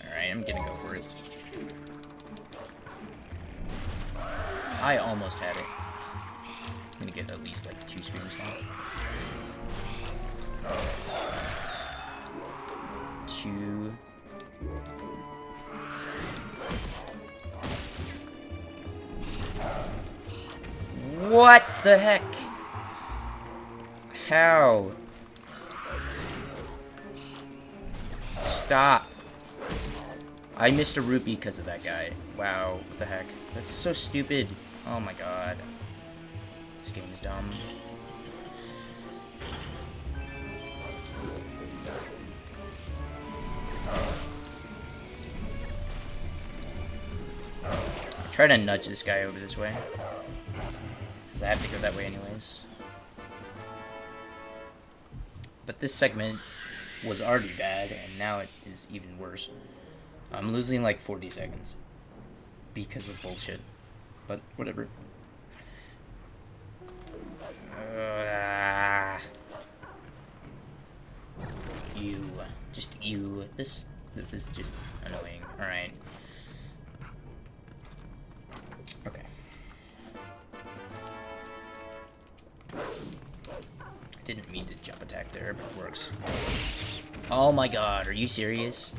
Alright, I'm gonna go for it. I almost had it. I'm gonna get at least like 2 screams now. 2. What the heck? How? Stop. I missed a rupee because of that guy. Wow, what the heck? That's so stupid. Oh my god. This game is dumb. Try to nudge this guy over this way. Because I have to go that way anyways. But this segment was already bad, and now it is even worse. I'm losing like 40 seconds. Because of bullshit. But whatever. You. Just you. This is just annoying. Alright. Okay. Didn't mean to jump attack there, but it works. Oh my god, are you serious?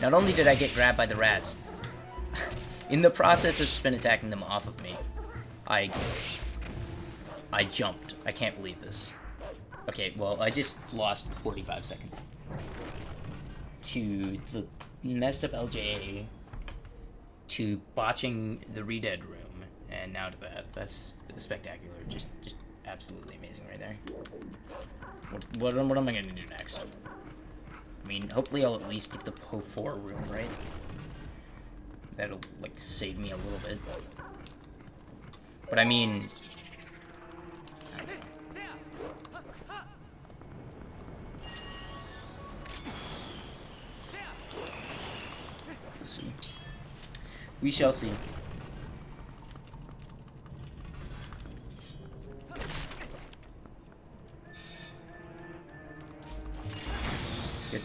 Not only did I get grabbed by the rats, in the process of spin attacking them off of me, I jumped. I can't believe this. Okay, well, I just lost 45 seconds. To the messed up LJA, to botching the Redead room, and now to that. That's spectacular. Just absolutely amazing right there. What am I gonna do next? I mean, hopefully I'll at least get the Po4 room, right? That'll, like, save me a little bit. But I mean... I don't know. We'll see. We shall see. Good.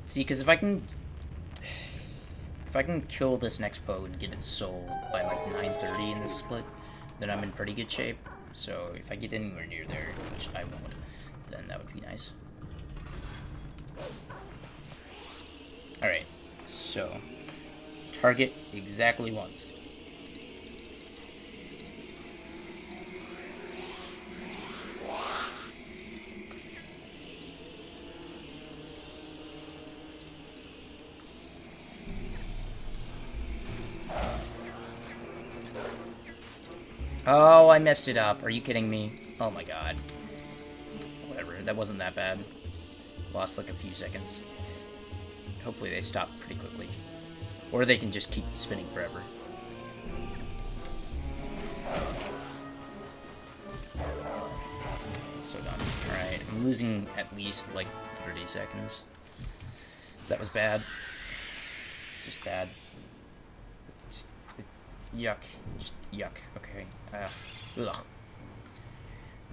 See, because if I can kill this next Poe and get its soul by like 9:30 in this split, then I'm in pretty good shape. So if I get anywhere near there, which I won't, then that would be nice. Alright, so target exactly once. Oh, I messed it up. Are you kidding me? Oh my god. Whatever, that wasn't that bad. Lost like a few seconds. Hopefully they stop pretty quickly. Or they can just keep spinning forever. So done. Alright, I'm losing at least like 30 seconds. That was bad. It's just bad. Yuck. Just yuck. Okay. Ugh.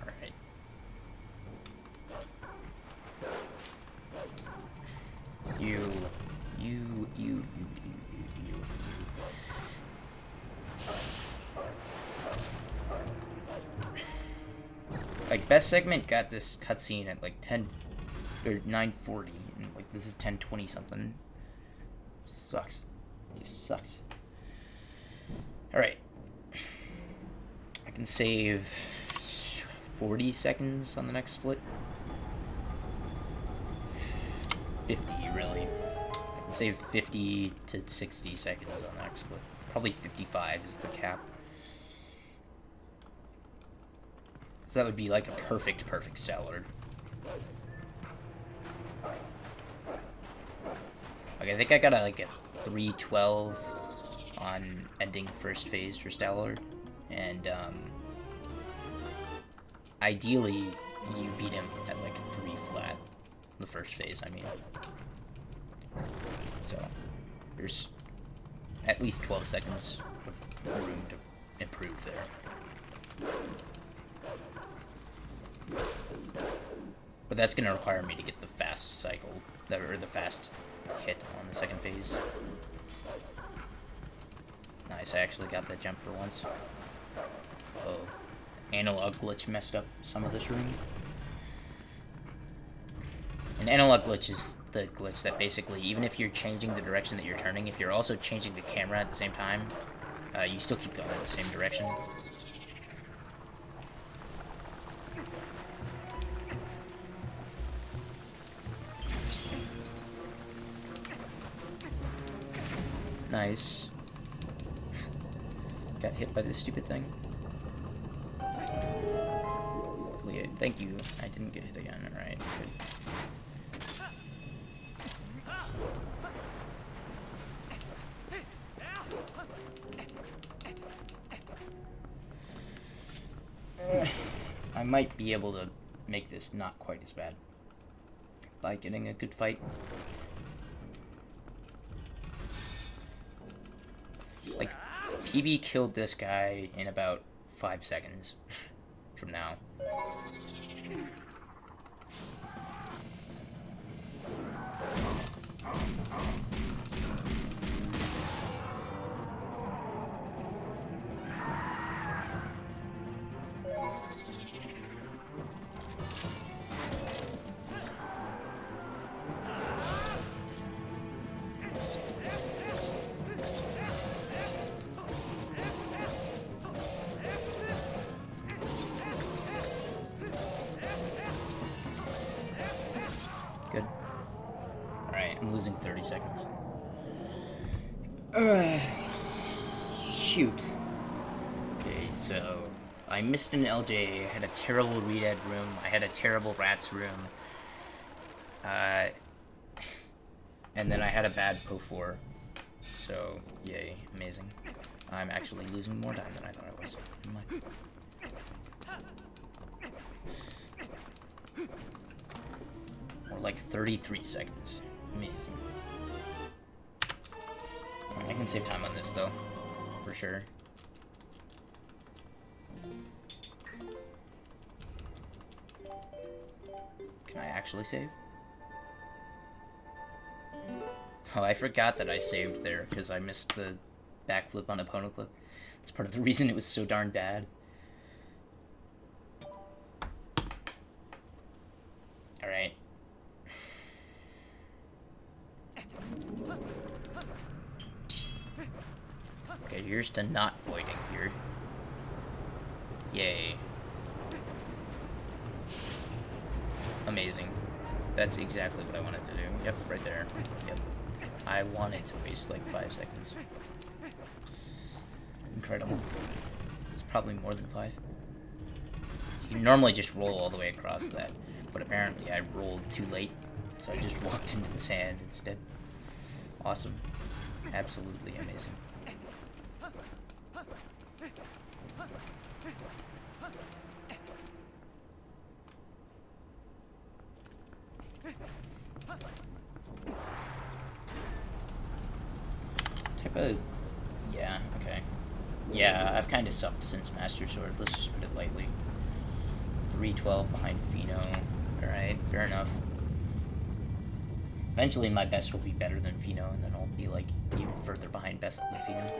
Alright. You. Like, best segment got this cutscene at like 10 or 9:40, and like this is 10:20 something. Sucks. Just sucks. Alright. I can save 40 seconds on the next split. 50, really. I can save 50 to 60 seconds on the next split. Probably 55 is the cap. So that would be like a perfect Stallard. Okay, I think I got like a 3:12 on ending first phase for Stallard, and ideally you beat him at like 3 flat the first phase, I mean. So there's at least 12 seconds of room to improve there. But that's gonna require me to get the fast cycle, or the fast hit on the second phase. Nice, I actually got that jump for once. Oh, analog glitch messed up some of this room. An analog glitch is the glitch that basically, even if you're changing the direction that you're turning, if you're also changing the camera at the same time, you still keep going in the same direction. Nice. Got hit by this stupid thing. Hopefully, thank you. I didn't get hit again. Alright, good. I might be able to make this not quite as bad by getting a good fight. Like, PB killed this guy in about 5 seconds from now. Good. Alright, I'm losing 30 seconds. Shoot. Okay, so I missed an LJ, I had a terrible Reed room, I had a terrible Rats room, and then I had a bad Po4. So, yay, amazing. I'm actually losing more time than I thought I was. More like 33 seconds. Amazing. I can save time on this, though. For sure. Can I actually save? Oh, I forgot that I saved there, because I missed the backflip on a Pono clip. That's part of the reason it was so darn bad. Alright. Okay, here's to not voiding here. Yay. Amazing. That's exactly what I wanted to do. Yep, right there. Yep. I wanted to waste like 5 seconds. Incredible. It's probably more than 5. You can normally just roll all the way across that, but apparently I rolled too late, so I just walked into the sand instead. Awesome. Absolutely amazing. Type of... yeah, okay. Yeah, I've kind of sucked since Master Sword, let's just put it lightly. 312 behind Pheno. Alright, fair enough. Eventually my best will be better than Pheno, and then I'll be like even further behind best than Pheno.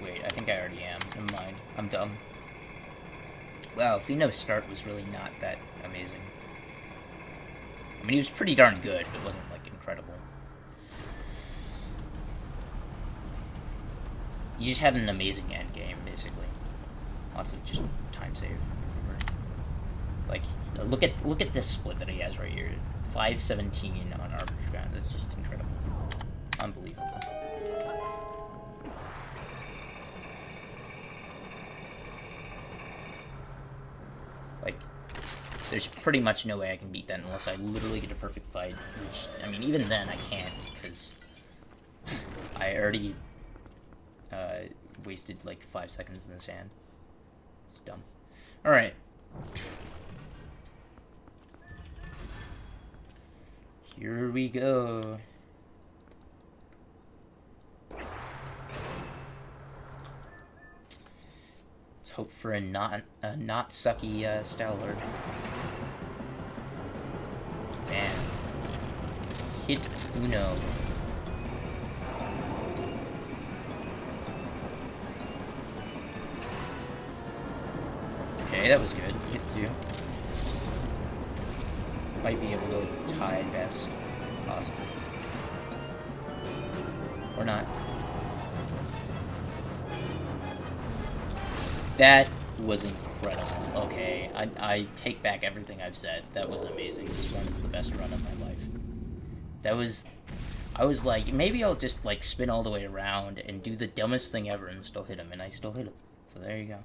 Wait, I think I already am. Never mind. I'm dumb. Wow, Pheno's start was really not that amazing. I mean, he was pretty darn good, but it wasn't, like, incredible. He just had an amazing end game, basically. Lots of just time save. Like, look at this split that he has right here. 517 on average ground. That's just incredible. Unbelievable. Like, there's pretty much no way I can beat that unless I literally get a perfect fight, which, I mean, even then I can't, because I already wasted like 5 seconds in the sand. It's dumb. Alright. Here we go. Let's hope for a not sucky Star-Lord. Man. Hit Uno. Okay, that was good. Hit 2. Might be able to tie best. Possibly. Or not. That was incredible. Okay, I take back everything I've said. That was amazing. This run is the best run of my life. That was... I was like, maybe I'll just, like, spin all the way around and do the dumbest thing ever and still hit him. And I still hit him. So there you go.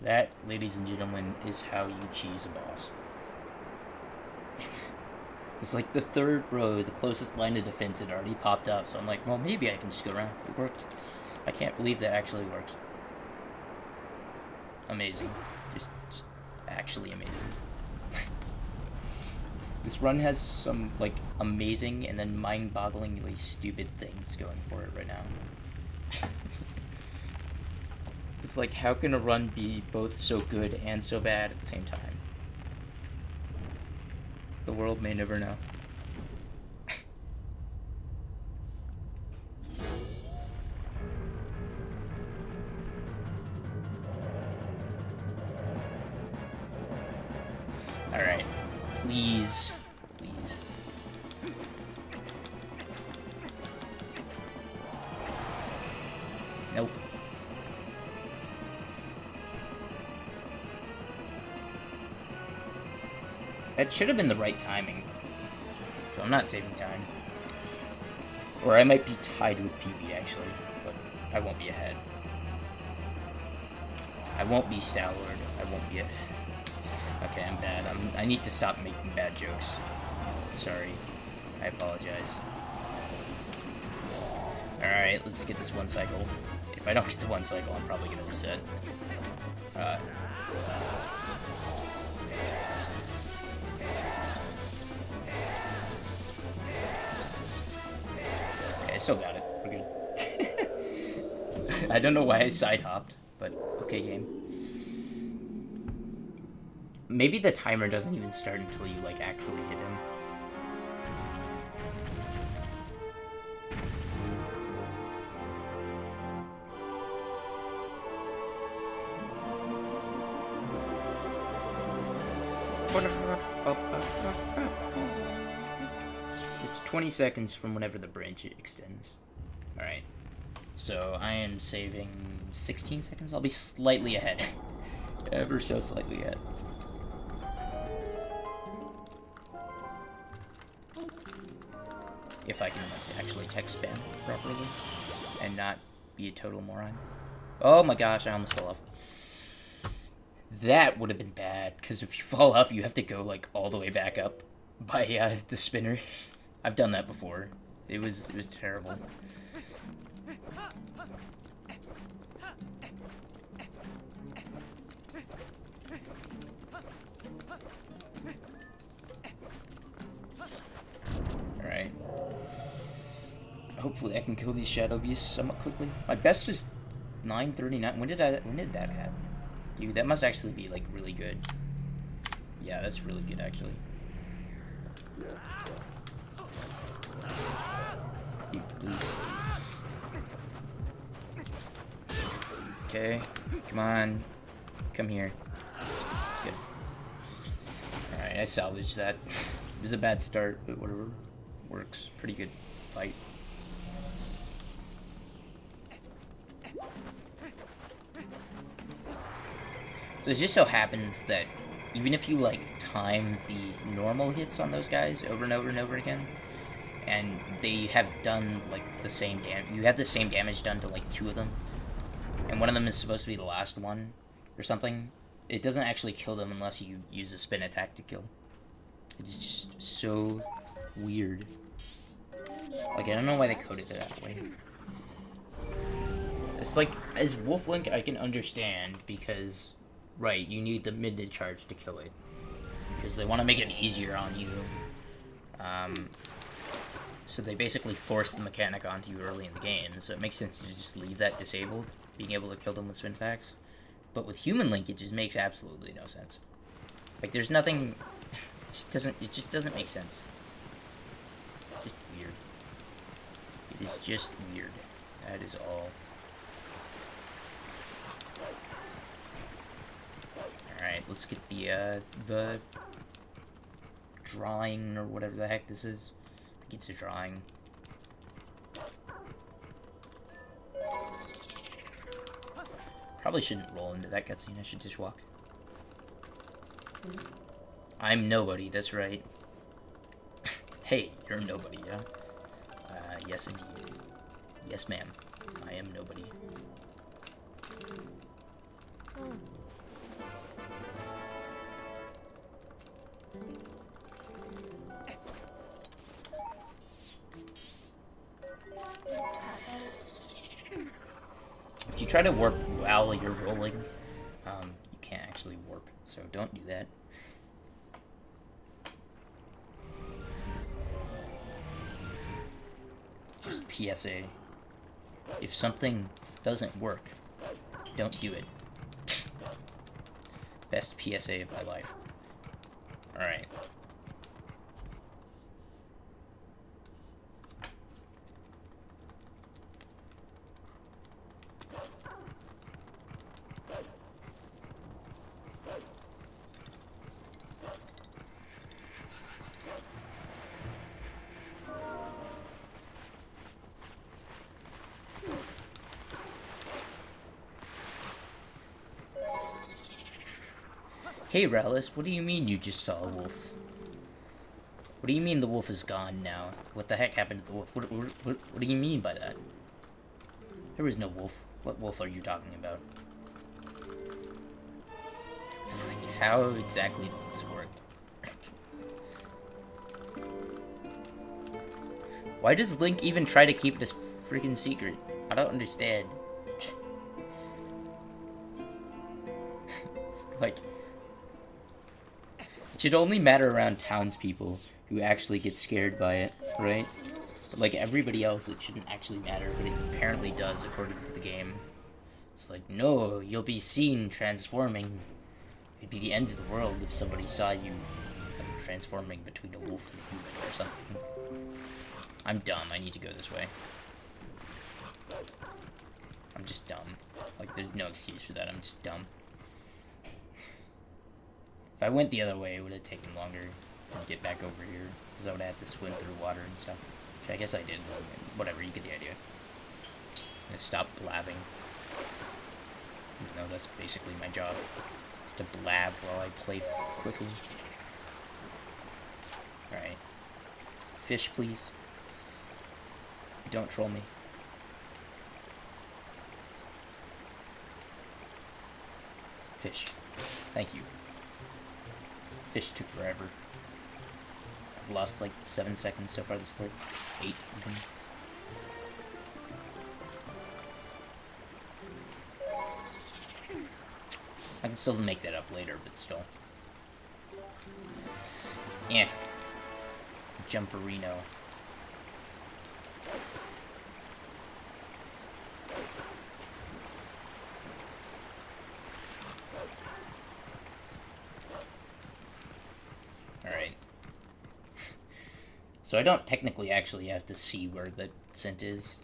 That, ladies and gentlemen, is how you cheese a boss. It's like the third row, the closest line of defense had already popped up. So I'm like, well, maybe I can just go around. It worked. I can't believe that actually worked. Amazing. Just actually amazing. This run has some, like, amazing and then mind-bogglingly stupid things going for it right now. It's like, how can a run be both so good and so bad at the same time? The world may never know. Alright. Please. Please. Nope. That should have been the right timing. So I'm not saving time. Or I might be tied with PB, actually. But I won't be ahead. I won't be Stalwart. I won't be ahead. Okay, I'm bad. I need to stop making bad jokes. Sorry. I apologize. Alright, let's get this one cycle. If I don't get the one cycle, I'm probably gonna reset. Okay, I still got it. We're good. I don't know why I side hopped, but okay, game. Maybe the timer doesn't even start until you, like, actually hit him. It's 20 seconds from whenever the branch extends. Alright. So, I am saving 16 seconds? I'll be slightly ahead. Ever so slightly ahead. If I can actually text spam properly and not be a total moron. Oh my gosh, I almost fell off. That would have been bad, because if you fall off, you have to go, like, all the way back up by the spinner. I've done that before. It was terrible. Alright. Hopefully I can kill these shadow beasts somewhat quickly. My best is 939. When did that happen? Dude, that must actually be, like, really good. Yeah, that's really good, actually. Dude, please. Okay, come on. Come here. Good. Alright, I salvaged that. It was a bad start, but whatever. Works. Pretty good fight. So it just so happens that even if you, like, time the normal hits on those guys over and over and over again, and they have done, like, the same you have the same damage done to, like, 2 of them, and one of them is supposed to be the last one, or something, it doesn't actually kill them unless you use a spin attack to kill. It's just so weird. Like, I don't know why they coded it that way. It's like, as Wolflink, I can understand, because, right, you need the mid charge to kill it. Because they want to make it easier on you. So they basically force the mechanic onto you early in the game, so it makes sense to just leave that disabled, being able to kill them with spin attacks. But with human link, it just makes absolutely no sense. Like, there's nothing... It just doesn't make sense. just weird. It is just weird. That is all. Alright, let's get the drawing or whatever the heck this is. I think it's a drawing. Probably shouldn't roll into that cutscene, I should just walk. I'm nobody, that's right. Hey, you're nobody, yeah? Yes indeed. Yes ma'am, I am nobody. If you try to warp while you're rolling, you can't actually warp, so don't do that. Just PSA. If something doesn't work, don't do it. Best PSA of my life. Alright. Hey, Rallis, what do you mean you just saw a wolf? What do you mean the wolf is gone now? What the heck happened to the wolf? What do you mean by that? There was no wolf. What wolf are you talking about? It's like, how exactly does this work? Why does Link even try to keep this freaking secret? I don't understand. It's like... It should only matter around townspeople who actually get scared by it, right? But like everybody else, it shouldn't actually matter, but it apparently does according to the game. It's like, no, you'll be seen transforming. It'd be the end of the world if somebody saw you transforming between a wolf and a human or something. I'm dumb, I need to go this way. I'm just dumb. Like, there's no excuse for that, I'm just dumb. If I went the other way, it would have taken longer to get back over here, because I would have had to swim through water and stuff. Which I guess I did, but whatever, you get the idea. I'm gonna stop blabbing. Even though that's basically my job, to blab while I play quickly. Alright. Fish, please. Don't troll me. Fish. Thank you. Fish took forever. I've lost like 7 seconds so far this play. 8 even. I can still make that up later, but still. Yeah. Jumperino. Alright. So I don't technically actually have to see where the scent is.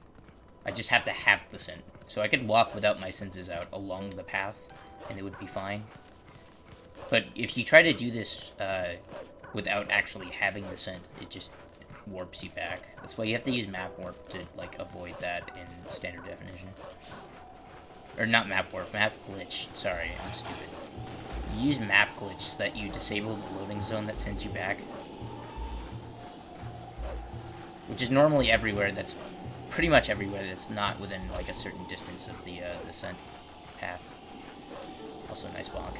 I just have to have the scent. So I could walk without my senses out along the path, and it would be fine. But if you try to do this without actually having the scent, it just warps you back. That's why you have to use map warp to like avoid that in standard definition. Or not map warp, map glitch. Sorry, I'm stupid. You use map glitch so that you disable the loading zone that sends you back. Which is normally everywhere, that's pretty much everywhere that's not within like a certain distance of the scent path. Also nice bonk.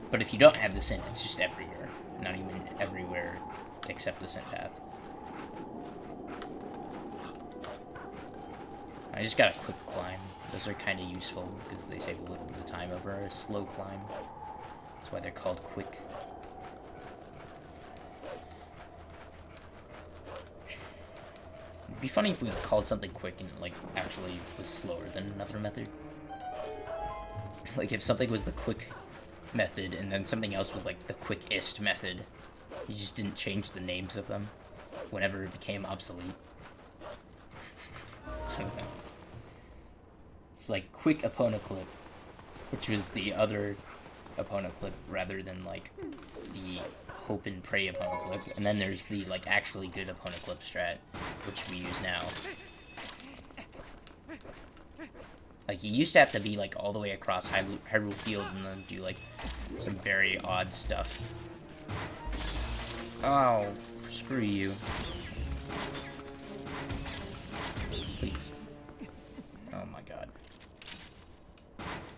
But if you don't have the scent, it's just everywhere. Not even everywhere except the scent path. I just got a quick climb. Those are kind of useful because they save a little bit of time over a slow climb. That's why they're called quick. It'd be funny if we called something quick and like actually was slower than another method. Like if something was the quick method, and then something else was like the quickest method. You just didn't change the names of them whenever it became obsolete. I don't know. It's like quick opponent clip, which was the other opponent clip rather than like the hope and pray opponent clip. And then there's the like actually good opponent clip strat, which we use now. Like, you used to have to be, like, all the way across Hyrule Field and then do, like, some very odd stuff. Oh, screw you. Please. Oh my god.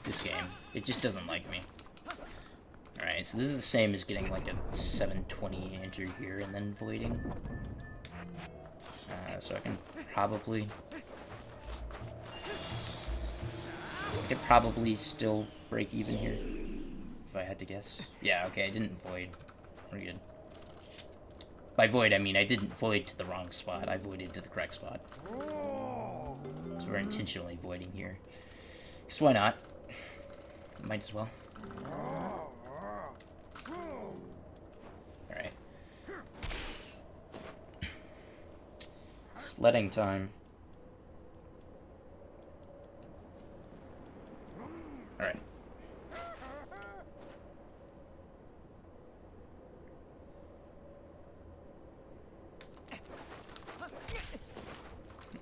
This game, it just doesn't like me. Alright, so this is the same as getting, like, a 720 answer here and then voiding. So I can probably... I could probably still break even here, if I had to guess. Yeah, okay, I didn't void. We're good. By void, I mean I didn't void to the wrong spot. I voided to the correct spot. So we're intentionally voiding here. Because why not? Might as well. Alright. Sledding time. Alright.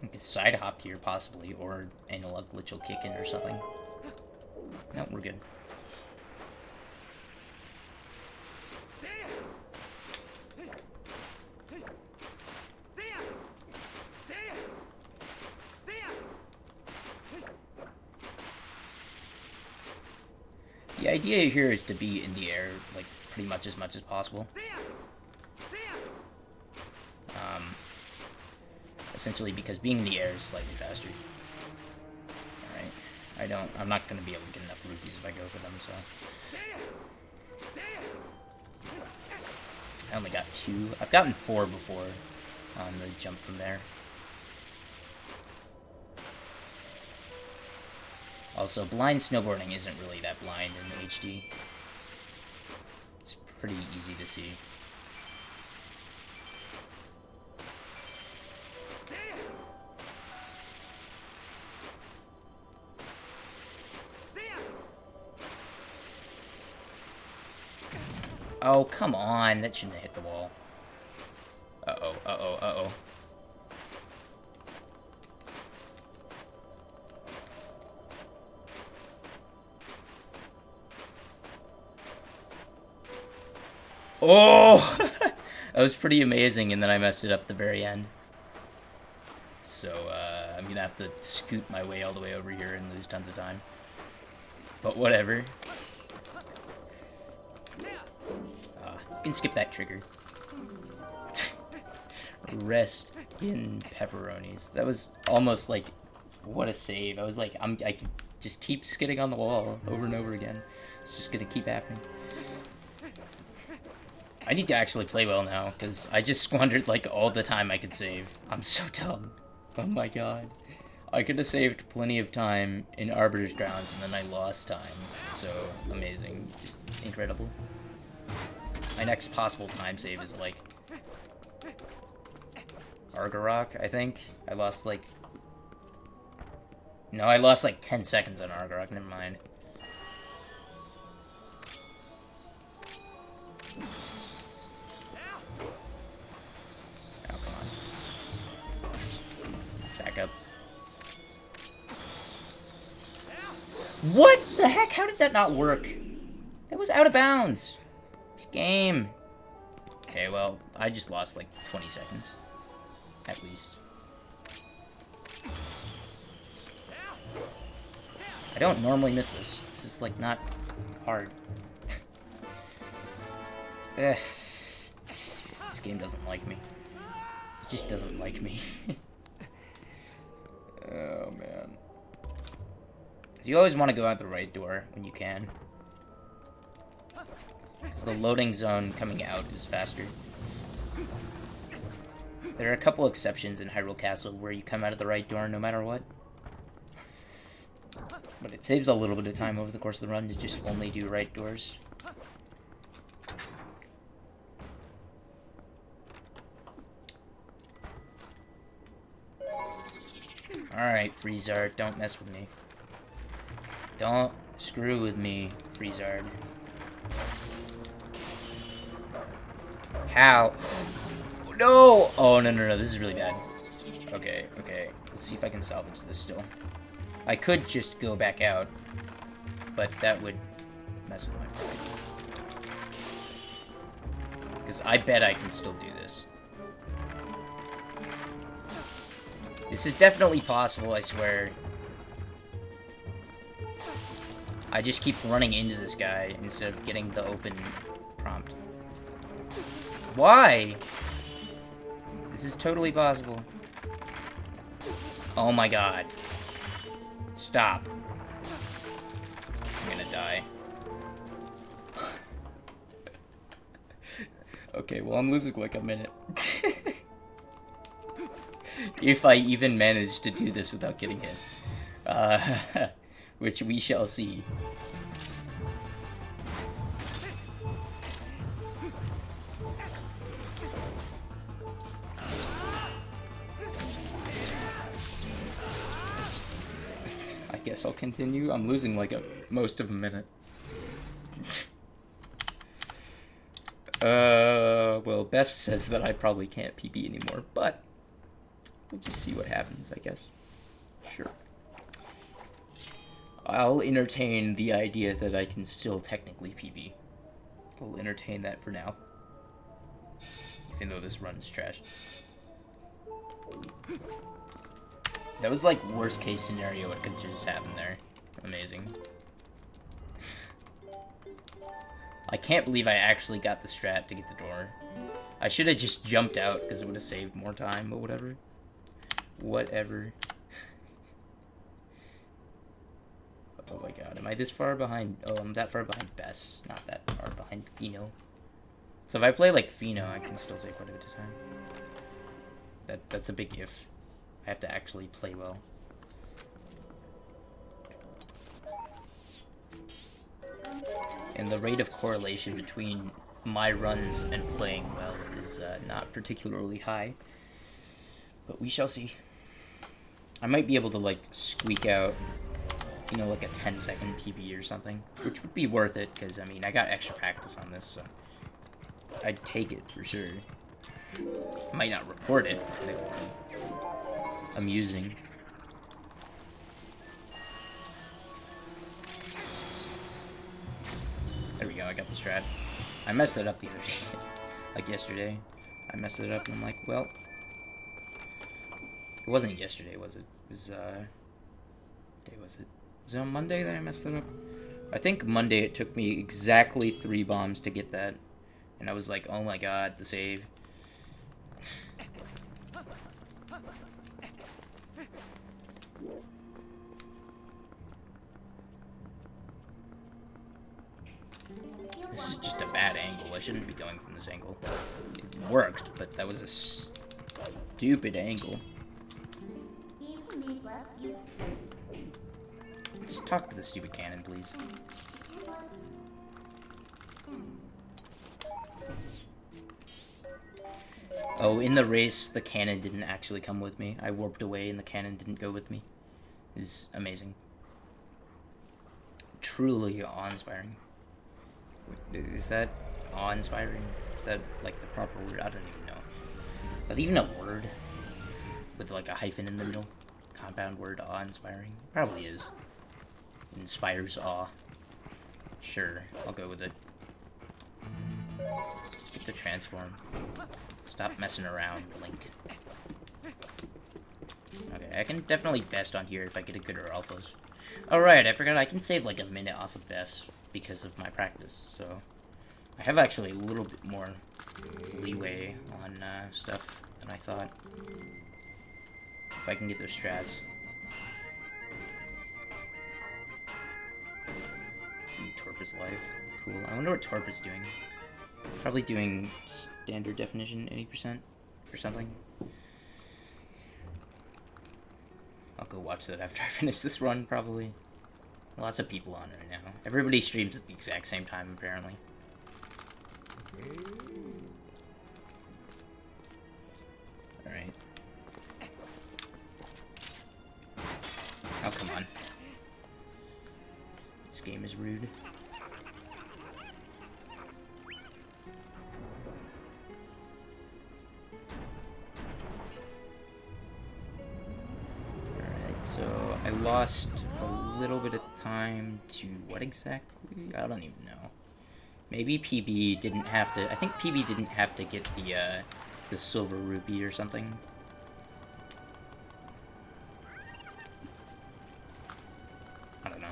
I could side hop here, possibly, or analog glitch will kick in or something. No, we're good. The idea here is to be in the air, like, pretty much as possible. Essentially because being in the air is slightly faster. Alright. I'm not gonna be able to get enough rupees if I go for them, so. I only got 2. I've gotten 4 before on the jump from there. Also, blind snowboarding isn't really that blind in HD. It's pretty easy to see. Oh, come on. That shouldn't have hit the wall. Uh-oh, uh-oh, uh-oh. Oh! That was pretty amazing, and then I messed it up at the very end. So, I'm gonna have to scoot my way all the way over here and lose tons of time. But whatever. You can skip that trigger. Rest in pepperonis. That was almost like, what a save. I was like, I can just keep skidding on the wall over and over again. It's just gonna keep happening. I need to actually play well now, because I just squandered, like, all the time I could save. I'm so dumb. Oh my god. I could have saved plenty of time in Arbiter's Grounds, and then I lost time. So, amazing. Just incredible. My next possible time save is, like, Argarok, I think. I lost, like... No, I lost, like, 10 seconds on Argarok. Never mind. Up. What the heck? How did that not work? That was out of bounds. This game. Okay, well, I just lost like 20 seconds. At least. I don't normally miss this. This is like not hard. This game doesn't like me. It just doesn't like me. Oh, man. You always want to go out the right door when you can. Because the loading zone coming out is faster. There are a couple exceptions in Hyrule Castle where you come out of the right door no matter what. But it saves a little bit of time over the course of the run to just only do right doors. Alright, Freezard, don't mess with me. Don't screw with me, Freezard. How? No! Oh, no, this is really bad. Okay. Let's see if I can salvage this still. I could just go back out, but that would mess with my pride. Because I bet I can still do this. This is definitely possible, I swear. I just keep running into this guy instead of getting the open prompt. Why? This is totally possible. Oh my god. Stop. I'm gonna die. Okay, well, I'm losing like a minute. If I even manage to do this without getting hit. Which we shall see. I guess I'll continue. I'm losing like most of a minute. Well, Beth says that I probably can't PB anymore, but we'll just see what happens, I guess. Sure. I'll entertain the idea that I can still technically PB. I'll entertain that for now. Even though this run is trash. That was like worst case scenario, it could just happen there. Amazing. I can't believe I actually got the strat to get the door. I should have just jumped out because it would have saved more time, but whatever. Whatever. Oh my god, am I this far behind? Oh, I'm that far behind Bess, not that far behind Fino. So if I play like Fino, I can still take quite a bit of time. That's a big if. I have to actually play well. And the rate of correlation between my runs and playing well is not particularly high. But we shall see. I might be able to like squeak out, you know, like a 10-second PB or something, which would be worth it, because, I mean, I got extra practice on this, so I'd take it for sure. I might not report it, but it would be amusing. There we go, I got the strat. I messed it up the other day, like yesterday. I messed it up, and I'm like, well, it wasn't yesterday, was it? It was, what day was it? Was it on Monday that I messed it up? I think Monday it took me exactly 3 bombs to get that. And I was like, oh my god, the save. This is just a bad angle. I shouldn't be going from this angle. It worked, but that was a stupid angle. Just talk to the stupid cannon, please. Oh, in the race, the cannon didn't actually come with me. I warped away and the cannon didn't go with me. It's amazing. Truly awe-inspiring. Is that awe-inspiring? Is that, like, the proper word? I don't even know. Is that even a word? With, like, a hyphen in the middle? Compound word, awe-inspiring? Probably is. Inspires awe. Sure, I'll go with it. Get the transform. Stop messing around, Link. Okay, I can definitely best on here if I get a good alphas. Alright, I forgot I can save like a minute off of best because of my practice, so I have actually a little bit more leeway on stuff than I thought. If I can get those strats. Torp is live. Cool. I wonder what Torp is doing. Probably doing standard definition 80% or something. I'll go watch that after I finish this run, probably. Lots of people on right now. Everybody streams at the exact same time, apparently. Alright. game is rude. Alright, so I lost a little bit of time to what exactly? I don't even know. Maybe PB didn't have to... I think PB didn't have to get the silver rupee or something. I don't know.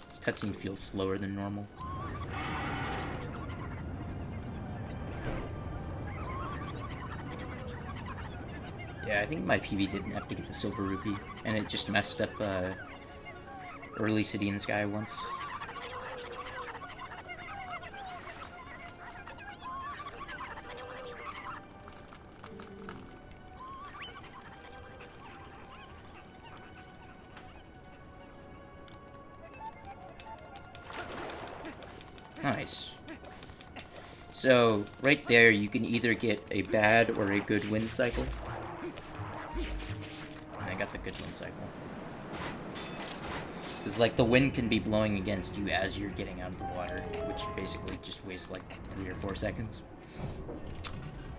This cutscene feels slower than normal. Yeah, I think my PB didn't have to get the silver rupee, and it just messed up, early City in the Sky once. Nice. So, right there, you can either get a bad or a good wind cycle. And I got the good wind cycle. Because, like, the wind can be blowing against you as you're getting out of the water, which basically just wastes, like, 3 or 4 seconds.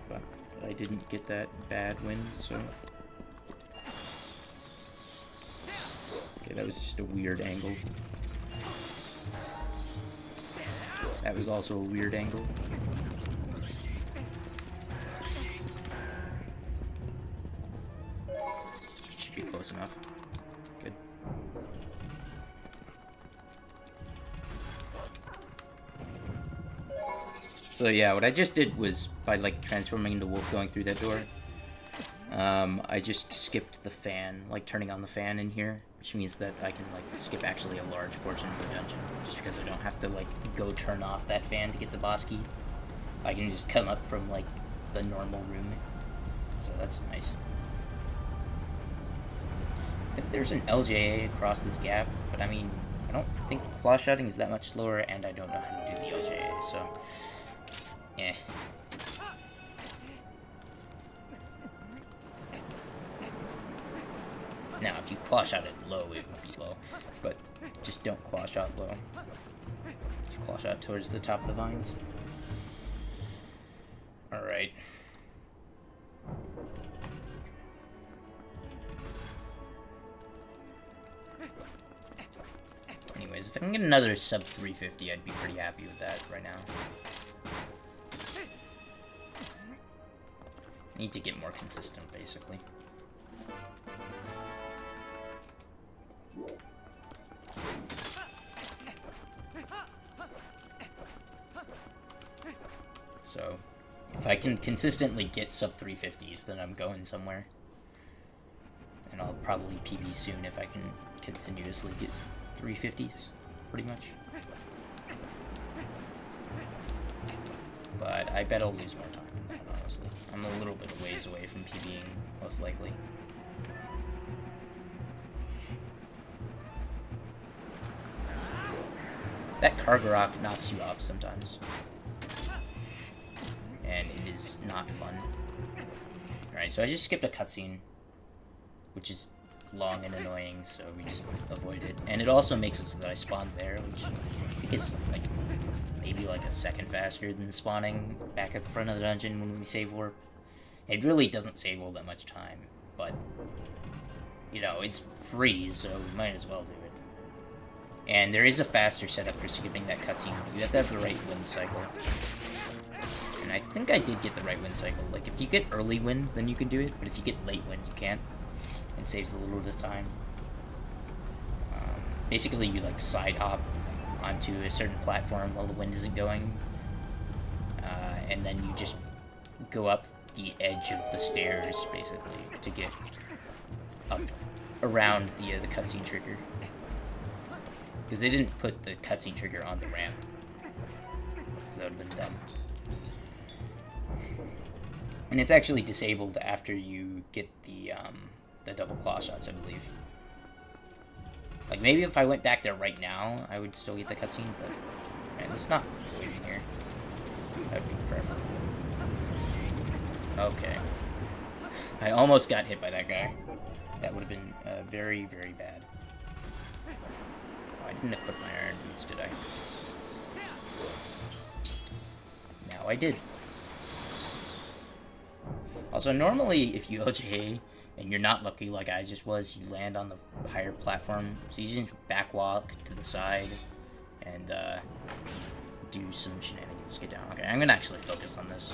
But I didn't get that bad wind, so... Okay, that was just a weird angle. That was also a weird angle. Should be close enough. Good. So yeah, what I just did was, by like transforming into wolf going through that door, I just skipped the fan, like turning on the fan in here, which means that I can like skip actually a large portion of the dungeon, just because I don't have to like go turn off that fan to get the boss key. I can just come up from like the normal room, so that's nice. I think there's an LJA across this gap, but I mean, I don't think claw shotting is that much slower, and I don't know how to do the LJA, so eh. Now, if you claw shot it low, it would be slow, but just don't claw shot low. Just claw shot towards the top of the vines. Alright. Anyways, if I can get another sub 350, I'd be pretty happy with that right now. Need to get more consistent, basically. So, if I can consistently get sub 350s, then I'm going somewhere. And I'll probably PB soon if I can continuously get 350s, pretty much. But I bet I'll lose more time than that, honestly. I'm a little bit of ways away from PBing, most likely. That Kargarok knocks you off sometimes. And it is not fun. Alright, so I just skipped a cutscene, which is long and annoying, so we just avoid it. And it also makes it so that I spawn there, which I think is like maybe like a second faster than spawning back at the front of the dungeon when we save warp. It really doesn't save all that much time, but you know, it's free, so we might as well do it. And there is a faster setup for skipping that cutscene. You have to have the right wind cycle. And I think I did get the right wind cycle. Like, if you get early wind, then you can do it, but if you get late wind, you can't. It saves a little bit of time. Basically, you, like, side hop onto a certain platform while the wind isn't going. And then you just go up the edge of the stairs, basically, to get up around the cutscene trigger. Because they didn't put the cutscene trigger on the ramp. Because that would have been dumb. And it's actually disabled after you get the double claw shots, I believe. Like, maybe if I went back there right now, I would still get the cutscene, but... Man, let's not wait in here. That would be preferable. Okay. I almost got hit by that guy. That would have been very, very bad. Oh, I didn't equip my iron boots, did I? Now I did. Also, normally, if you OJ and you're not lucky like I just was, you land on the higher platform. So you just backwalk to the side and do some shenanigans to get down. Okay, I'm gonna actually focus on this.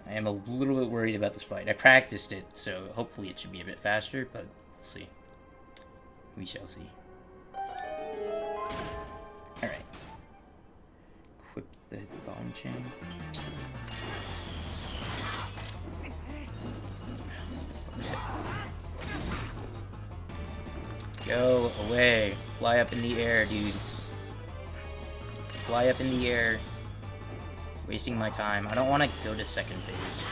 I am a little bit worried about this fight. I practiced it, so hopefully it should be a bit faster, but we'll see. We shall see. Alright. Equip the bond chain. Go away. Fly up in the air, dude. Fly up in the air. Wasting my time. I don't want to go to second phase.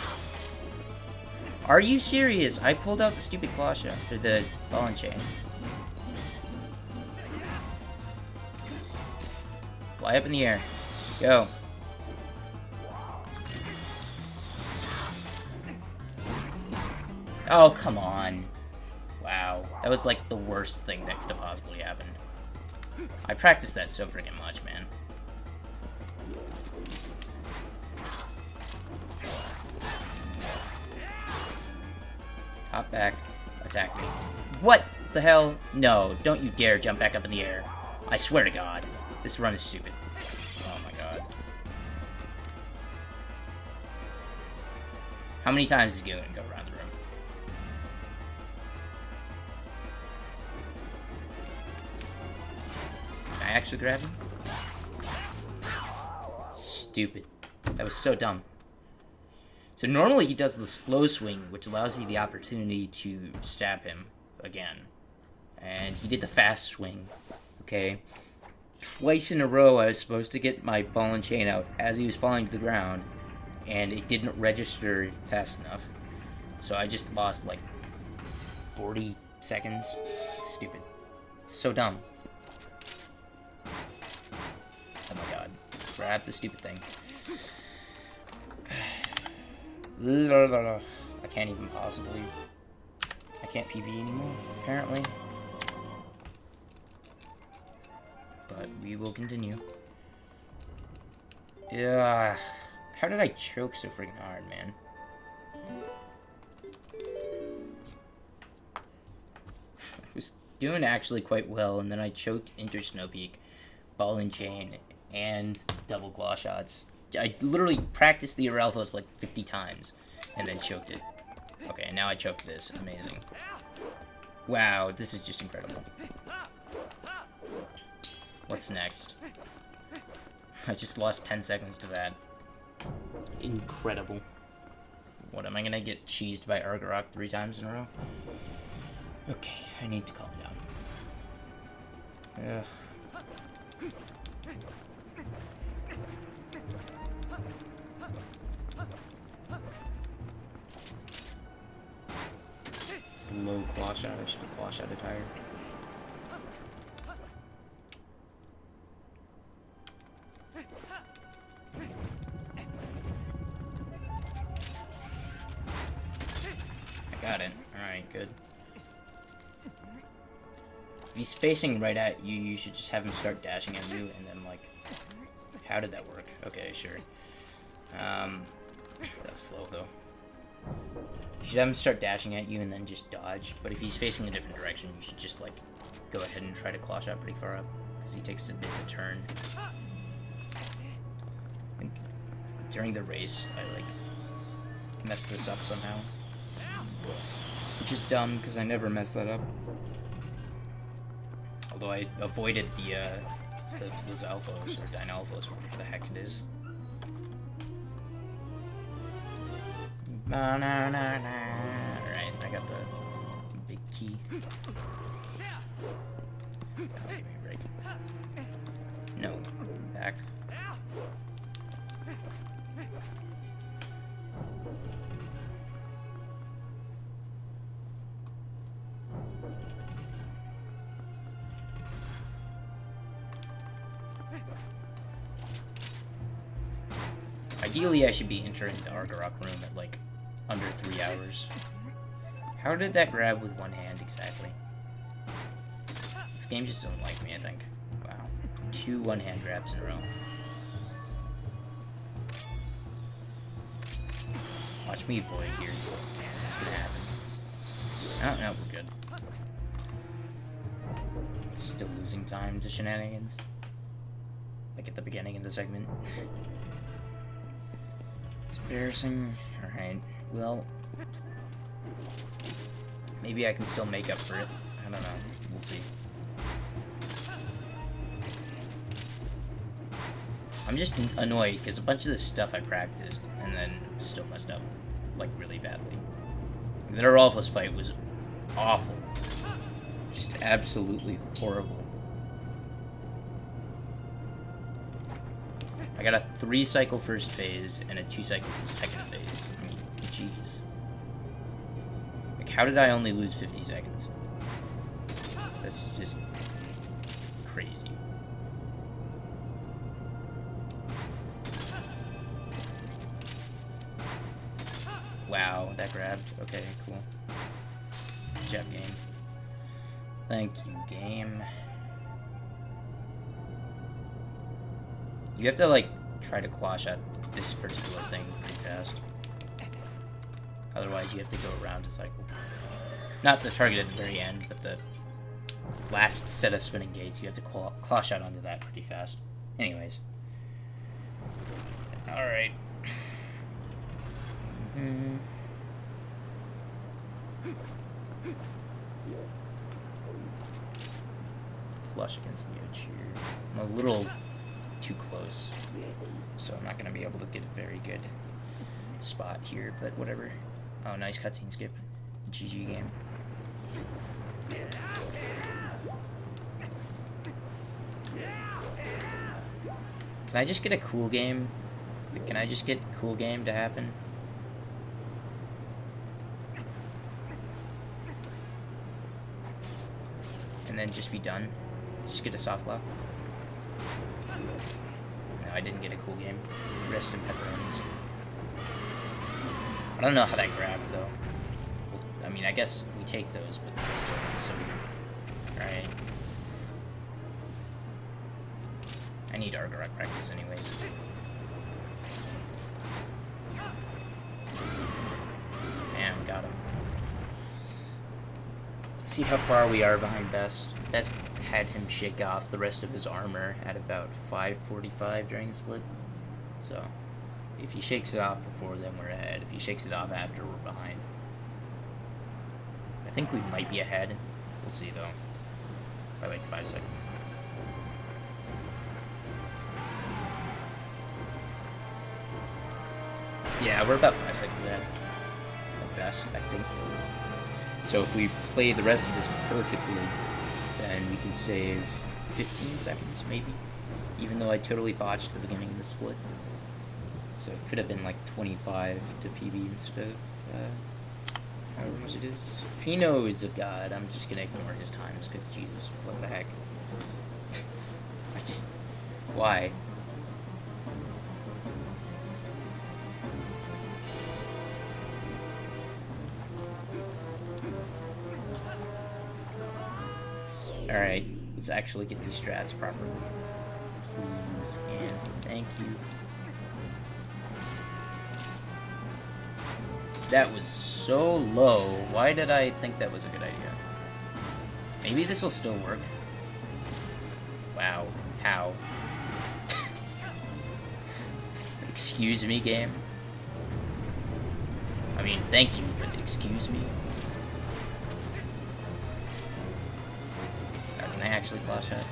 Are you serious? I pulled out the stupid claw shot, or the ball and chain. Fly up in the air. Go. Oh, come on. Wow. That was like the worst thing that could have possibly happened. I practiced that so freaking much, man. Hop back. Attack me. What the hell? No, don't you dare jump back up in the air. I swear to God. This run is stupid. Oh my God. How many times is he going to go around the room? Can I actually grab him? Stupid. That was so dumb. So normally he does the slow swing, which allows you the opportunity to stab him again. And he did the fast swing, okay? Twice in a row I was supposed to get my ball and chain out as he was falling to the ground, and it didn't register fast enough. So I just lost like 40 seconds. It's stupid. It's so dumb. Oh my God. Grab the stupid thing. I can't even possibly. I can't PB anymore, apparently. But we will continue. Yeah. How did I choke so freaking hard, man? I was doing actually quite well, and then I choked into Snow Peak, ball and chain, and double claw shots. I literally practiced the Aralphos like 50 times, and then choked it. Okay, and now I choked this. Amazing. Wow, this is just incredible. What's next? I just lost 10 seconds to that. Incredible. What, am I gonna get cheesed by Argarok 3 times in a row? Okay, I need to calm down. Ugh. Slow claw shot. I should have claw shot higher. I got it. Alright, good. If he's facing right at you, you should just have him start dashing at you, and then, like... How did that work? Okay, sure. That was slow, though. You should have him start dashing at you and then just dodge, but if he's facing a different direction, you should just, like, go ahead and try to claw shot pretty far up, because he takes a bit to turn. I think during the race, I, like, messed this up somehow. Which is dumb, because I never mess that up. Although I avoided the Zalphos, or Dinalphos, whatever the heck it is. Alright, I got the big key. Oh, give me a break. No, back. Ideally, I should be entering the Argarok room at, like, under 3 hours. How did that grab with one hand exactly? This game just doesn't like me, I think. Wow. 2 one-hand grabs in a row. Watch me void here. What's gonna happen? Oh, no, we're good. Still losing time to shenanigans. Like at the beginning of the segment. It's embarrassing. Alright, well... maybe I can still make up for it. I don't know. We'll see. I'm just annoyed because a bunch of this stuff I practiced and then still messed up. Like, really badly. The Nerolfos fight was awful. Just absolutely horrible. I got a 3-cycle first phase and a 2-cycle second phase. I mean, jeez. Like, how did I only lose 50 seconds? That's just crazy. Wow, that grabbed. Okay, cool. Good job, game. Thank you, game. You have to, like, try to claw shot this particular thing pretty fast. Otherwise, you have to go around a cycle. Not the target at the very end, but the last set of spinning gates. You have to claw shot onto that pretty fast. Anyways. Alright. Flush against the edge here. I'm a little too close, so I'm not going to be able to get a very good spot here, but whatever. Oh, nice cutscene skip. GG game. Can I just get a cool game? Can I just get cool game to happen? And then just be done? Just get a soft lock? No, I didn't get a cool game. Rest in pepperonis. I don't know how that grabbed, though. I mean, I guess we take those, but still, it's so weird. Alright. I need Argorak practice anyways. Damn, got him. Let's see how far we are behind Best. Best had him shake off the rest of his armor at about 5:45 during the split. So, if he shakes it off before, then we're ahead. If he shakes it off after, we're behind. I think we might be ahead. We'll see, though. By like 5 seconds. Yeah, we're about 5 seconds ahead of Best, I think. So if we play the rest of this perfectly, then we can save 15 seconds, maybe. Even though I totally botched the beginning of the split. So it could have been like 25 to PB instead of however much it is. Fino is a god. I'm just gonna ignore his times, because Jesus, what the heck. Why? Alright, let's actually get these strats properly. Please, and thank you. That was so low. Why did I think that was a good idea? Maybe this will still work. Wow. How? Excuse me, game? I mean, thank you, but excuse me? Can I actually claw shot?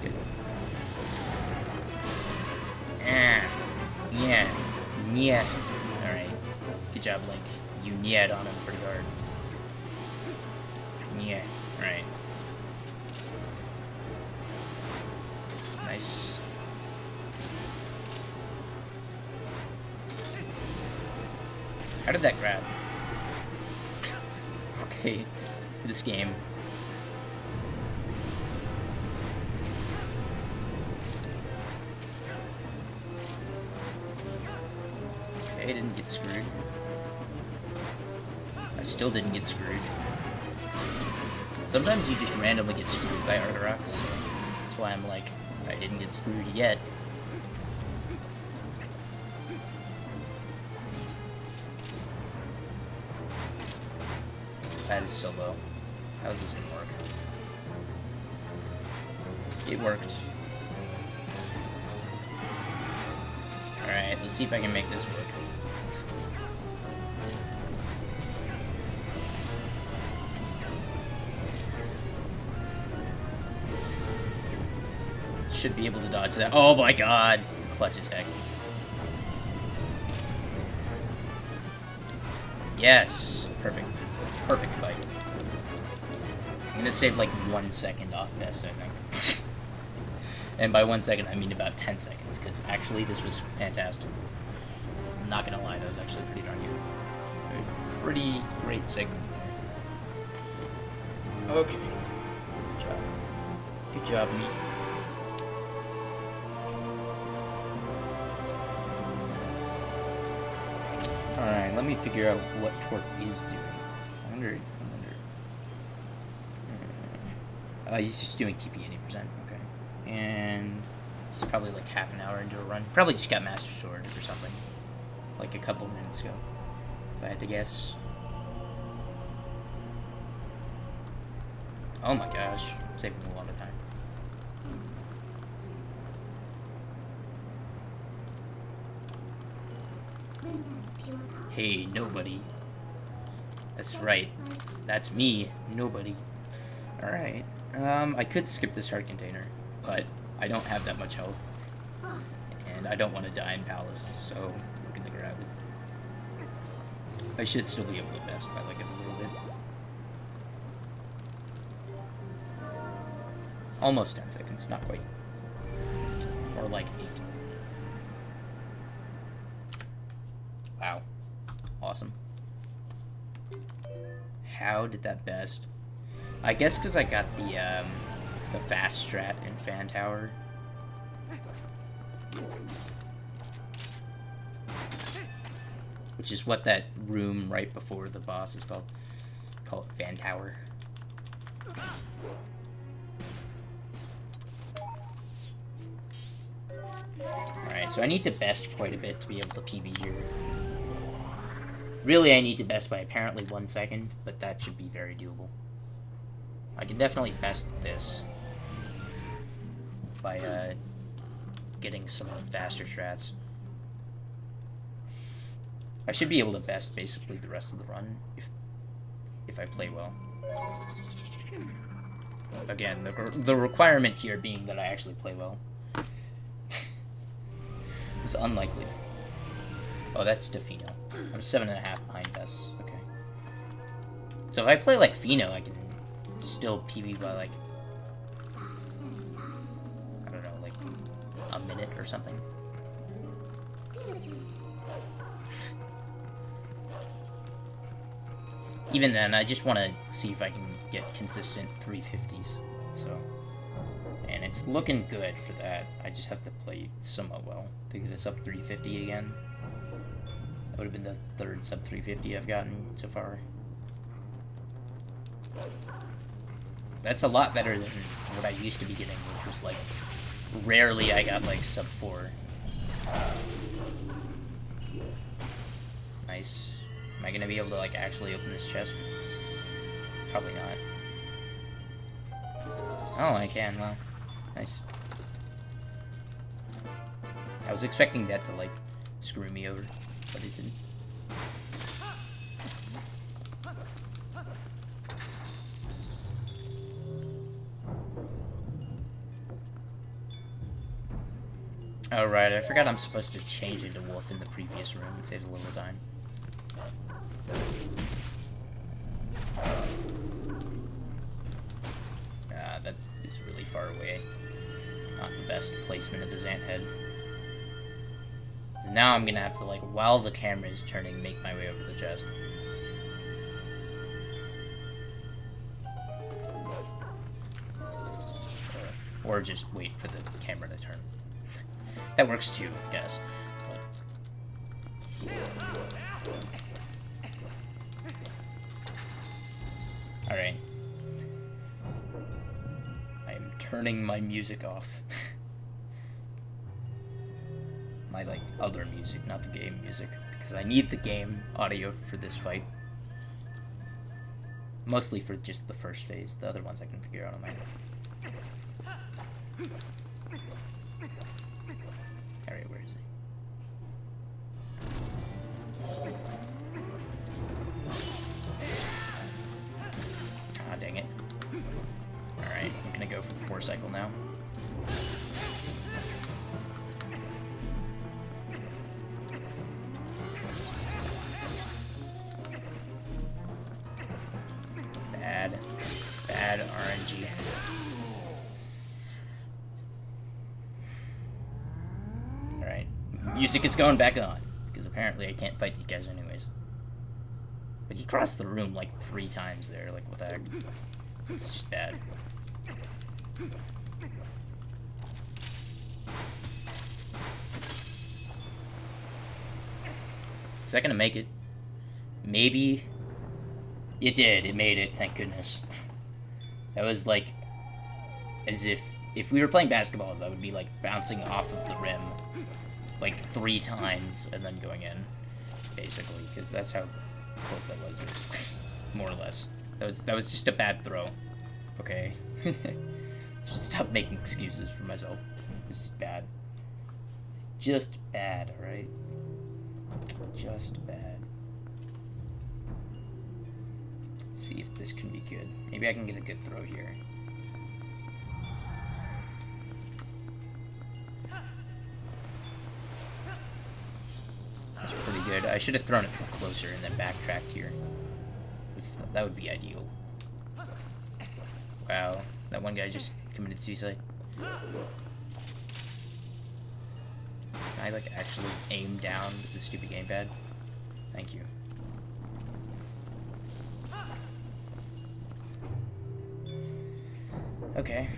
Good. Yeah. Yeah. Alright. Good job, Link. You nyed on him pretty hard. Yeah. Alright. Nice. How did that grab? Okay. This game. Okay, didn't get screwed. I still didn't get screwed. Sometimes you just randomly get screwed by Arthrox. That's why I'm like, I didn't get screwed yet. That is so low. How is this gonna work? It worked. Alright, let's see if I can make this work. Should be able to dodge that. Oh my god! Clutch as heck. Yes! Perfect. Perfect fight. I'm gonna save like 1 second off best, I think. And by 1 second, I mean about 10 seconds, because actually this was fantastic. I'm not gonna lie, that was actually pretty darn good. Pretty great signal. Okay. Good job. Good job, me. Alright, let me figure out what Torque is doing. I wonder. He's just doing TP Any %. Okay. And it's probably like half an hour into a run. Probably just got Master Sword or something. Like a couple minutes ago. If I had to guess. Oh my gosh. I'm saving a lot of time. Hey, nobody. That's right. That's me, nobody. Alright. I could skip this heart container, but I don't have that much health. And I don't want to die in Palace, so we're gonna grab it. I should still be able to best by like a little bit. Almost 10 seconds, not quite. Or like 8. Wow. Awesome. How did that best? I guess because I got the fast strat in Fan Tower. Which is what that room right before the boss is called. Call it Fan Tower. Alright, so I need to best quite a bit to be able to PB here. Really, I need to best by apparently 1 second, but that should be very doable. I can definitely best this by getting some faster strats. I should be able to best basically the rest of the run if I play well. Again, the requirement here being that I actually play well. It's unlikely. Oh, that's Defino. I'm 7.5 behind Bess. Okay. So if I play like Fino, I can still PB by like, I don't know, like a minute or something. Even then, I just want to see if I can get consistent 350s. So, and it's looking good for that. I just have to play somewhat well to get us up 350 again. That would have been the third sub 350 I've gotten so far. That's a lot better than what I used to be getting, which was like, rarely I got like sub 4. Nice. Am I gonna be able to like actually open this chest? Probably not. Oh, I can, well, nice. I was expecting that to like screw me over, but it didn't. Oh right, I forgot I'm supposed to change into Wolf in the previous room. It saves a little time. That is really far away. Not the best placement of the Zant head. So now I'm gonna have to, like, while the camera is turning, make my way over the chest. Or just wait for the camera to turn. That works too, I guess. But Alright. I am turning my music off. My, like, other music, not the game music. Because I need the game audio for this fight. Mostly for just the first phase. The other ones I can figure out on my own. Alright, where is he? Ah, dang it. Alright, I'm gonna go for the 4 cycle now. Bad RNG. Alright. Music is going back on. Because apparently I can't fight these guys anyways. But he crossed the room like 3 times there. Like, what the heck? It's just bad. Is that gonna make it? Maybe. It did. It made it. Thank goodness. That was like as if we were playing basketball, that would be like bouncing off of the rim like 3 times and then going in, basically, because that's how close that was more or less. That was just a bad throw. Okay. Should stop making excuses for myself. It's just bad. It's just bad, alright? Just bad. Let's see if this can be good. Maybe I can get a good throw here. That's pretty good. I should have thrown it from closer and then backtracked here. That would be ideal. Wow, that one guy just committed suicide. Can I, like, actually aim down with the stupid gamepad? Thank you. Okay.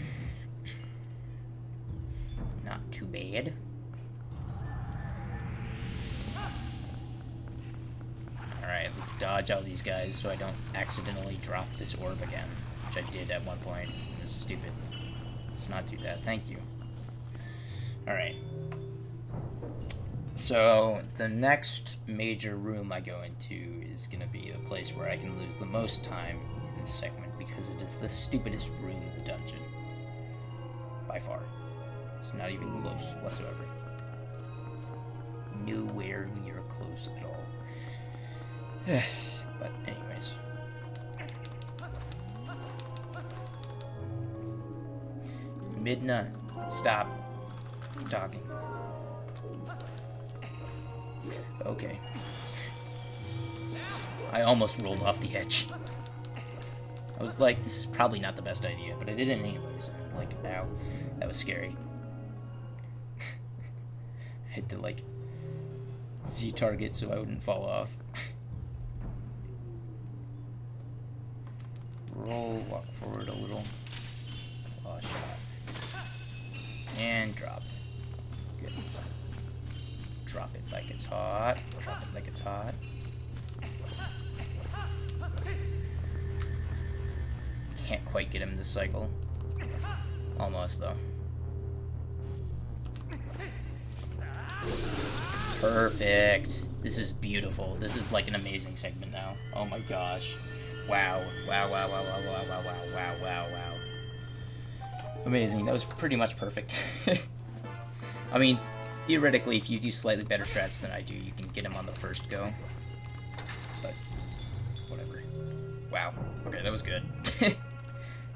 Not too bad. Alright, let's dodge all these guys so I don't accidentally drop this orb again, which I did at one point. It was stupid. Let's not do that. Thank you. Alright. So, the next major room I go into is going to be the place where I can lose the most time in this segment, because it is the stupidest room in the dungeon. By far. It's not even close whatsoever. Nowhere near close at all. But anyways. Midna, stop talking. Okay. I almost rolled off the edge. I was like, this is probably not the best idea, but I did it anyways. Like, ow. That was scary. I had to, like, Z-target so I wouldn't fall off. Roll, walk forward a little. Oh, shot. And drop. Good. Drop it like it's hot. Drop it like it's hot. Can't quite get him this cycle. Almost, though. Perfect. This is beautiful. This is like an amazing segment now. Oh my gosh. Wow. Wow, wow, wow, wow, wow, wow, wow, wow, wow, wow. Amazing. That was pretty much perfect. I mean, theoretically, if you do slightly better strats than I do, you can get him on the first go. But, whatever. Wow. Okay, that was good.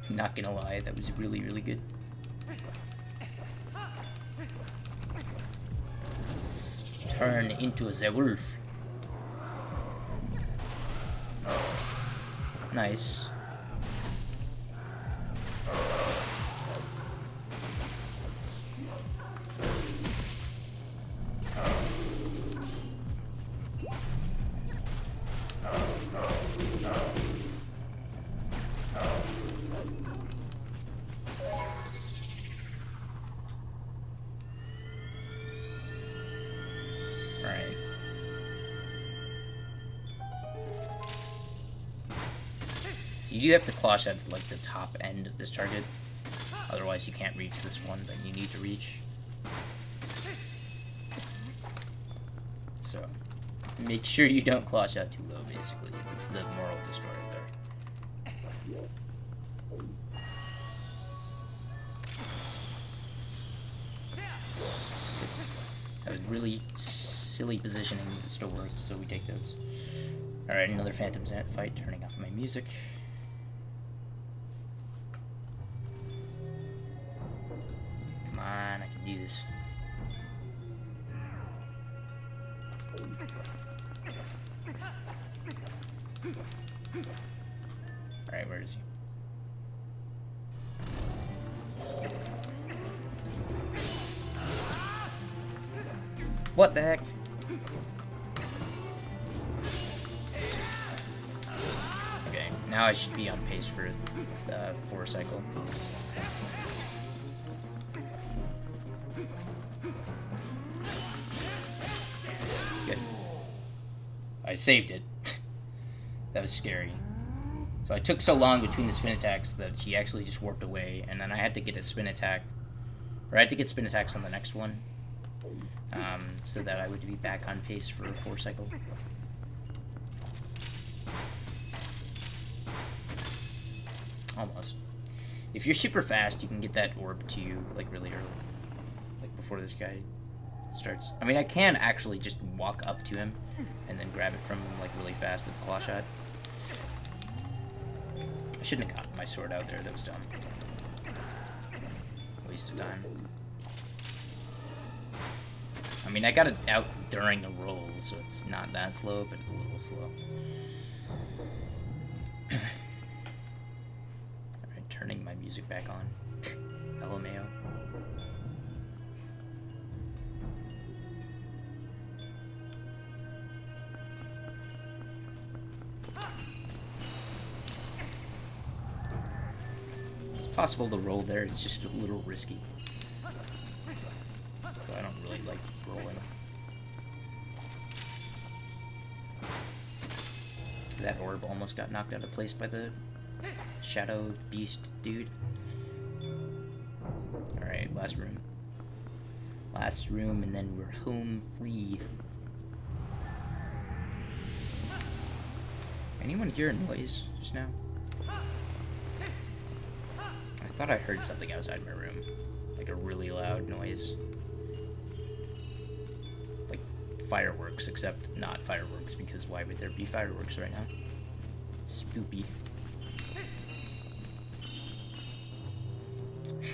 Not gonna lie, that was really, really good. Turn into the wolf. Nice. So you do have to claw shot like the top end of this target. Otherwise you can't reach this one that you need to reach. So make sure you don't claw shot too low, basically. That's the moral of the story there. That was really silly positioning, but it still works, so we take those. Alright, another Phantom Zant fight, turning off my music. Come on, I can do this. Alright, where is he? What the heck? Okay, now I should be on pace for the 4 cycle. Good. I saved it. That was scary. So I took so long between the spin attacks that he actually just warped away, and then I had to get a spin attack, or I had to get spin attacks on the next one, so that I would be back on pace for a 4 cycle. Almost. If you're super fast, you can get that orb to you like really early, like before this guy starts. I mean, I can actually just walk up to him and then grab it from him like really fast with the claw shot. I shouldn't have gotten my sword out there. That was dumb. Waste of time. I mean, I got it out during a roll, so it's not that slow, but a little slow. Alright, turning my music back on. LMAO. It's possible to roll there, it's just a little risky. So I don't really like rolling. That orb almost got knocked out of place by the shadow beast dude. Alright, last room. Last room, and then we're home free. Anyone hear a noise just now? I thought I heard something outside my room. Like a really loud noise. Like fireworks, except not fireworks, because why would there be fireworks right now? Spoopy.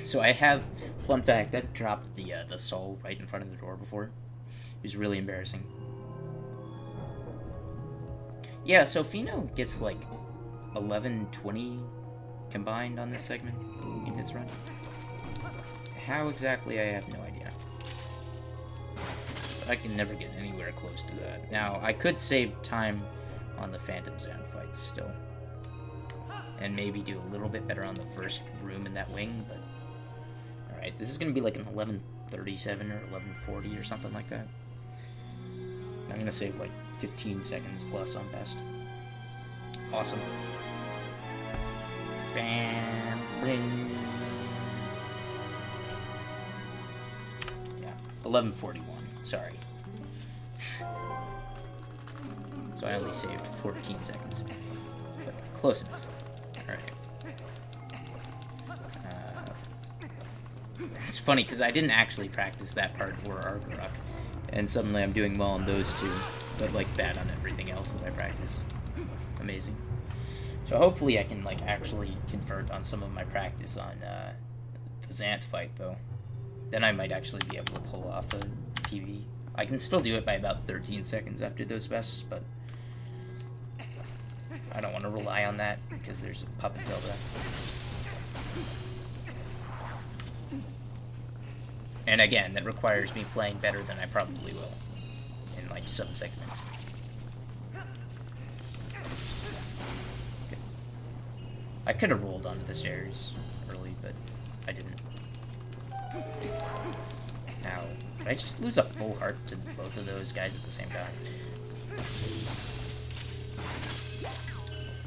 So I have, fun fact, I've dropped the soul right in front of the door before. It was really embarrassing. Yeah, so Fino gets like 1120 combined on this segment in his run. How exactly, I have no idea. So I can never get anywhere close to that. Now, I could save time on the Phantom Zant fights still. And maybe do a little bit better on the first room in that wing, but... Alright, this is gonna be like an 11:37 or 11:40 or something like that. I'm gonna save like 15 seconds plus on best. Awesome. Bam, bling. Yeah, 11:41. Sorry. So I only saved 14 seconds, but close enough. All right. It's funny because I didn't actually practice that part or Argarok, and suddenly I'm doing well on those two, but like bad on everything else that I practice. Amazing. So hopefully I can like actually convert on some of my practice on the Zant fight though. Then I might actually be able to pull off a PB. I can still do it by about 13 seconds after those bests, but I don't want to rely on that because there's a Puppet Zelda. And again, that requires me playing better than I probably will in like some segments. Okay. I could have rolled onto the stairs early, but I didn't. Now, did I just lose a full heart to both of those guys at the same time?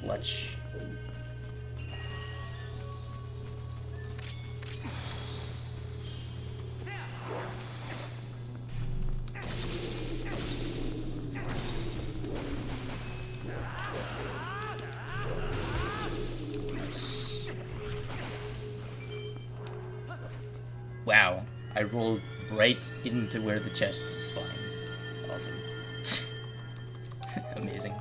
Clutch. Wow, I rolled right into where the chest was spawning. Awesome. Amazing.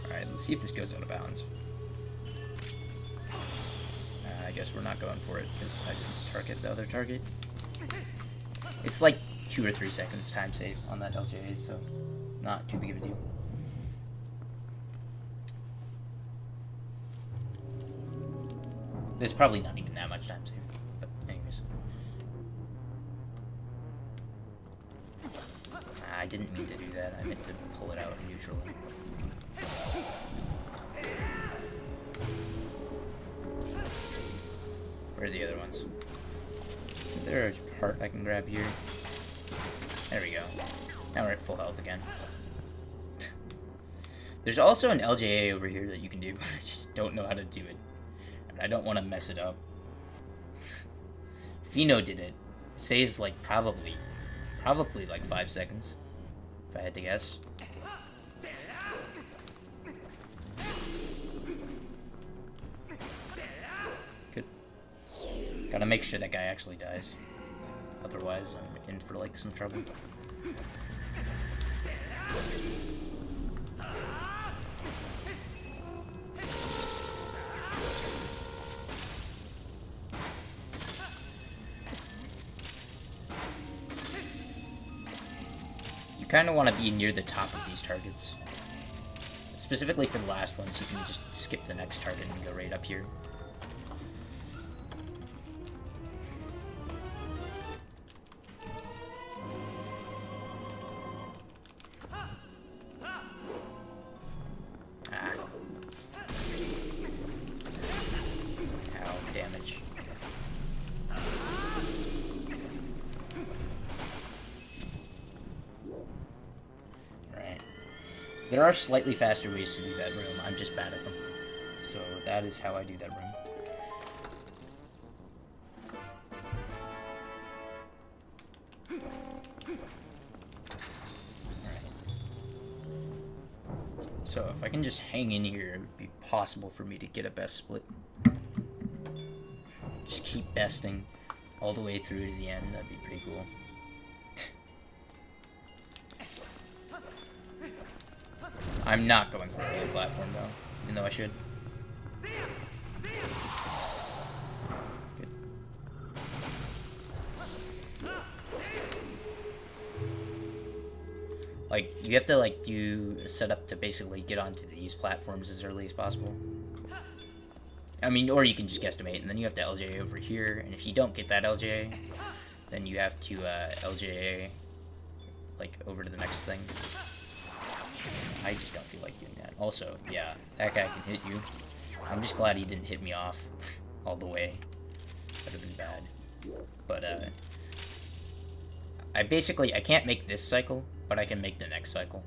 Alright, let's see if this goes out of bounds. I guess we're not going for it, because I didn't target the other target. It's like 2 or 3 seconds time save on that LJA, so not too big of a deal. There's probably not even that much time save, but anyways. I didn't mean to do that. I meant to pull it out neutrally. Where are the other ones? Is there a heart I can grab here? There we go. Now we're at full health again. There's also an LJA over here that you can do, but I just don't know how to do it. And I don't want to mess it up. Fino did it. Saves like probably like 5 seconds, if I had to guess. Good. Gotta make sure that guy actually dies. Otherwise, I'm in for like some trouble. You kind of want to be near the top of these targets. Specifically for the last one, so you can just skip the next target and go right up here. There are slightly faster ways to do that room, I'm just bad at them. So that is how I do that room. Alright. So if I can just hang in here, it would be possible for me to get a best split. Just keep besting all the way through to the end, that'd be pretty cool. I'm not going for the platform though, even though I should. Good. Like, you have to like do a setup to basically get onto these platforms as early as possible. I mean, or you can just guesstimate, and then you have to LJA over here, and if you don't get that LJA, then you have to LJA like over to the next thing. I just don't feel like doing that. Also, yeah, that guy can hit you. I'm just glad he didn't hit me off all the way. That would have been bad. But, I can't make this cycle, but I can make the next cycle.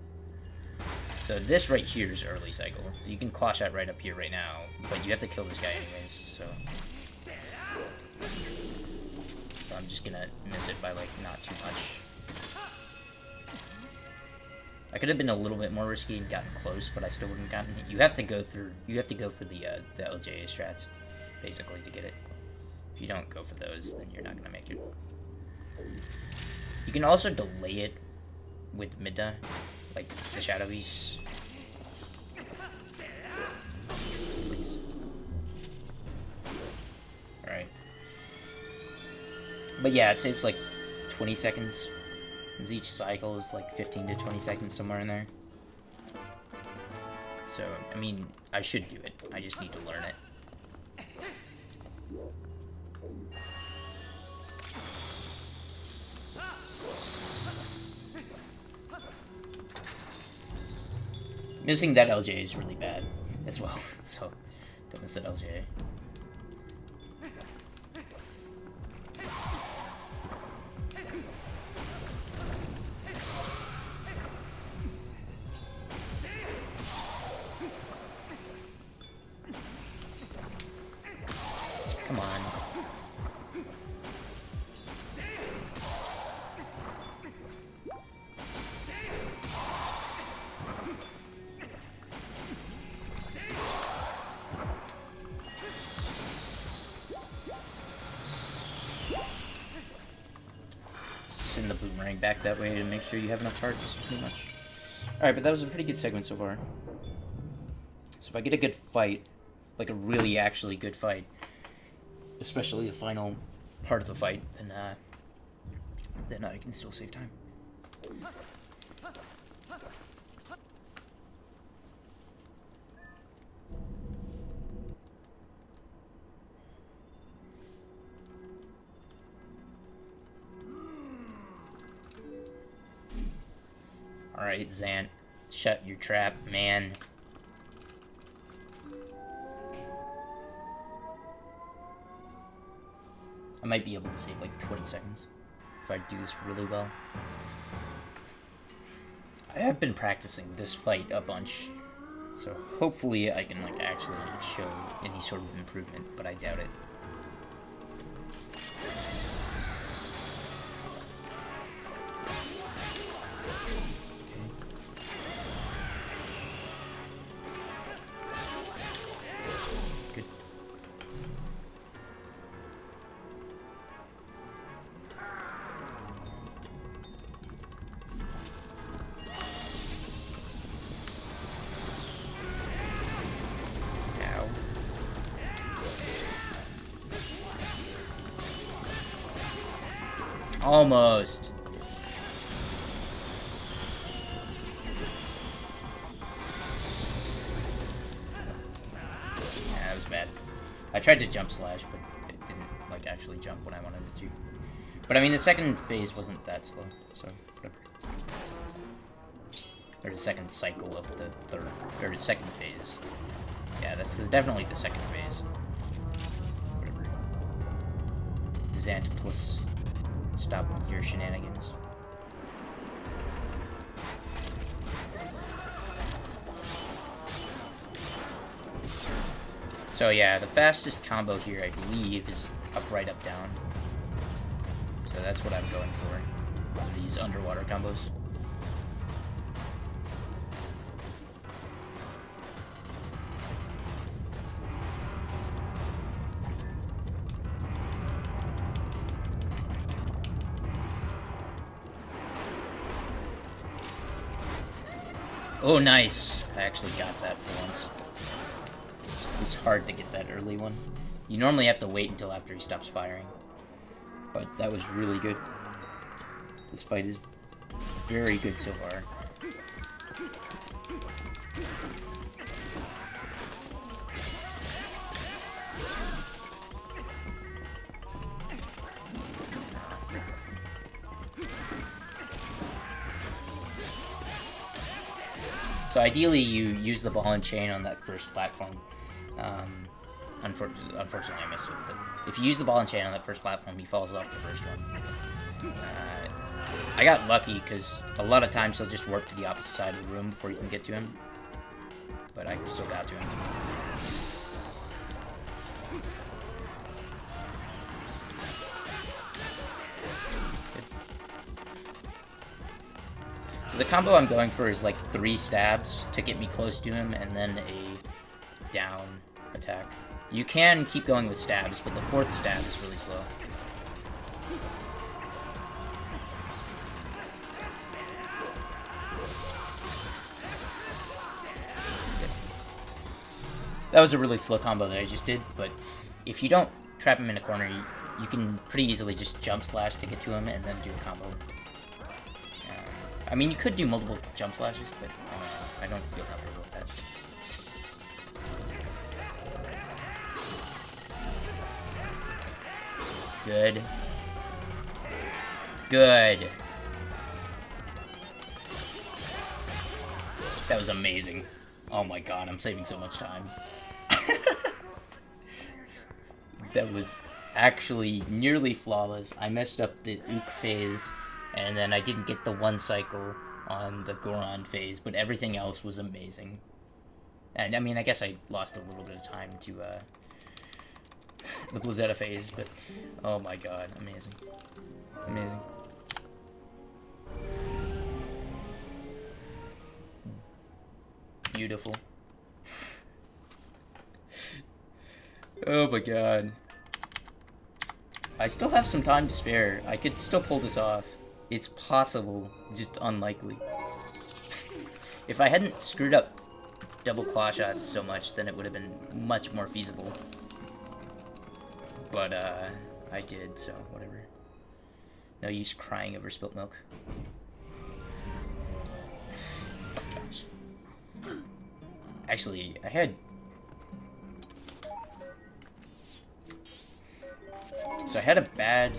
So this right here is early cycle. You can claw shot right up here right now, but you have to kill this guy anyways, so I'm just gonna miss it by, like, not too much. I could have been a little bit more risky and gotten close, but I still wouldn't have gotten it. You have to go for the LJA strats, basically, to get it. If you don't go for those, then you're not gonna make it. You can also delay it with Midda, like the Shadow Beast. Please. Alright. But yeah, it saves like 20 seconds. Because each cycle is like 15 to 20 seconds, somewhere in there. So, I mean, I should do it. I just need to learn it. Missing that LJ is really bad as well, so don't miss that LJ. Come on. boomerang back that way to make sure you have enough hearts, pretty much. Alright, but that was a pretty good segment so far. So if I get a good fight, like a really actually good fight, especially the final part of the fight, then I can still save time. Alright, Zant. Shut your trap, man. I might be able to save like 20 seconds if I do this really well. I have been practicing this fight a bunch, so hopefully I can like actually show any sort of improvement, but I doubt it. Almost. Yeah, that was bad. I tried to jump slash, but it didn't like actually jump when I wanted it to. But I mean, the second phase wasn't that slow, so whatever. Or the second cycle of the third, or the second phase. Yeah, this is definitely the second phase. Whatever. Zant plus. Stop with your shenanigans. So yeah, the fastest combo here, I believe, is up, right, up, down. So that's what I'm going for these underwater combos. Oh, nice. I actually got that for once. It's hard to get that early one. You normally have to wait until after he stops firing. But that was really good. This fight is very good so far. So ideally, you use the ball and chain on that first platform. Unfortunately, I missed it. But if you use the ball and chain on that first platform, he falls off the first one. I got lucky because a lot of times he'll just warp to the opposite side of the room before you can get to him. But I still got to him. So the combo I'm going for is like 3 stabs to get me close to him, and then a down attack. You can keep going with stabs, but the 4th stab is really slow. That was a really slow combo that I just did, but if you don't trap him in a corner, you can pretty easily just jump slash to get to him and then do a combo. I mean, you could do multiple jump slashes, but I don't feel comfortable with that. Good. Good. That was amazing. Oh my god, I'm saving so much time. That was actually nearly flawless. I messed up the Ook phase, and then I didn't get the 1 cycle on the Goron phase, but everything else was amazing. And I mean, I guess I lost a little bit of time to the Blizzetta phase, but oh my god, amazing. Amazing. Beautiful. Oh my god. I still have some time to spare. I could still pull this off. It's possible, just unlikely. If I hadn't screwed up double claw shots so much, then it would have been much more feasible. But, I did, so whatever. No use crying over spilt milk. Gosh. Actually, I had... So I had a bad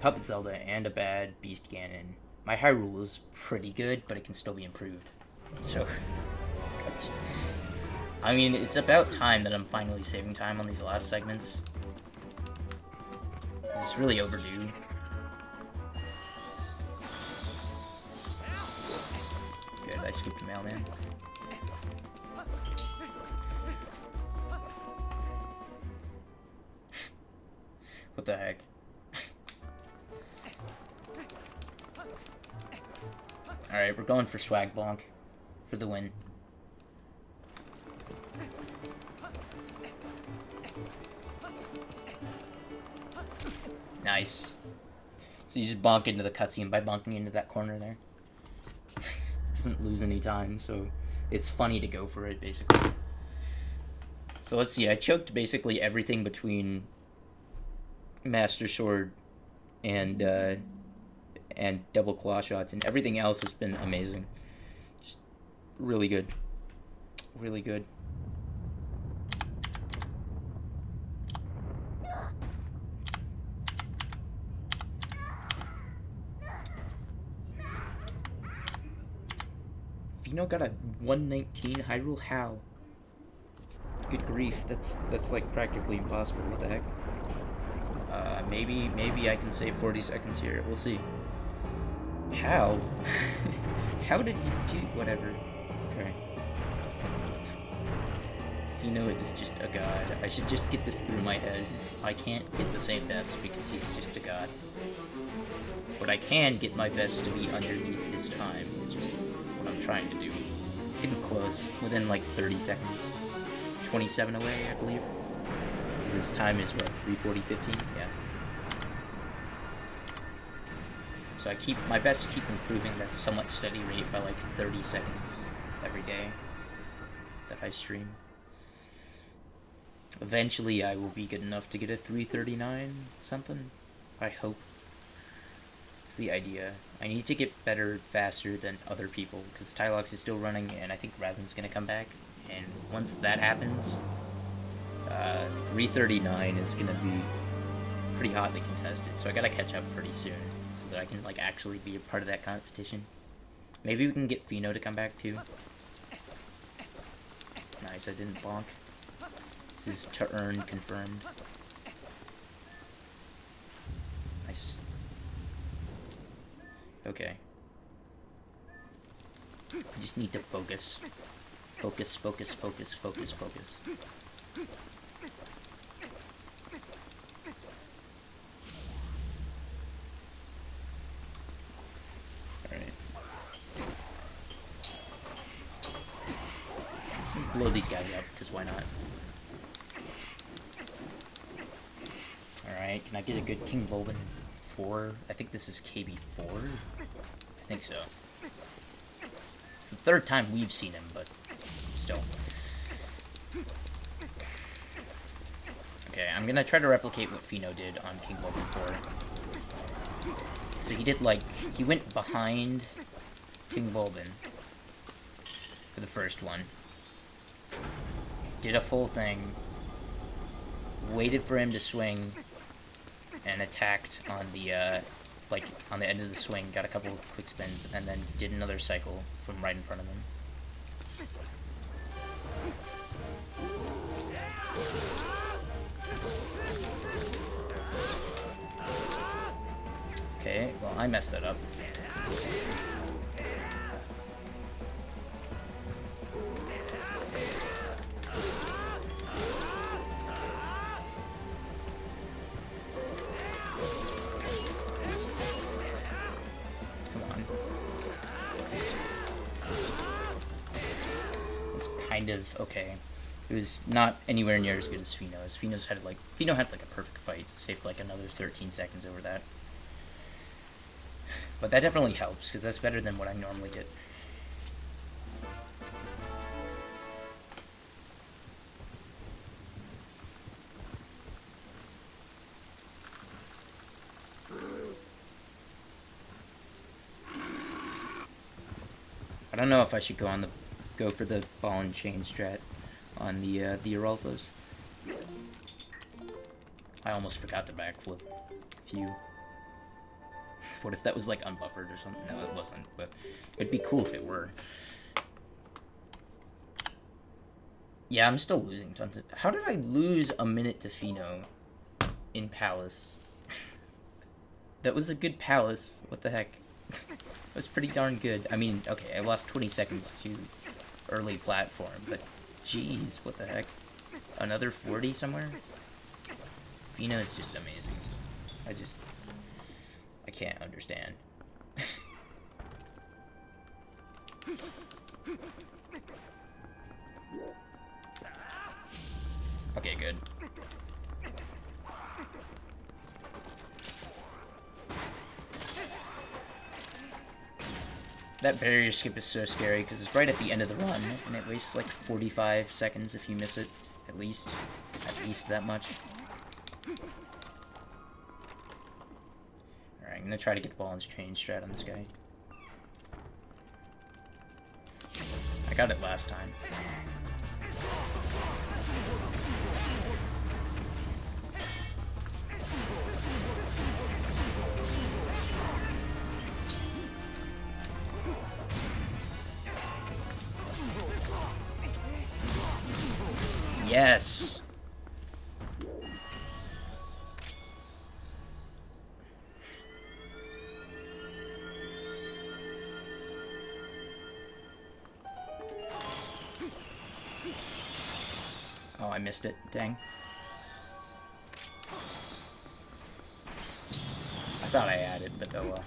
Puppet Zelda and a bad Beast Ganon. My Hyrule is pretty good, but it can still be improved. So, I mean, it's about time that I'm finally saving time on these last segments. It's really overdue. Good, I skipped the mailman. What the heck? Alright, we're going for Swag Bonk for the win. Nice. So you just bonk into the cutscene by bonking into that corner there. Doesn't lose any time, so it's funny to go for it, basically. So let's see, I choked basically everything between Master Sword and double claw shots, and everything else has been amazing. Just really good. Really good. Fino got a 119 Hyrule? How? Good grief, that's like practically impossible. What the heck? Maybe I can save 40 seconds here. We'll see. How? How did he do whatever? Okay. Fino is just a god. I should just get this through my head. I can't get the same best because he's just a god. But I can get my best to be underneath his time, which is what I'm trying to do. Getting close. Within like 30 seconds. 27 away, I believe. His time is what, 3:40:15? Yeah. So I keep my best to keep improving at a somewhat steady rate by like 30 seconds every day that I stream. Eventually I will be good enough to get a 3:39 something. I hope. It's the idea. I need to get better faster than other people because Tylox is still running and I think Razen's gonna come back. And once that happens, 3:39 is gonna be pretty hotly contested. So I gotta catch up pretty soon so that I can like actually be a part of that competition. Maybe we can get Fino to come back too. Nice, I didn't bonk. This is to earn confirmed. Nice. Okay. I just need to focus. Focus, focus, focus, focus, focus. Alright. Let's blow these guys up, because why not? Alright, can I get a good King Bulbin 4? I think this is KB4? I think so. It's the third time we've seen him, but still. Okay, I'm gonna try to replicate what Fino did on King Bulbin 4. So he did like, he went behind King Bulbin for the first one. Did a full thing. Waited for him to swing. And attacked on the, like, on the end of the swing, got a couple of quick spins, and then did another cycle from right in front of him. Okay, well, I messed that up. Kind of okay. It was not anywhere near as good as Fino's. Fino had like a perfect fight. Saved like another 13 seconds over that. But that definitely helps, because that's better than what I normally get. I don't know if I should go for the ball and chain strat on the Arolfos. I almost forgot to backflip. Phew. What if that was like unbuffered or something? No, it wasn't, but it'd be cool if it were. Yeah, I'm still losing tons of... How did I lose a minute to Fino in Palace? That was a good Palace. What the heck? It was pretty darn good. I mean, okay, I lost 20 seconds to early platform, but jeez, what the heck? Another 40 somewhere? Fino is just amazing. I can't understand. Okay, good. That barrier skip is so scary because it's right at the end of the run, and it wastes like 45 seconds if you miss it, at least that much. Alright, I'm gonna try to get the ball and chain strat on this guy. I got it last time. Yes! Oh, I missed it. Dang. I thought I had it, but oh well.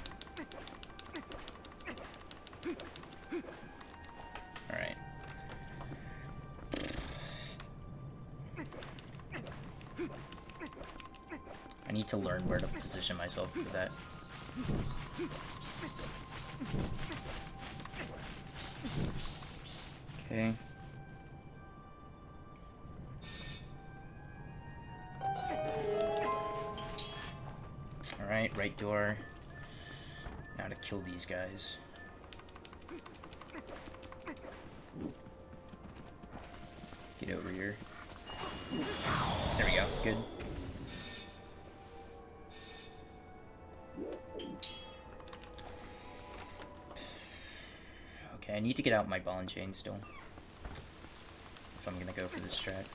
Alright. I need to learn where to position myself for that. Okay. Alright, right door. Now to kill these guys. Get over here. There we go, good. Okay, I need to get out my ball and chain still. If I'm gonna go for this strat.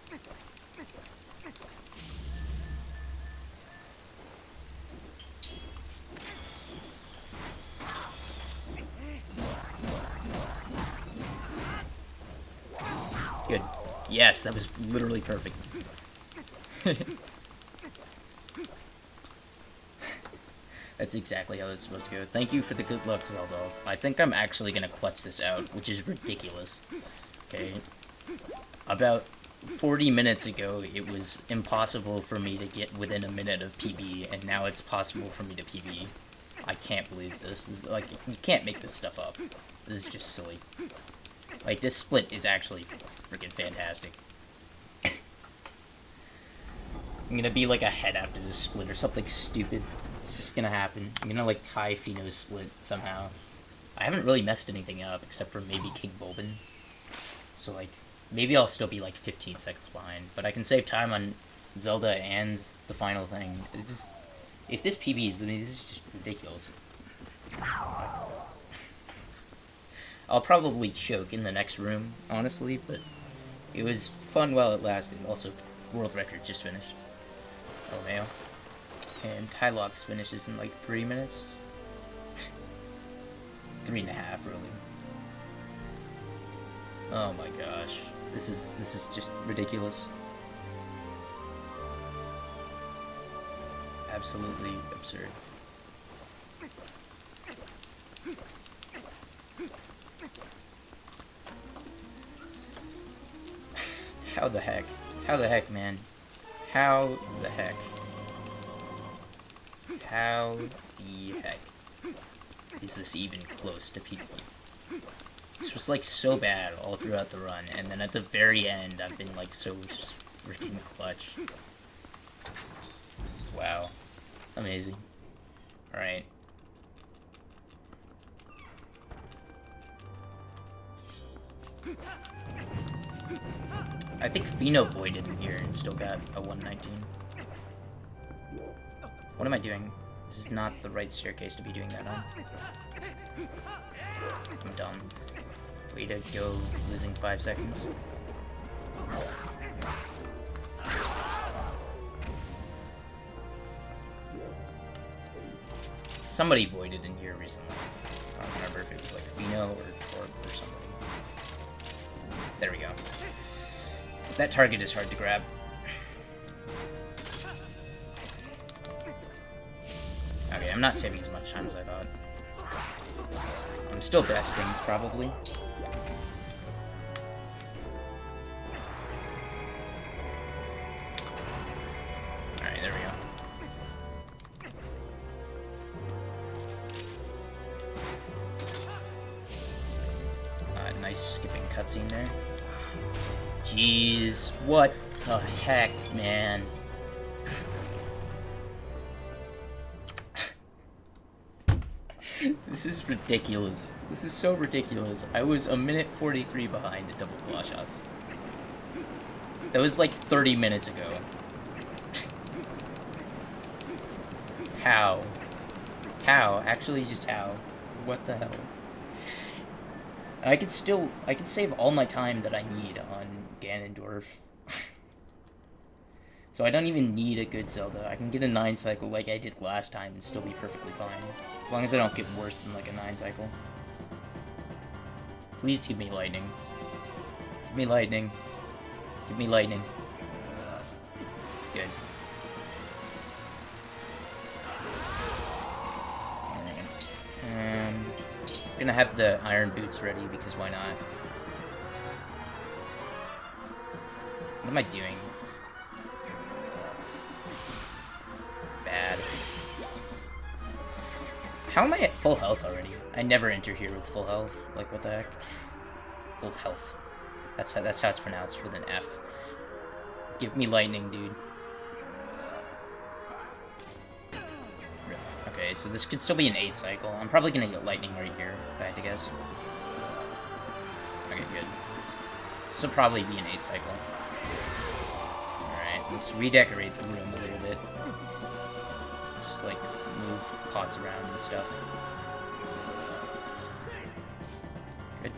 Good. Yes, that was literally perfect. That's exactly how it's supposed to go. Thank you for the good luck, Zelda. I think I'm actually gonna clutch this out, which is ridiculous. Okay. About 40 minutes ago, it was impossible for me to get within a minute of PB, and now it's possible for me to PB. I can't believe this. This is, like, you can't make this stuff up. This is just silly. Like, this split is actually freaking fantastic. I'm gonna be, like, ahead after this split or something stupid. It's just gonna happen. I'm gonna, like, tie Fino's split somehow. I haven't really messed anything up, except for maybe King Bulbin. So, like, maybe I'll still be, like, 15 seconds behind. But I can save time on Zelda and the final thing. If this PBs, I mean, this is just ridiculous. I'll probably choke in the next room, honestly, but it was fun while it lasted. Also, world record just finished. Oh, man. And Tylox finishes in like 3 minutes. 3.5, really. Oh my gosh. This is just ridiculous. Absolutely absurd. How the heck? How the heck, man? How the heck? How the heck? is this even close to PvP? This was like so bad all throughout the run, and then at the very end, I've been like so freaking clutch. Wow. Amazing. Alright. I think Pheno voided in here and still got a 119. What am I doing? This is not the right staircase to be doing that on. I'm dumb. Way to go, losing 5 seconds. Somebody voided in here recently. I don't remember if it was like Pheno or somebody. There we go. That target is hard to grab. Okay, I'm not saving as much time as I thought. I'm still besting, probably. Alright, there we go. Nice skipping cutscene there. Jeez, what the heck, man? This is ridiculous. This is so ridiculous. I was a minute 43 behind at double claw shots. That was like 30 minutes ago. How? How? Actually, just how? What the hell? I could save all my time that I need on Ganondorf. So I don't even need a good Zelda. I can get a 9 cycle like I did last time and still be perfectly fine. As long as I don't get worse than like a 9 cycle. Please give me lightning. Give me lightning. Give me lightning. Good. I'm gonna have the iron boots ready because why not? What am I doing? Bad. How am I at full health already? I never enter here with full health. Like, what the heck? Full health. That's how it's pronounced with an F. Give me lightning, dude. Okay, so this could still be an 8 cycle. I'm probably gonna get lightning right here, if I had to guess. Okay, good. This will probably be an 8 cycle. Alright, let's redecorate the room a little bit. Just, like, move pots around and stuff. Good.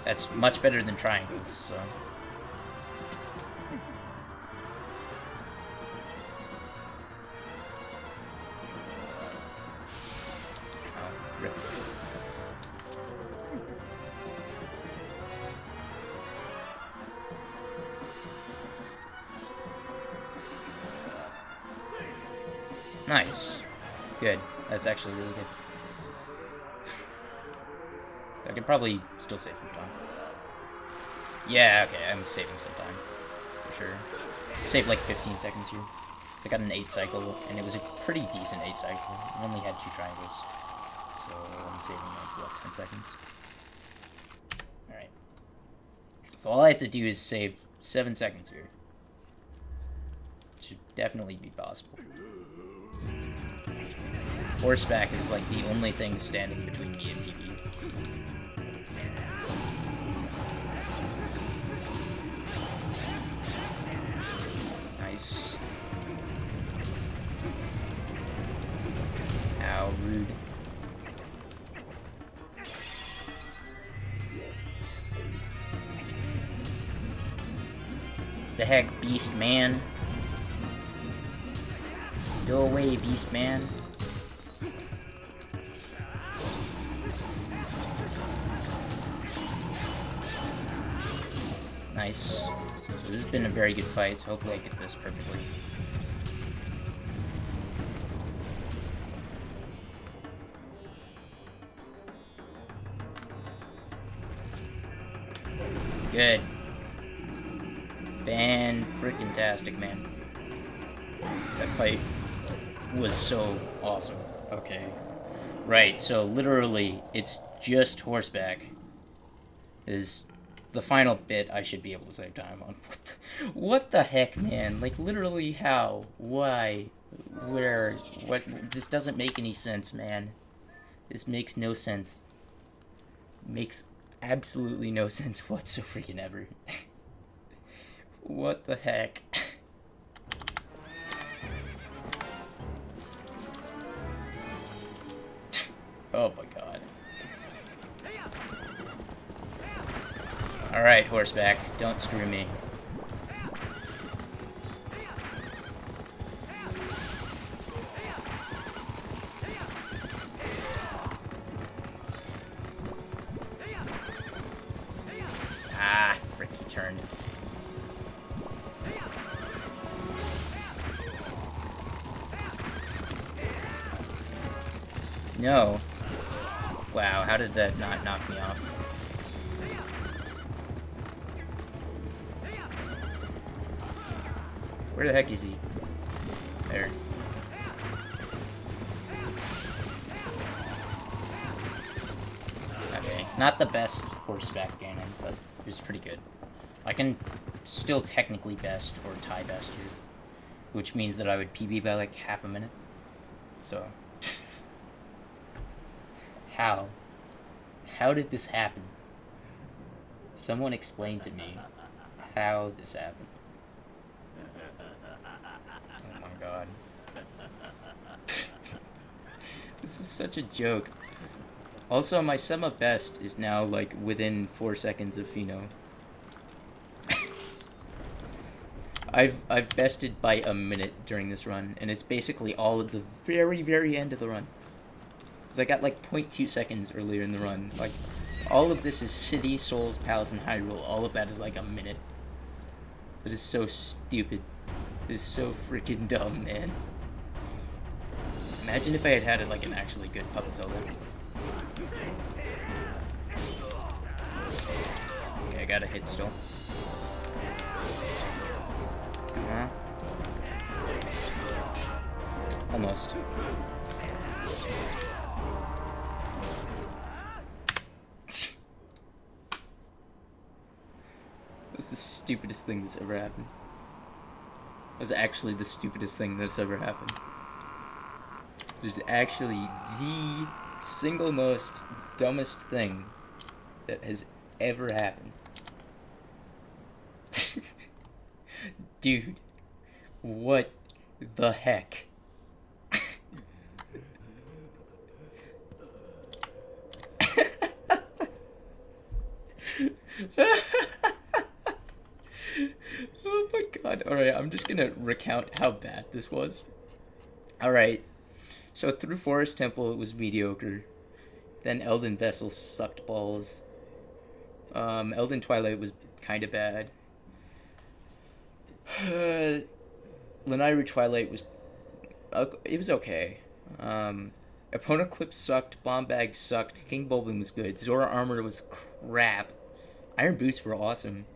That's much better than triangles, so... Rip. Nice. Good. That's actually really good. I could probably still save some time. Yeah, okay, I'm saving some time. For sure. Save like 15 seconds here. I got an 8 cycle, and it was a pretty decent 8 cycle. I only had 2 triangles. So I'm saving like, what, 10 seconds? Alright. So all I have to do is save 7 seconds here. Should definitely be possible. Horseback is like the only thing standing between me and PB. Nice. Ow, rude. The heck, beast man? Go away, beast man. Nice. So this has been a very good fight. Hopefully I get this perfectly. Good. Fan-frickin-tastic, man. That fight was so awesome. Okay. Right, so literally, it's just horseback. Is the final bit I should be able to save time on. What the heck, man? Like, literally, how? Why? Where? What? This doesn't make any sense, man. This makes no sense. Makes absolutely no sense whatsoever freaking ever. What the heck? Oh my god. Alright, horseback. Don't screw me. Ah, frick, he turned. No. Wow, how did that not knock me off? Where the heck is he? There. Okay, not the best horseback gaming, but it was pretty good. I can still technically best or tie best here, which means that I would PB by like half a minute. So, how? How did this happen? Someone explain to me how this happened. Oh my god. This is such a joke. Also, my sum of best is now, like, within 4 seconds of Pheno. I've bested by a minute during this run, and it's basically all at the very, very end of the run. Because I got, like, 0.2 seconds earlier in the run. Like, all of this is City, Souls, Palace, and Hyrule. All of that is, like, a minute. It is so stupid. It is so freaking dumb, man. Imagine if I had had, like, an actually good Puppet Zelda. Okay, I got a hit still. Almost. That's the stupidest thing that's ever happened. That was actually the stupidest thing that's ever happened. It was actually the single most dumbest thing that has ever happened. Dude, what the heck? Oh my god. Alright, I'm just gonna recount how bad this was. Alright. So through Forest Temple it was mediocre. Then Elden Vessel sucked balls. Elden Twilight was kinda bad. Lanayru Twilight was... it was okay. Epona Clip sucked, Bomb Bag sucked, King Bulbin was good, Zora Armor was crap, Iron Boots were awesome,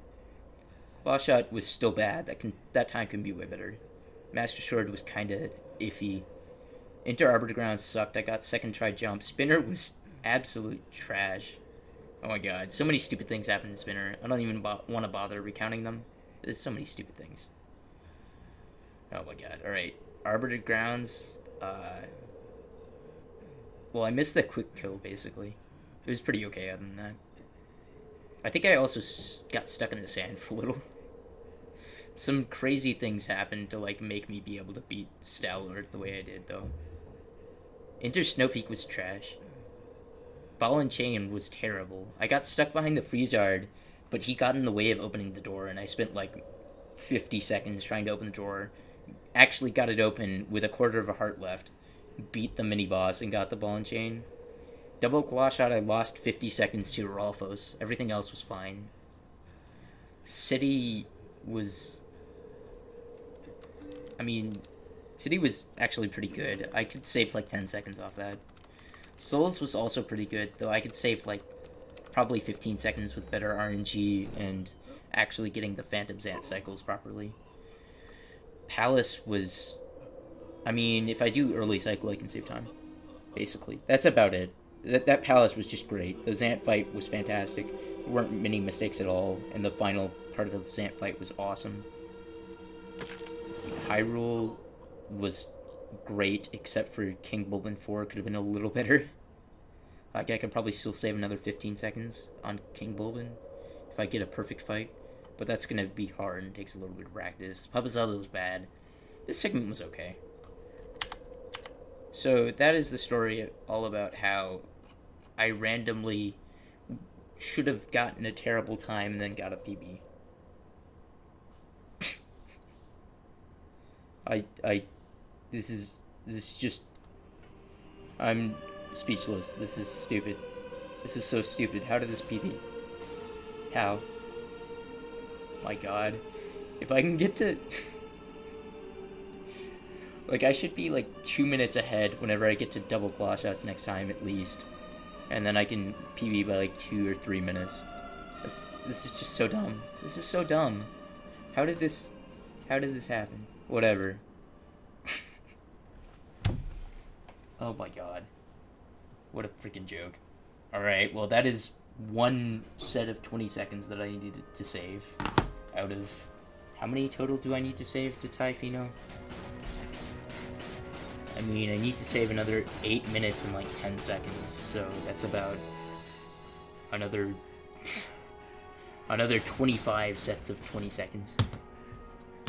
Claw Shot was still bad, that time can be way better, Master Sword was kinda iffy, Inter Arbiter Ground sucked, I got second try jump, Spinner was absolute trash. Oh my god, so many stupid things happened in Spinner, I don't even want to bother recounting them, there's so many stupid things. Oh my god, alright, Arbiter Grounds, well, I missed the quick kill, basically. It was pretty okay other than that. I think I also got stuck in the sand for a little. Some crazy things happened to, like, make me be able to beat Stalwart the way I did, though. Inter Snowpeak was trash. Ball and Chain was terrible. I got stuck behind the Freezard, but he got in the way of opening the door, and I spent, like, 50 seconds trying to open the door. Actually got it open with a quarter of a heart left. Beat the mini-boss and got the Ball and Chain. Double Claw Shot, I lost 50 seconds to Rolfos. Everything else was fine. City was... I mean, City was actually pretty good. I could save like 10 seconds off that. Souls was also pretty good, though I could save like probably 15 seconds with better RNG and actually getting the Phantom Zant cycles properly. Palace was... I mean, if I do early cycle, I can save time. basically. That's about it. That palace was just great. The Zant fight was fantastic. There weren't many mistakes at all, and the final part of the Zant fight was awesome. Hyrule was great, except for King Bulbin 4 could have been a little better. Like, I could probably still save another 15 seconds on King Bulbin if I get a perfect fight, but that's gonna be hard and takes a little bit of practice. Papa Zelda was bad. This segment was okay. So that is the story all about how I randomly should have gotten a terrible time and then got a PB. This is just, I'm speechless. This is stupid. This is so stupid. How did this PB? How? My god. If I can get to... Like, I should be, like, 2 minutes ahead whenever I get to double claw shots next time, at least. And then I can PB by, like, 2 or 3 minutes. This is just so dumb. This is so dumb. How did this happen? Whatever. Oh my god. What a freaking joke. Alright, well, that is one set of 20 seconds that I needed to save. Out of... How many total do I need to save to tie Fino? I mean, I need to save another 8 minutes and like 10 seconds, so that's about another 25 sets of 20 seconds.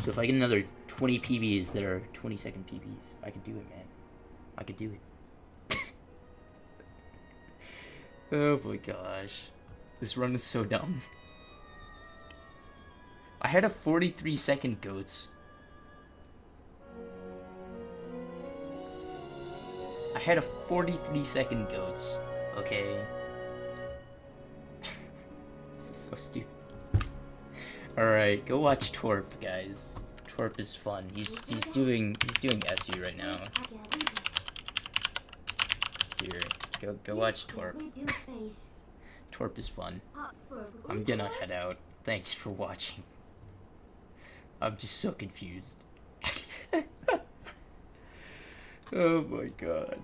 So if I get another 20 PBs that are 20-second PBs, I could do it, man. I could do it. Oh my gosh. This run is so dumb. I had a 43-second goats. I had a 43-second goats, okay? This is so stupid. Alright, go watch Torp, guys. Torp is fun. He's doing SU right now. Here, go watch Torp. Torp is fun. I'm gonna head out. Thanks for watching. I'm just so confused. Oh my god.